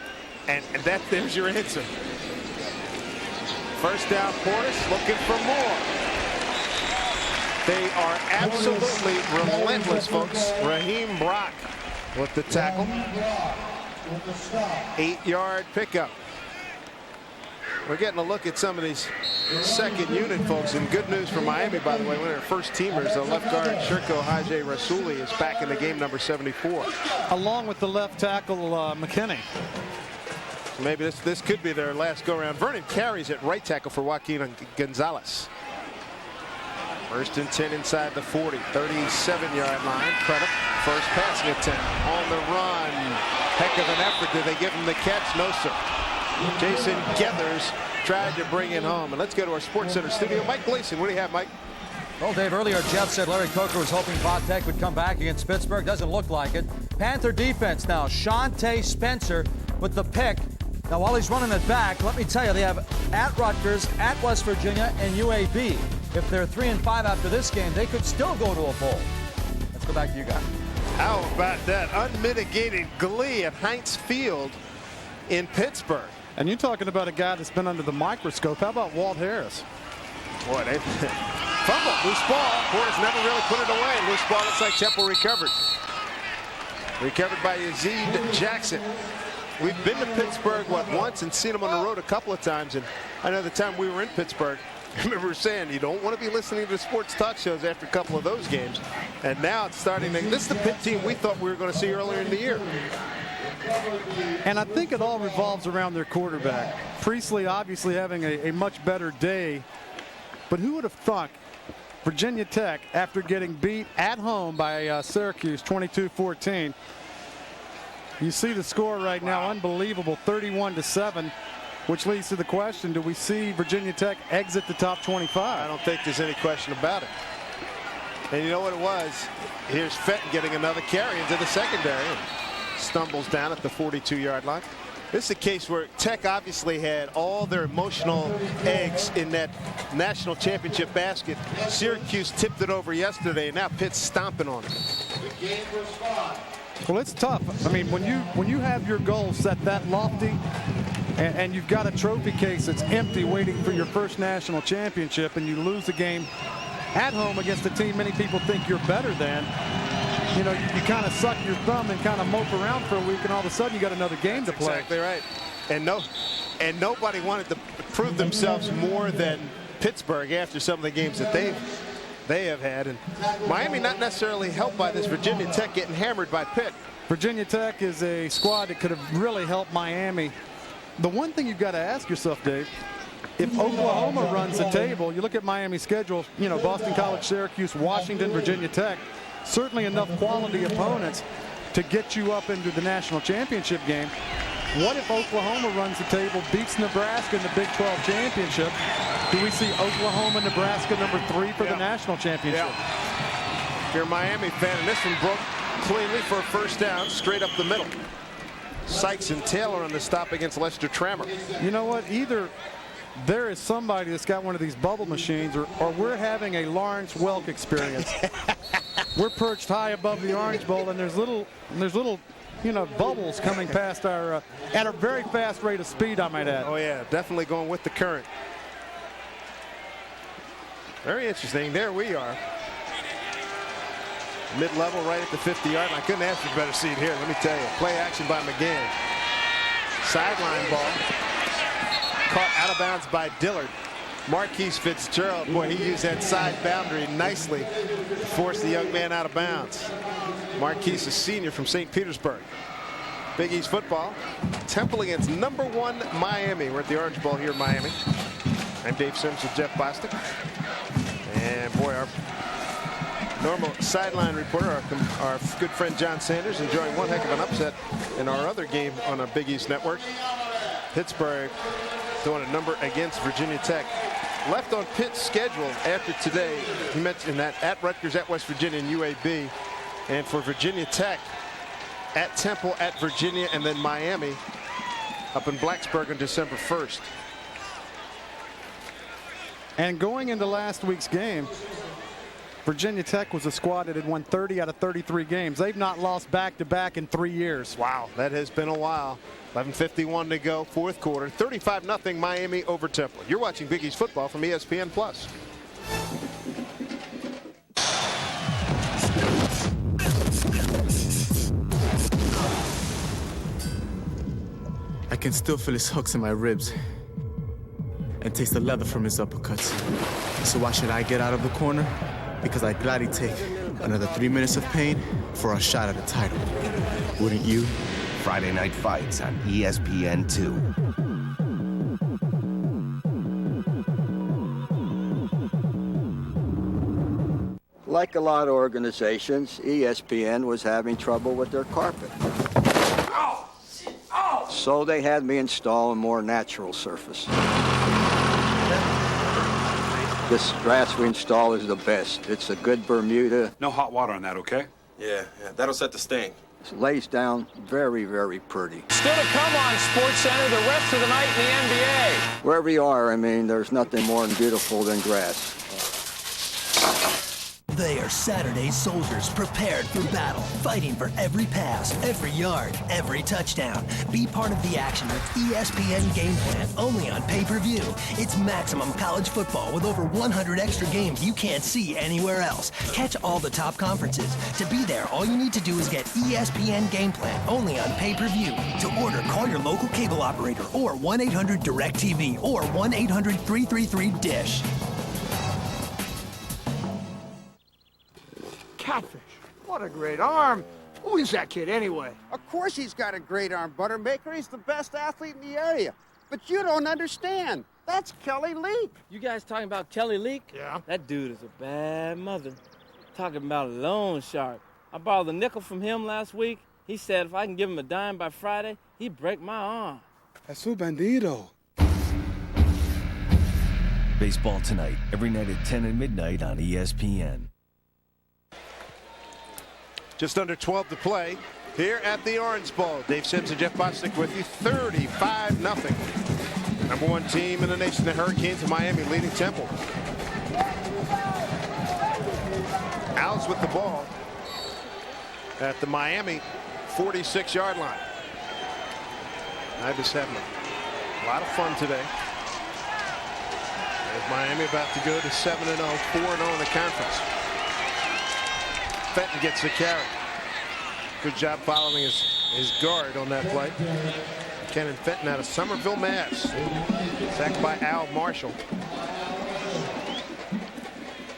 And there's your answer. First down, Portis looking for more. They are absolutely relentless, folks. Raheem Brock with the tackle. 8-yard pickup. We're getting a look at some of these second unit folks, and good news for Miami, by the way. One of their first teamers, the left guard Shirko Haji Rasuli, is back in the game, number 74. Along with the left tackle McKinney. Maybe this could be their last go-around. Vernon carries at right tackle for Joaquin Gonzalez. First and 10 inside the 40, 37-yard line. Credit, first passing attempt on the run. Heck of an effort. Did they give him the catch? No, sir. Jason Geathers tried to bring it home. And let's go to our Sports Center studio. Mike Gleason, what do you have, Mike? Well, Dave, earlier Jeff said Larry Coker was hoping Vatek would come back against Pittsburgh. Doesn't look like it. Panther defense now. Shante Spencer with the pick. Now, while he's running it back, let me tell you, they have at Rutgers, at West Virginia, and UAB. If they're 3-5 after this game, they could still go to a bowl. Let's go back to you guys. How about that unmitigated glee at Heinz Field in Pittsburgh? And you're talking about a guy that's been under the microscope. How about Walt Harris? Boy, they fumble, loose ball. Porter's never really put it away. Loose ball, looks like Temple recovered. Recovered by Yazid Jackson. We've been to Pittsburgh, once and seen them on the road a couple of times. And I know the time we were in Pittsburgh, I remember saying you don't want to be listening to sports talk shows after a couple of those games. And now it's starting to, this is the Pitt team we thought we were going to see earlier in the year. And I think it all revolves around their quarterback. Priestley obviously having a much better day. But who would have thought Virginia Tech, after getting beat at home by Syracuse 22-14, you see the score right now, unbelievable, 31-7, which leads to the question, do we see Virginia Tech exit the top 25? I don't think there's any question about it. And you know what it was? Here's Fenton getting another carry into the secondary. Stumbles down at the 42-yard line. This is a case where Tech obviously had all their emotional eggs in that national championship basket. Syracuse tipped it over yesterday, and now Pitt's stomping on it. Well, it's tough. I mean, when you have your goals set that lofty, and you've got a trophy case that's empty waiting for your first national championship, and you lose the game at home against a team many people think you're better than, you know, you kind of suck your thumb and kind of mope around for a week, and all of a sudden you got another game to play. Exactly right. And nobody wanted to prove themselves more than Pittsburgh after some of the games that they have had. And Miami not necessarily helped by this. Virginia Tech getting hammered by Pitt. Virginia Tech is a squad that could have really helped Miami. The one thing you've got to ask yourself, Dave, if Oklahoma runs the table, you look at Miami's schedule, you know, Boston College, Syracuse, Washington, Virginia Tech, certainly enough quality opponents to get you up into the national championship game. What if Oklahoma runs the table, beats Nebraska in the Big 12 championship? Do we see Oklahoma, Nebraska number 3 for the national championship? Yeah. If you're a Miami fan, and this one broke cleanly for a first down, straight up the middle. Sykes and Taylor on the stop against Lester Trammer. You know what? Either there is somebody that's got one of these bubble machines, or we're having a Lawrence Welk experience. We're perched high above the Orange Bowl, and there's little, you know, bubbles coming past our at a very fast rate of speed, I might add. Oh yeah, definitely going with the current. Very interesting. There we are. Mid-level right at the 50-yard line. I couldn't ask for a better seat here, let me tell you. Play action by McGann. Sideline ball. Caught out of bounds by Dillard. Marquise Fitzgerald, boy, he used that side boundary nicely to force the young man out of bounds. Marquise, a senior from St. Petersburg. Big East football. Temple against number 1 Miami. We're at the Orange Bowl here in Miami. I'm Dave Sims with Jeff Bostic. And boy, our normal sideline reporter, our good friend John Sanders, enjoying one heck of an upset in our other game on our Big East network. Pittsburgh doing a number against Virginia Tech. Left on Pitt's schedule after today, he mentioned that at Rutgers, at West Virginia, and UAB. And for Virginia Tech, at Temple, at Virginia, and then Miami up in Blacksburg on December 1st. And going into last week's game, Virginia Tech was a squad that had won 30 out of 33 games. They've not lost back-to-back in 3 years. Wow, that has been a while. 11:51 to go, fourth quarter. 35-0 Miami over Temple. You're watching Big East football from ESPN Plus. I can still feel his hooks in my ribs. and taste the leather from his uppercuts. So why should I get out of the corner? Because I'd gladly take another 3 minutes of pain for a shot at a title. Wouldn't you? Friday Night Fights on ESPN 2. Like a lot of organizations, ESPN was having trouble with their carpet. So they had me install a more natural surface. This grass we install is the best. It's a good Bermuda. No hot water on that, okay? Yeah, that'll set the sting. It lays down very, very pretty. Still to come on SportsCenter the rest of the night in the NBA. Wherever you are, I mean, there's nothing more beautiful than grass. They are Saturday's soldiers prepared for battle, fighting for every pass, every yard, every touchdown. Be part of the action with ESPN Game Plan, only on pay-per-view. It's maximum college football with over 100 extra games you can't see anywhere else. Catch all the top conferences. To be there, all you need to do is get ESPN Game Plan, only on pay-per-view. To order, call your local cable operator or 1-800-DIRECTV or 1-800-333-DISH. Catfish. What a great arm. Who is that kid anyway? Of course he's got a great arm, Buttermaker. He's the best athlete in the area. But you don't understand. That's Kelly Leak. You guys talking about Kelly Leak? Yeah. That dude is a bad mother. Talking about a loan shark. I borrowed a nickel from him last week. He said if I can give him a dime by Friday, he'd break my arm. That's su bandito. Baseball tonight, every night at 10 and midnight on ESPN. Just under 12 to play here at the Orange Bowl. Dave Sims and Jeff Bostic with you. 35-0. Number one team in the nation, the Hurricanes of Miami, leading Temple. Owls with the ball at the Miami 46-yard line. Ibis having a lot of fun today. As Miami about to go to 7-0, 4-0 in the conference. Fenton gets the carry. Good job following his guard on that play. Kenan Fenton out of Somerville, Mass. Sacked by Al Marshall.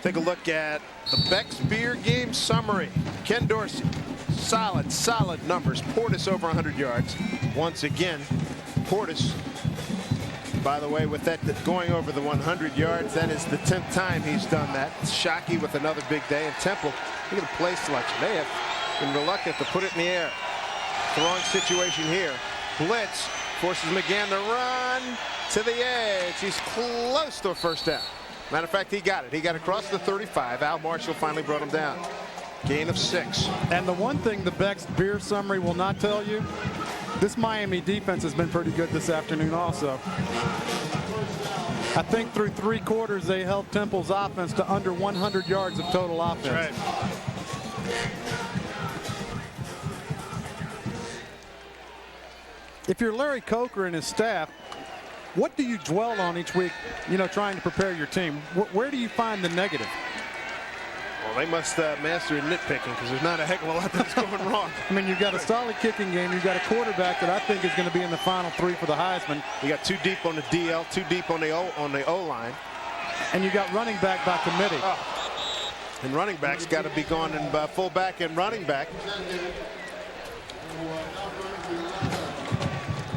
Take a look at the Beck's Beer game summary. Ken Dorsey, solid numbers. Portis over 100 yards. Once again, Portis, by the way, with that going over the 100 yards, that is the 10th time he's done that. Shockey with another big day. And Temple, look at the play selection. They have been reluctant to put it in the air. The wrong situation here. Blitz forces McGann to run to the edge. He's close to a first down. Matter of fact, he got it. He got across the 35. Al Marshall finally brought him down. Gain of 6. And the one thing the Beck's Beer summary will not tell you, this Miami defense has been pretty good this afternoon also. I think through 3 quarters they held Temple's offense to under 100 yards of total offense. That's right. If you're Larry Coker and his staff, what do you dwell on each week, trying to prepare your team? Where do you find the negative? Well, they must master nitpicking because there's not a heck of a lot that's going wrong. I mean, you've got a solid kicking game. You've got a quarterback that I think is going to be in the final 3 for the Heisman. You got 2 deep on the DL, 2 deep on the O-line. And you got running back by committee. Oh. And running back's got to be gone in fullback and running back.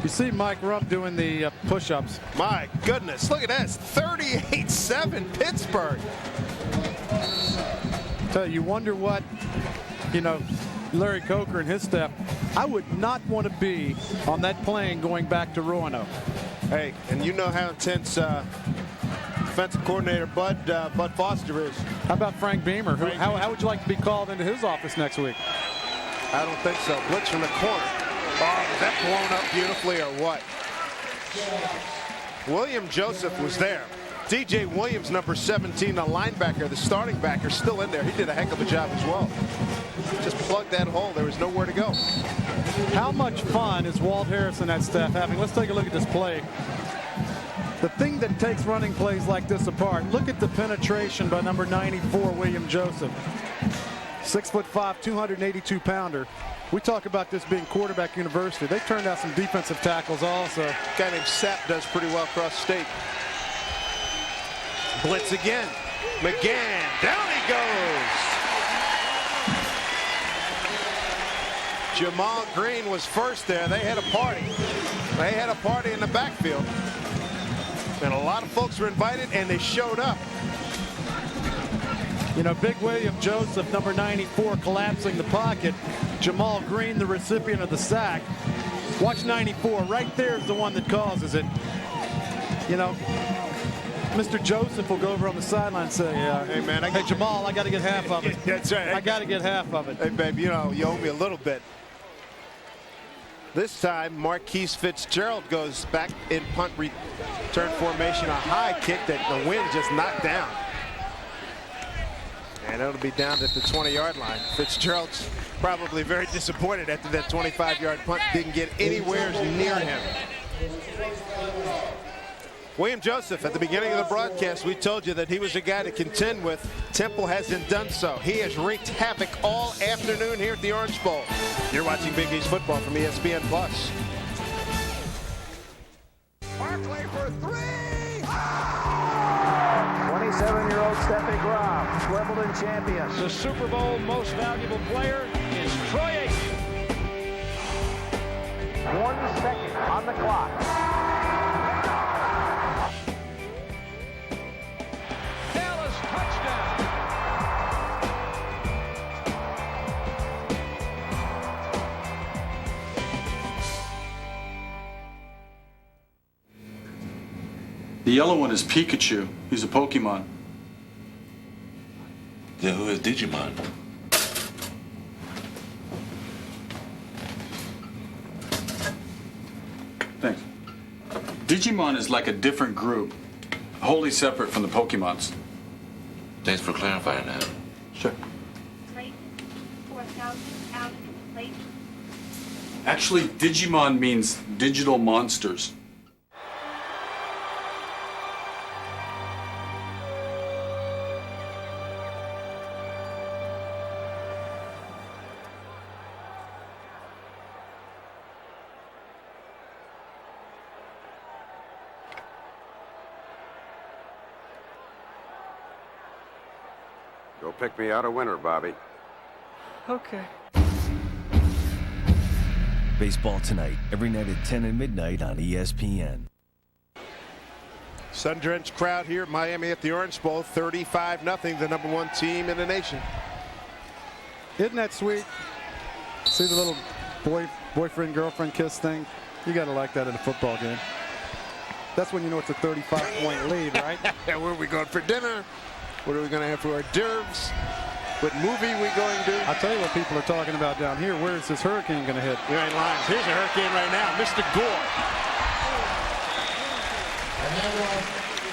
You see Mike Rupp doing the push-ups. My goodness, look at this. 38-7 Pittsburgh. So you wonder what, Larry Coker and his staff, I would not want to be on that plane going back to Roanoke. Hey, and you know how intense defensive coordinator Bud Foster is. How about Frank Beamer? How would you like to be called into his office next week? I don't think so. Blitz from the corner. Oh, was that blown up beautifully or what? William Joseph was there. DJ Williams, number 17, the linebacker, the starting backer, still in there. He did a heck of a job as well. Just plugged that hole. There was nowhere to go. How much fun is Walt Harris and that staff having? Let's take a look at this play. The thing that takes running plays like this apart, look at the penetration by number 94, William Joseph. 6'5", 282-pounder. We talk about this being quarterback university. They turned out some defensive tackles also. A guy named Sapp does pretty well across state. Blitz again. McGann, down he goes. Jamal Green was first there. They had a party. They had a party in the backfield. And a lot of folks were invited, and they showed up. You know, Big William Joseph, number 94, collapsing the pocket. Jamal Green, the recipient of the sack. Watch 94. Right there is the one that causes it. You know, Mr. Joseph will go over on the sideline and say, hey, man, hey, Jamal, I got to get half of it. That's right. I got to get half of it. Hey, babe, you know, you owe me a little bit. This time, Marquise Fitzgerald goes back in punt return formation. A high kick that the wind just knocked down. And it'll be down at the 20-yard line. Fitzgerald's probably very disappointed after that 25-yard punt didn't get anywhere near him. William Joseph, at the beginning of the broadcast, we told you that he was a guy to contend with. Temple hasn't done so. He has wreaked havoc all afternoon here at the Orange Bowl. You're watching Big East football from ESPN Plus. Barkley for three! 27-year-old Steffi Graf, Wimbledon champion. The Super Bowl most valuable player is Troy Aikman. 1 second on the clock. Dallas touchdown. The yellow one is Pikachu. He's a Pokemon. Then who is Digimon? Thanks. Digimon is like a different group, wholly separate from the Pokemons. Thanks for clarifying that. Sure. 4,000 out of plate. Actually, Digimon means digital monsters. Go pick me out a winner, Bobby. Okay. Baseball tonight, every night at 10 and midnight on ESPN. Sun-drenched crowd here at Miami at the Orange Bowl. 35-0, the #1 team in the nation. Isn't that sweet? See the little boyfriend, girlfriend kiss thing? You got to like that in a football game. That's when you know it's a 35-point lead, right? Where are we going for dinner? What are we going to have for hors d'oeuvres? What movie we going to? I'll tell you what people are talking about down here. Where is this hurricane going to hit? You ain't lying. Here's a hurricane right now. Mr. Gore.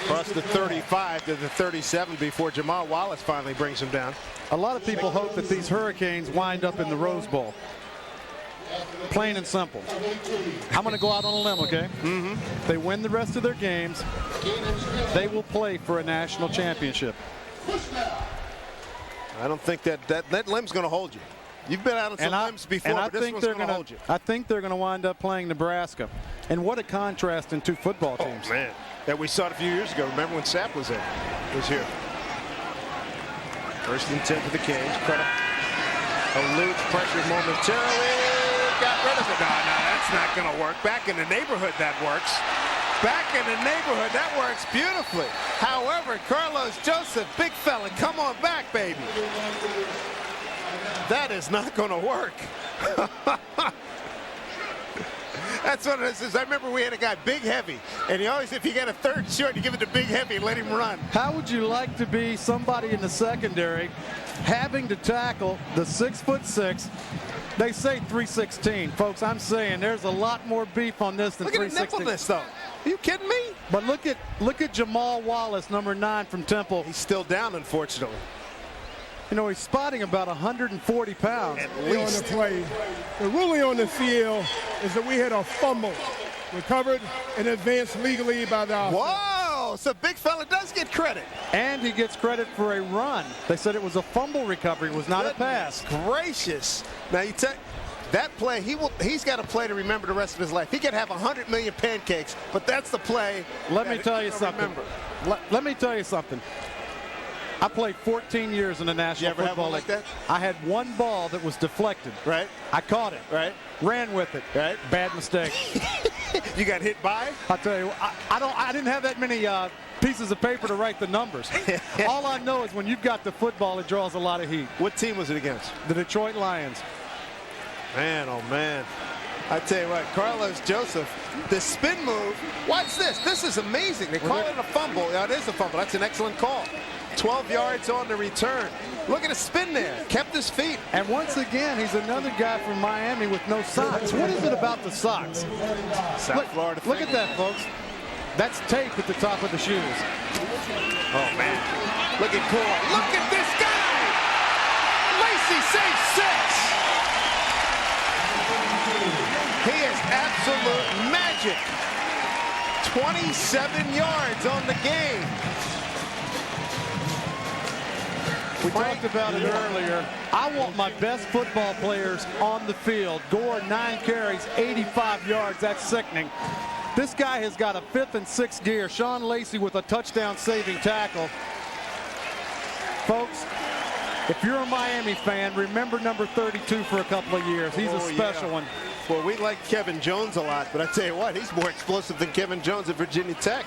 Across the 35 to the 37 before Jamal Wallace finally brings him down. A lot of people hope that these hurricanes wind up in the Rose Bowl. Plain and simple. I'm going to go out on a limb, okay? If they win the rest of their games, they will play for a national championship. I don't think that limb's going to hold you. You've been out on some limbs before, but this one's going to hold you. I think they're going to wind up playing Nebraska. And what a contrast in two football teams. Oh, man. That we saw it a few years ago. Remember when Sapp was here? First and 10 to the Canes. Credit. Eludes pressure momentarily. Got rid of it. No, that's not going to work. Back in the neighborhood, that works. Back in the neighborhood, that works beautifully. However, Carlos Joseph, big fella, come on back, baby. That is not going to work. That's what it is. I remember we had a guy, Big Heavy, and he always, if you got a third short, you give it to Big Heavy and let him run. How would you like to be somebody in the secondary having to tackle the 6'6"? They say 316, folks. I'm saying there's a lot more beef on this than 316. Look at the nippleness, though. Are you kidding me? But look at Jamal Wallace, number 9 from Temple. He's still down, unfortunately. You know, he's spotting about 140 pounds. At least. On the play. The ruling on the field is that we had a fumble recovered and advanced legally by the offense. Whoa! So big fella does get credit. And he gets credit for a run. They said it was a fumble recovery. It was not a pass. Gracious. Now, you take that play, he's got a play to remember the rest of his life. He could have 100 million pancakes, but that's the play. Let me tell you something. Let me tell you something. I played 14 years in the National Football Football League. Like that? I had one ball that was deflected. Right. I caught it. Right. Ran with it. Right. Bad mistake. You got hit by? I'll tell you, I didn't have that many pieces of paper to write the numbers. All I know is when you've got the football, it draws a lot of heat. What team was it against? The Detroit Lions. Man, oh man. I tell you what, Carlos Joseph, the spin move. Watch this. This is amazing. They call it a fumble. Yeah, it is a fumble. That's an excellent call. 12 yards on the return. Look at his spin there. Kept his feet. And once again, he's another guy from Miami with no socks. What is it about the socks? Florida. Look at that, folks. That's tape at the top of the shoes. Oh, man. Look at Gore. Look at this guy. Lacy saves 6. He is absolute magic. 27 yards on the game. We talked about it earlier. I want my best football players on the field. Gore, 9 carries, 85 yards. That's sickening. This guy has got a 5th and 6th gear. Sean Lacy with a touchdown-saving tackle. Folks, if you're a Miami fan, remember number 32 for a couple of years. He's a special one. Well, we like Kevin Jones a lot, but I tell you what, he's more explosive than Kevin Jones at Virginia Tech.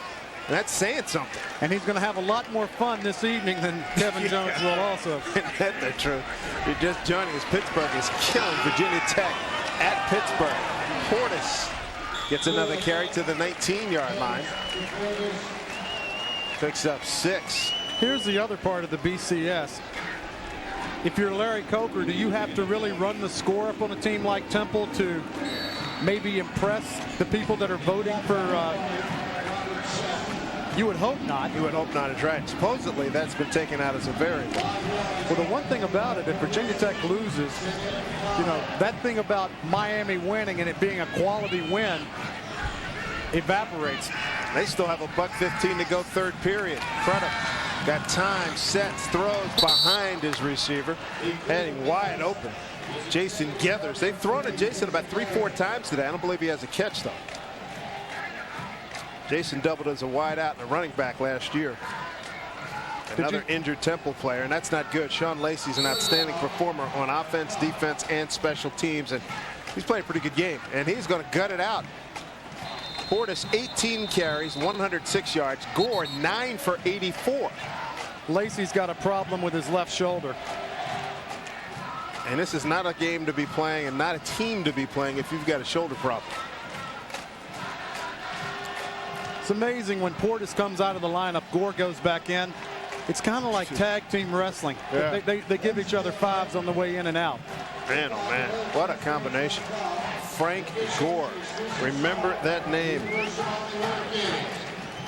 And that's saying something. And he's going to have a lot more fun this evening than Kevin Jones will also. That's the truth. You're just joining us. Pittsburgh is killing Virginia Tech at Pittsburgh. Portis gets another carry to the 19-yard line. Picks up 6. Here's the other part of the BCS. If you're Larry Coker, do you have to really run the score up on a team like Temple to maybe impress the people that are voting for you would hope not. You would hope not is right. Supposedly, that's been taken out as a variable. Well, the one thing about it, if Virginia Tech loses, you know, that thing about Miami winning and it being a quality win evaporates. They still have $1:15 to go, third period. Credit. Got time, sets, throws behind his receiver, heading wide open. Jason Geathers. They've thrown at Jason about 3-4 times today. I don't believe he has a catch, though. Jason doubled as a wideout and a running back last year. Another injured Temple player, and that's not good. Sean Lacy's an outstanding performer on offense, defense, and special teams, and he's playing a pretty good game, and he's going to gut it out. Portis, 18 carries, 106 yards. Gore, 9 for 84. Lacy's got a problem with his left shoulder. And this is not a game to be playing and not a team to be playing if you've got a shoulder problem. It's amazing when Portis comes out of the lineup, Gore goes back in. It's kind of like tag team wrestling. Yeah. They give each other 5s on the way in and out. Man, oh man, what a combination. Frank Gore. Remember that name.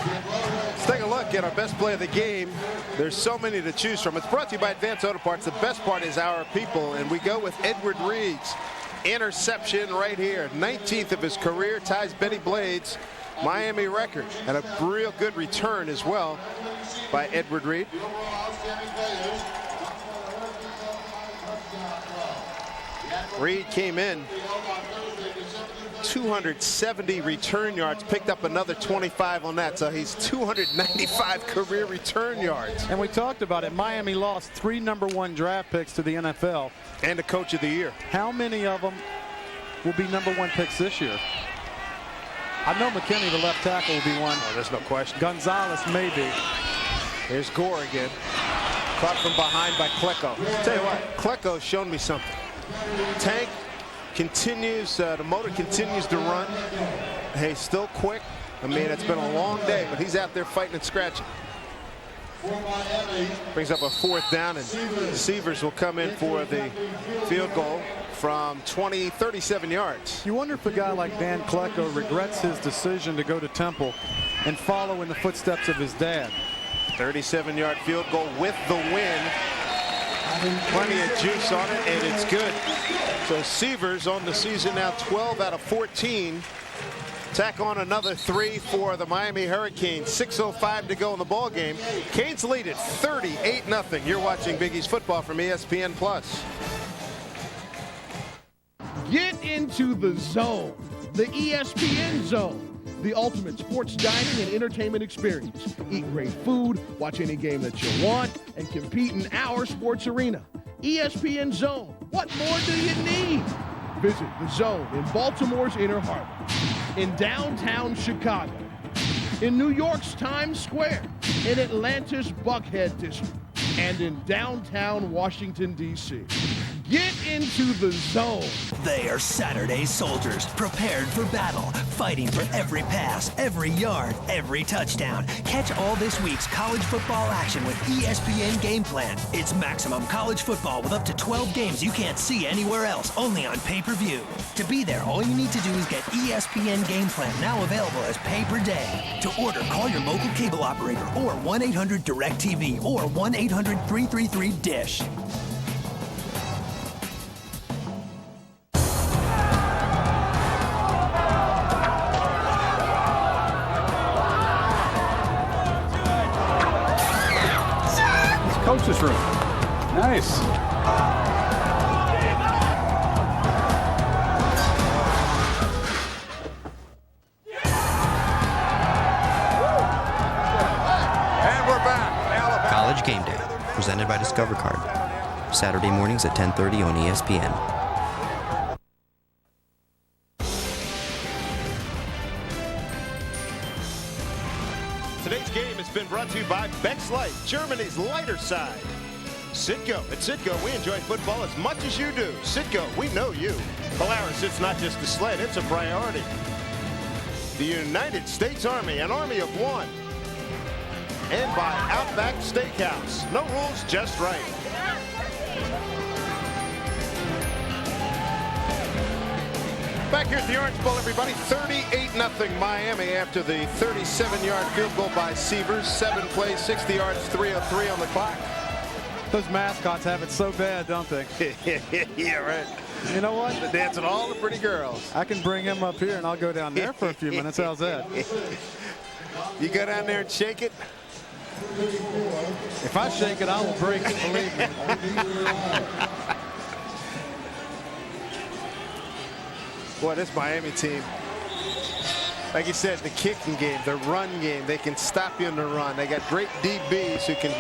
Let's take a look at our best play of the game. There's so many to choose from. It's brought to you by Advance Auto Parts. The best part is our people, and we go with Edward Reed's interception right here. 19th of his career, ties Benny Blade's Miami record, and a real good return as well by Edward Reed. Reed came in 270 return yards, picked up another 25 on that, so he's 295 career return yards. And we talked about it. Miami lost 3 #1 draft picks to the NFL. And the coach of the year. How many of them will be #1 picks this year? I know McKinney, the left tackle, will be one. Oh, there's no question. Gonzalez, maybe. Here's Gore again. Caught from behind by Klecko. Tell you what, Klecko's shown me something. Tank continues, the motor continues to run. Hey, still quick. I mean, it's been a long day, but he's out there fighting and scratching. Brings up a 4th down, and Severs will come in for the field goal from 37 yards. You wonder if a guy like Dan Klecko regrets his decision to go to Temple and follow in the footsteps of his dad. 37-yard field goal with the win. Plenty of juice on it, and it's good. So Severs on the season now 12 out of 14. Tack on another 3 for the Miami Hurricanes. 6:05 to go in the ball game. Canes lead it 38-0. You're watching Big East football from ESPN Plus. Get into the zone. the ESPN Zone, the ultimate sports dining and entertainment experience. Eat great food, watch any game that you want, and compete in our sports arena. ESPN Zone, what more do you need? Visit the Zone in Baltimore's Inner Harbor, in downtown Chicago, in New York's Times Square, in Atlanta's Buckhead District, and in downtown Washington, D.C. Get into the Zone. They are Saturday soldiers, prepared for battle, fighting for every pass, every yard, every touchdown. Catch all this week's college football action with ESPN Game Plan. It's maximum college football with up to 12 games you can't see anywhere else, only on pay-per-view. To be there, all you need to do is get ESPN Game Plan, now available as pay-per-day. To order, call your local cable operator or 1-800-DIRECTV or 1-800-333-DISH. Coach's room. Nice. And we're back. College Game Day, presented by Discover Card. Saturday mornings at 10:30 on ESPN. Today's game has been brought to you by Beck's Light, Germany's lighter side. Citgo. At Citgo, we enjoy football as much as you do. Citgo, we know you. Polaris, it's not just a sled, it's a priority. The United States Army, an army of one. And by Outback Steakhouse. No rules, just right. Back here at the Orange Bowl, everybody, 38-0 Miami after the 37-yard field goal by Sievers. 7 plays, 60 yards, 3:03 on the clock. Those mascots have it so bad, don't they? Yeah, right. You know what? They're dancing all the pretty girls. I can bring him up here and I'll go down there for a few minutes. How's that? You go down there and shake it? If I shake it, I will break it, believe me. Boy, this Miami team, like you said, the kicking game, the run game, they can stop you in the run. They got great DBs who can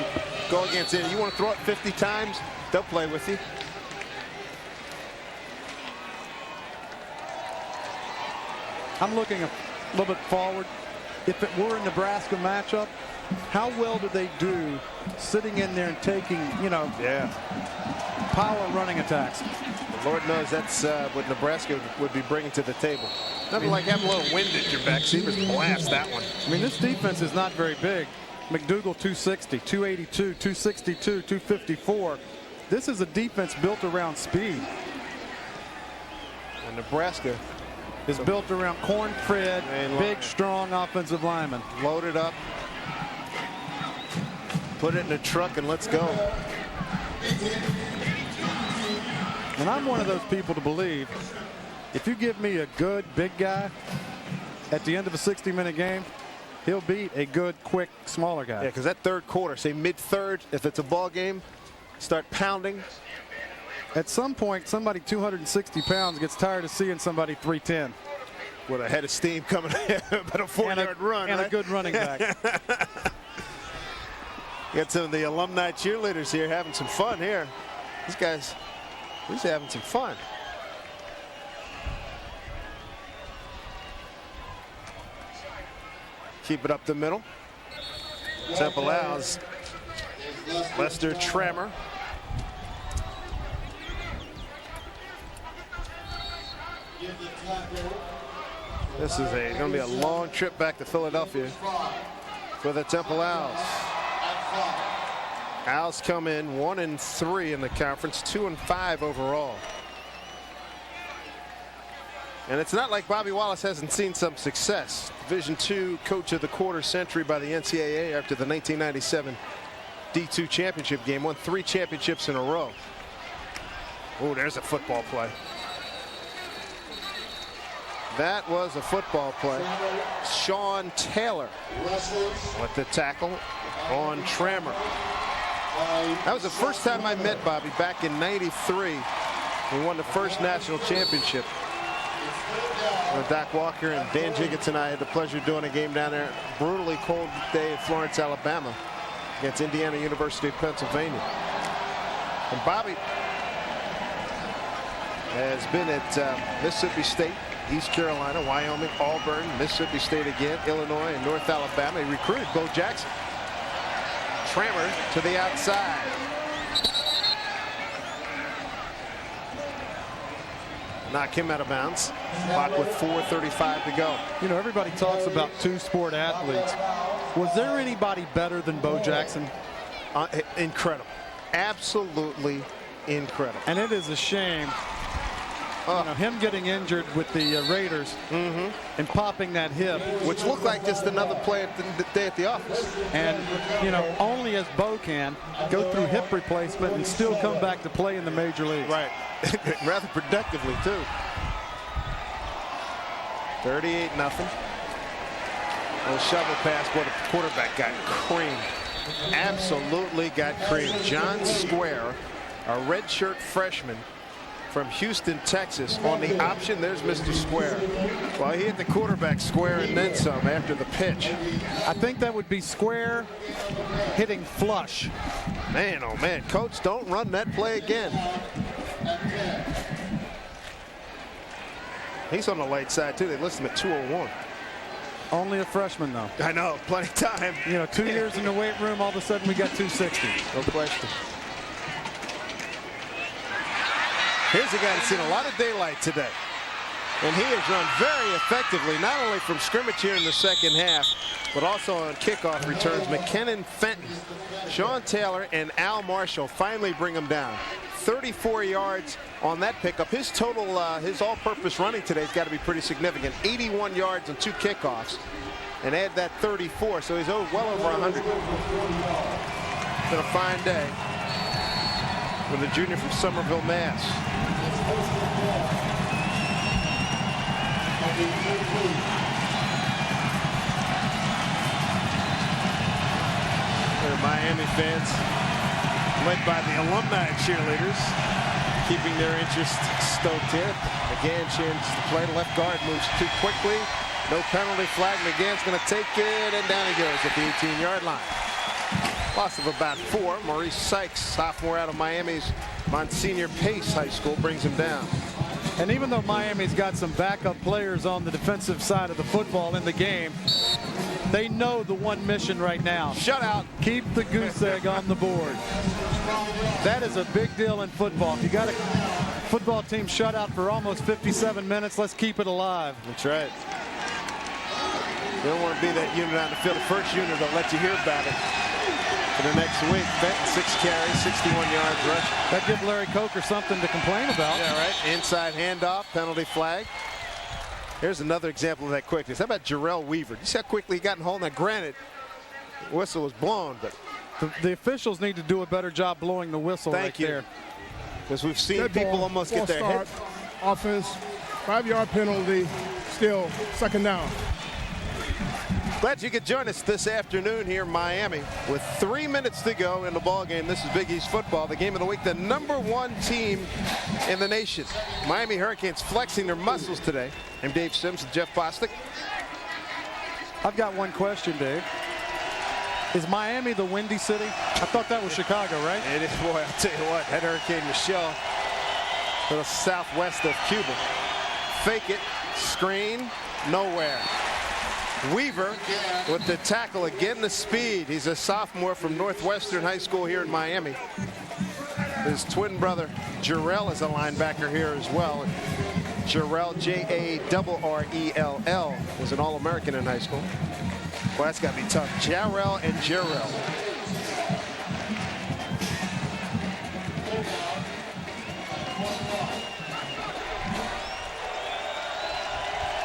go against it. You want to throw it 50 times, they'll play with you. I'm looking a little bit forward. If it were a Nebraska matchup, how well do they do sitting in there and taking, power running attacks? Lord knows that's what Nebraska would be bringing to the table. Nothing like having a little wind at your back. Sievers blast that one. I mean, this defense is not very big. McDougal 260, 282, 262, 254. This is a defense built around speed. And Nebraska is built around corn-fed, big, strong offensive linemen. Loaded up. Put it in a truck and let's go. And I'm one of those people to believe if you give me a good big guy at the end of a 60-minute game, he'll beat a good, quick, smaller guy. Yeah, because that third quarter, say mid-third, if it's a ball game, start pounding. At some point, somebody 260 pounds gets tired of seeing somebody 310. With a head of steam coming about a 4-yard run, and right? a good running back. You got some of the alumni cheerleaders here having some fun here. These guys, he's having some fun. Keep it up the middle. Temple allows Lester Trammer. This is going to be a long trip back to Philadelphia for the Temple Owls. Owls come in 1-3 in the conference, 2-5 overall. And it's not like Bobby Wallace hasn't seen some success. Division II coach of the quarter century by the NCAA after the 1997 D2 championship game. Won 3 championships in a row. Oh, there's a football play. That was a football play. Sean Taylor with the tackle on Trammer. That was the first time I met Bobby back in '93. We won the first national championship. Doc Walker and Dan Jiggets and I had the pleasure of doing a game down there. Brutally cold day in Florence, Alabama against Indiana University of Pennsylvania. And Bobby has been at Mississippi State, East Carolina, Wyoming, Auburn, Mississippi State again, Illinois, and North Alabama. He recruited Bo Jackson. Trammer to the outside. Knock him out of bounds. Clock with 4:35 to go. You know, everybody talks about two-sport athletes. Was there anybody better than Bo Jackson? Incredible. Absolutely incredible. And it is a shame, you know, him getting injured with the Raiders and popping that hip. Which looked like just another play at the day at the office. And, you know, only as Bo can go through hip replacement and still come back to play in the major leagues. Right. Rather productively, too. 38-0. A shovel pass, but the quarterback got creamed. Absolutely got creamed. John Square, a redshirt freshman from Houston, Texas, on the option. There's Mr. Square. Well, he hit the quarterback square and then some after the pitch. I think that would be Square hitting flush. Man, oh man, coach, don't run that play again. He's on the light side too. They list him at 201. Only a freshman, though. I know, plenty of time. You know, 2 years in the weight room, all of a sudden we got 260. No question. Here's a guy that's seen a lot of daylight today. And he has run very effectively, not only from scrimmage here in the second half, but also on kickoff returns. McKinnon, Fenton, Sean Taylor, and Al Marshall finally bring him down. 34 yards on that pickup. His total, his all-purpose running today has got to be pretty significant. 81 yards on 2 kickoffs. And add that 34, so he's well over 100. It's been a fine day for the junior from Somerville, Mass. They're Miami fans, led by the alumni cheerleaders, keeping their interest stoked here. McGann changes the play. The left guard moves too quickly. No penalty flag. McGann's going to take it, and down he goes at the 18-yard line. Loss of about 4. Maurice Sykes, sophomore out of Miami's Monsignor Pace High School, brings him down. And even though Miami's got some backup players on the defensive side of the football in the game, they know the one mission right now. Shutout. Keep the goose egg on the board. That is a big deal in football. If you got a football team shutout for almost 57 minutes, let's keep it alive. That's right. You don't want to be that unit on the field. The first unit that let you hear about it for the next week. Benton, 6 carries, 61 yards rush. That gives Larry Coker something to complain about. Yeah, right. Inside handoff, penalty flag. Here's another example of that quickness. How about Jarrell Weaver? You see how quickly he got in hold? Now, granted, the whistle was blown, but the officials need to do a better job blowing the whistle right there. Because we've seen people almost get their head. Offense, 5-yard penalty, still second down. Glad you could join us this afternoon here in Miami with 3 minutes to go in the ball game. This is Big East football, the game of the week, the #1 team in the nation. Miami Hurricanes flexing their muscles today. I'm Dave Sims and Jeff Bostic. I've got one question, Dave. Is Miami the Windy City? I thought that was Chicago, right? It is. Boy, I'll tell you what, that Hurricane Michelle, a little southwest of Cuba. Fake it, screen, nowhere. Weaver with the tackle, again the speed. He's a sophomore from Northwestern High School here in Miami. His twin brother Jarrell is a linebacker here as well. Jarrell, J-A-R-R-E-L-L, was an All-American in high school. Well, that's got to be tough. Jarrell and Jarrell.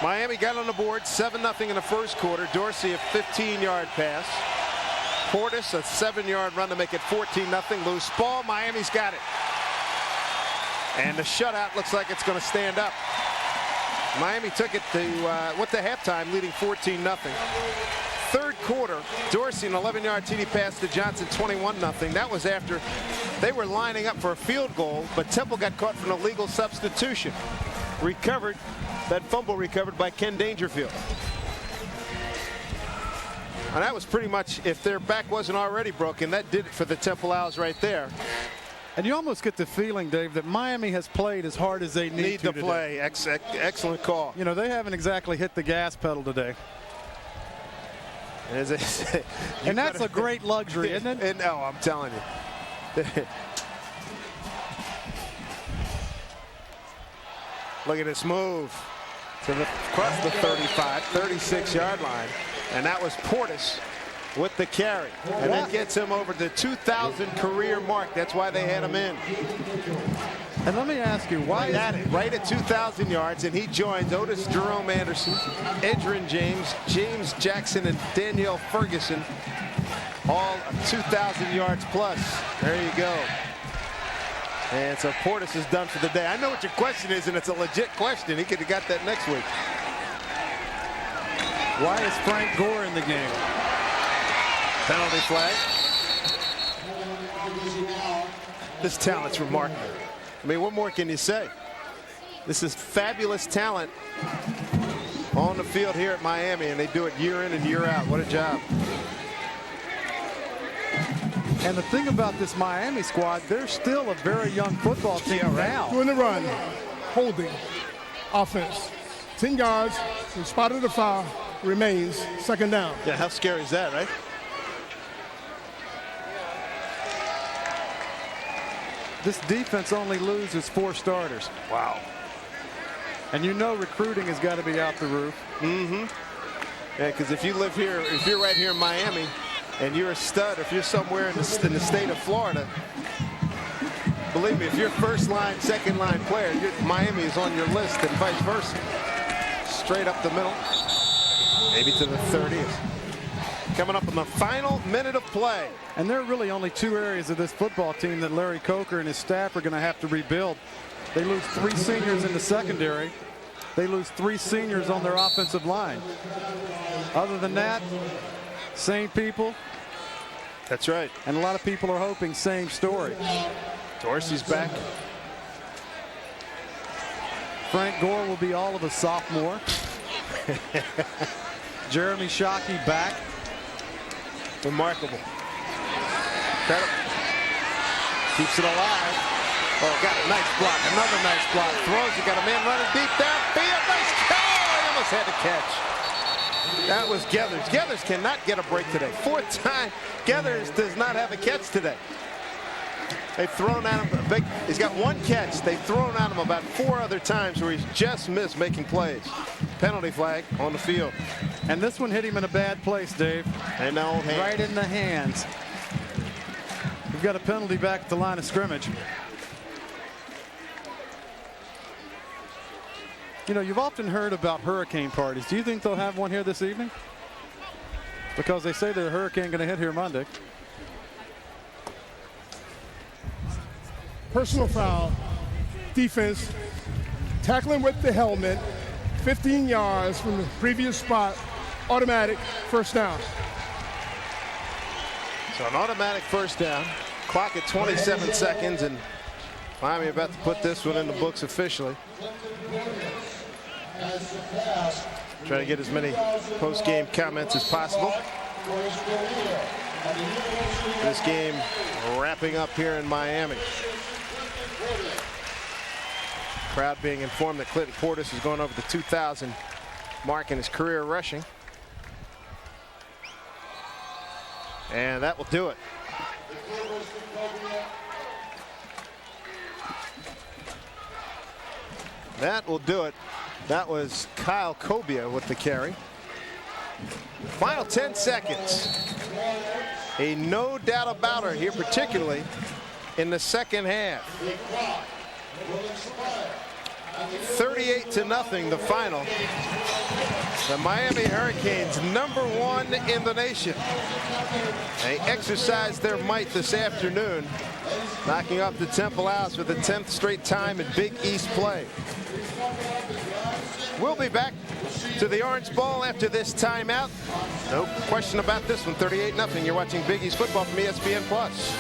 Miami got on the board, 7-0 in the first quarter. Dorsey, a 15-yard pass. Portis, a 7-yard run to make it 14-0. Loose ball. Miami's got it. And the shutout looks like it's going to stand up. Miami took it to the halftime, leading 14-0. Third quarter, Dorsey, an 11-yard TD pass to Johnson, 21-0. That was after they were lining up for a field goal, but Temple got caught for an illegal substitution. Recovered That fumble recovered by Ken Dangerfield. And that was pretty much, if their back wasn't already broken, that did it for the Temple Owls right there. And you almost get the feeling, Dave, that Miami has played as hard as they need to play. Excellent call. You know, they haven't exactly hit the gas pedal today. As I say, and that's a great luxury, isn't it? And no, I'm telling you. Look at this move across the 35, 36-yard line. And that was Portis with the carry. And that gets him over the 2,000 career mark. That's why they had him in. And let me ask you, why right at 2,000 yards, and he joins Otis Jerome Anderson, Edgerrin James, James Jackson, and Danielle Ferguson, all 2,000 yards plus. There you go. And so Portis is done for the day. I know what your question is, and it's a legit question. He could have got that next week. Why is Frank Gore in the game? Penalty flag. This talent's remarkable. I mean, what more can you say? This is fabulous talent on the field here at Miami, and they do it year in and year out. What a job. And the thing about this Miami squad, they're still a very young football team now. Doing the run, holding, offense. 10 yards, we spotted the foul, remains second down. Yeah, how scary is that, right? This defense only loses 4 starters. Wow. And you know recruiting has got to be out the roof. Mm-hmm. Yeah, because if you live here, if you're right here in Miami, and you're a stud, if you're somewhere in the state of Florida, believe me, if you're first line, second line player, Miami is on your list and vice versa. Straight up the middle, maybe to the 30th. Coming up in the final minute of play. And there are really only 2 areas of this football team that Larry Coker and his staff are going to have to rebuild. They lose 3 seniors in the secondary. They lose 3 seniors on their offensive line. Other than that, same people. That's right. And a lot of people are hoping same story. Dorsey's back. Frank Gore will be all of a sophomore. Jeremy Shockey back. Remarkable. Keeps it alive. Oh, got a nice block. Another nice block. Throws it. Got a man running deep downfield. Nice catch. He almost had to catch. That was Geathers. Geathers cannot get a break today. 4th time. Geathers does not have a catch today. They've thrown at him. He's got 1 catch. They've thrown at him about 4 other times where he's just missed making plays. Penalty flag on the field. And this one hit him in a bad place, Dave. And now right in the hands. We've got a penalty back at the line of scrimmage. You know, you've often heard about hurricane parties. Do you think they'll have one here this evening? Because they say the hurricane going to hit here Monday. Personal foul, defense, tackling with the helmet, 15 yards from the previous spot, automatic first down. So an automatic first down, clock at 27 seconds, and Miami about to put this one in the books officially. Trying to get as many post-game comments as possible. This game wrapping up here in Miami. Crowd being informed that Clinton Portis is going over the 2,000 mark in his career rushing. And that will do it. That will do it. That was Kyle Kobia with the carry. Final 10 seconds. A no doubt about her here, particularly in the second half. 38-0 the final. The Miami Hurricanes, #1 in the nation. They exercised their might this afternoon, knocking off the Temple Owls for the 10th straight time in Big East play. We'll be back to the Orange Bowl after this timeout. No question about this one, 38-0. You're watching Big East football from ESPN Plus.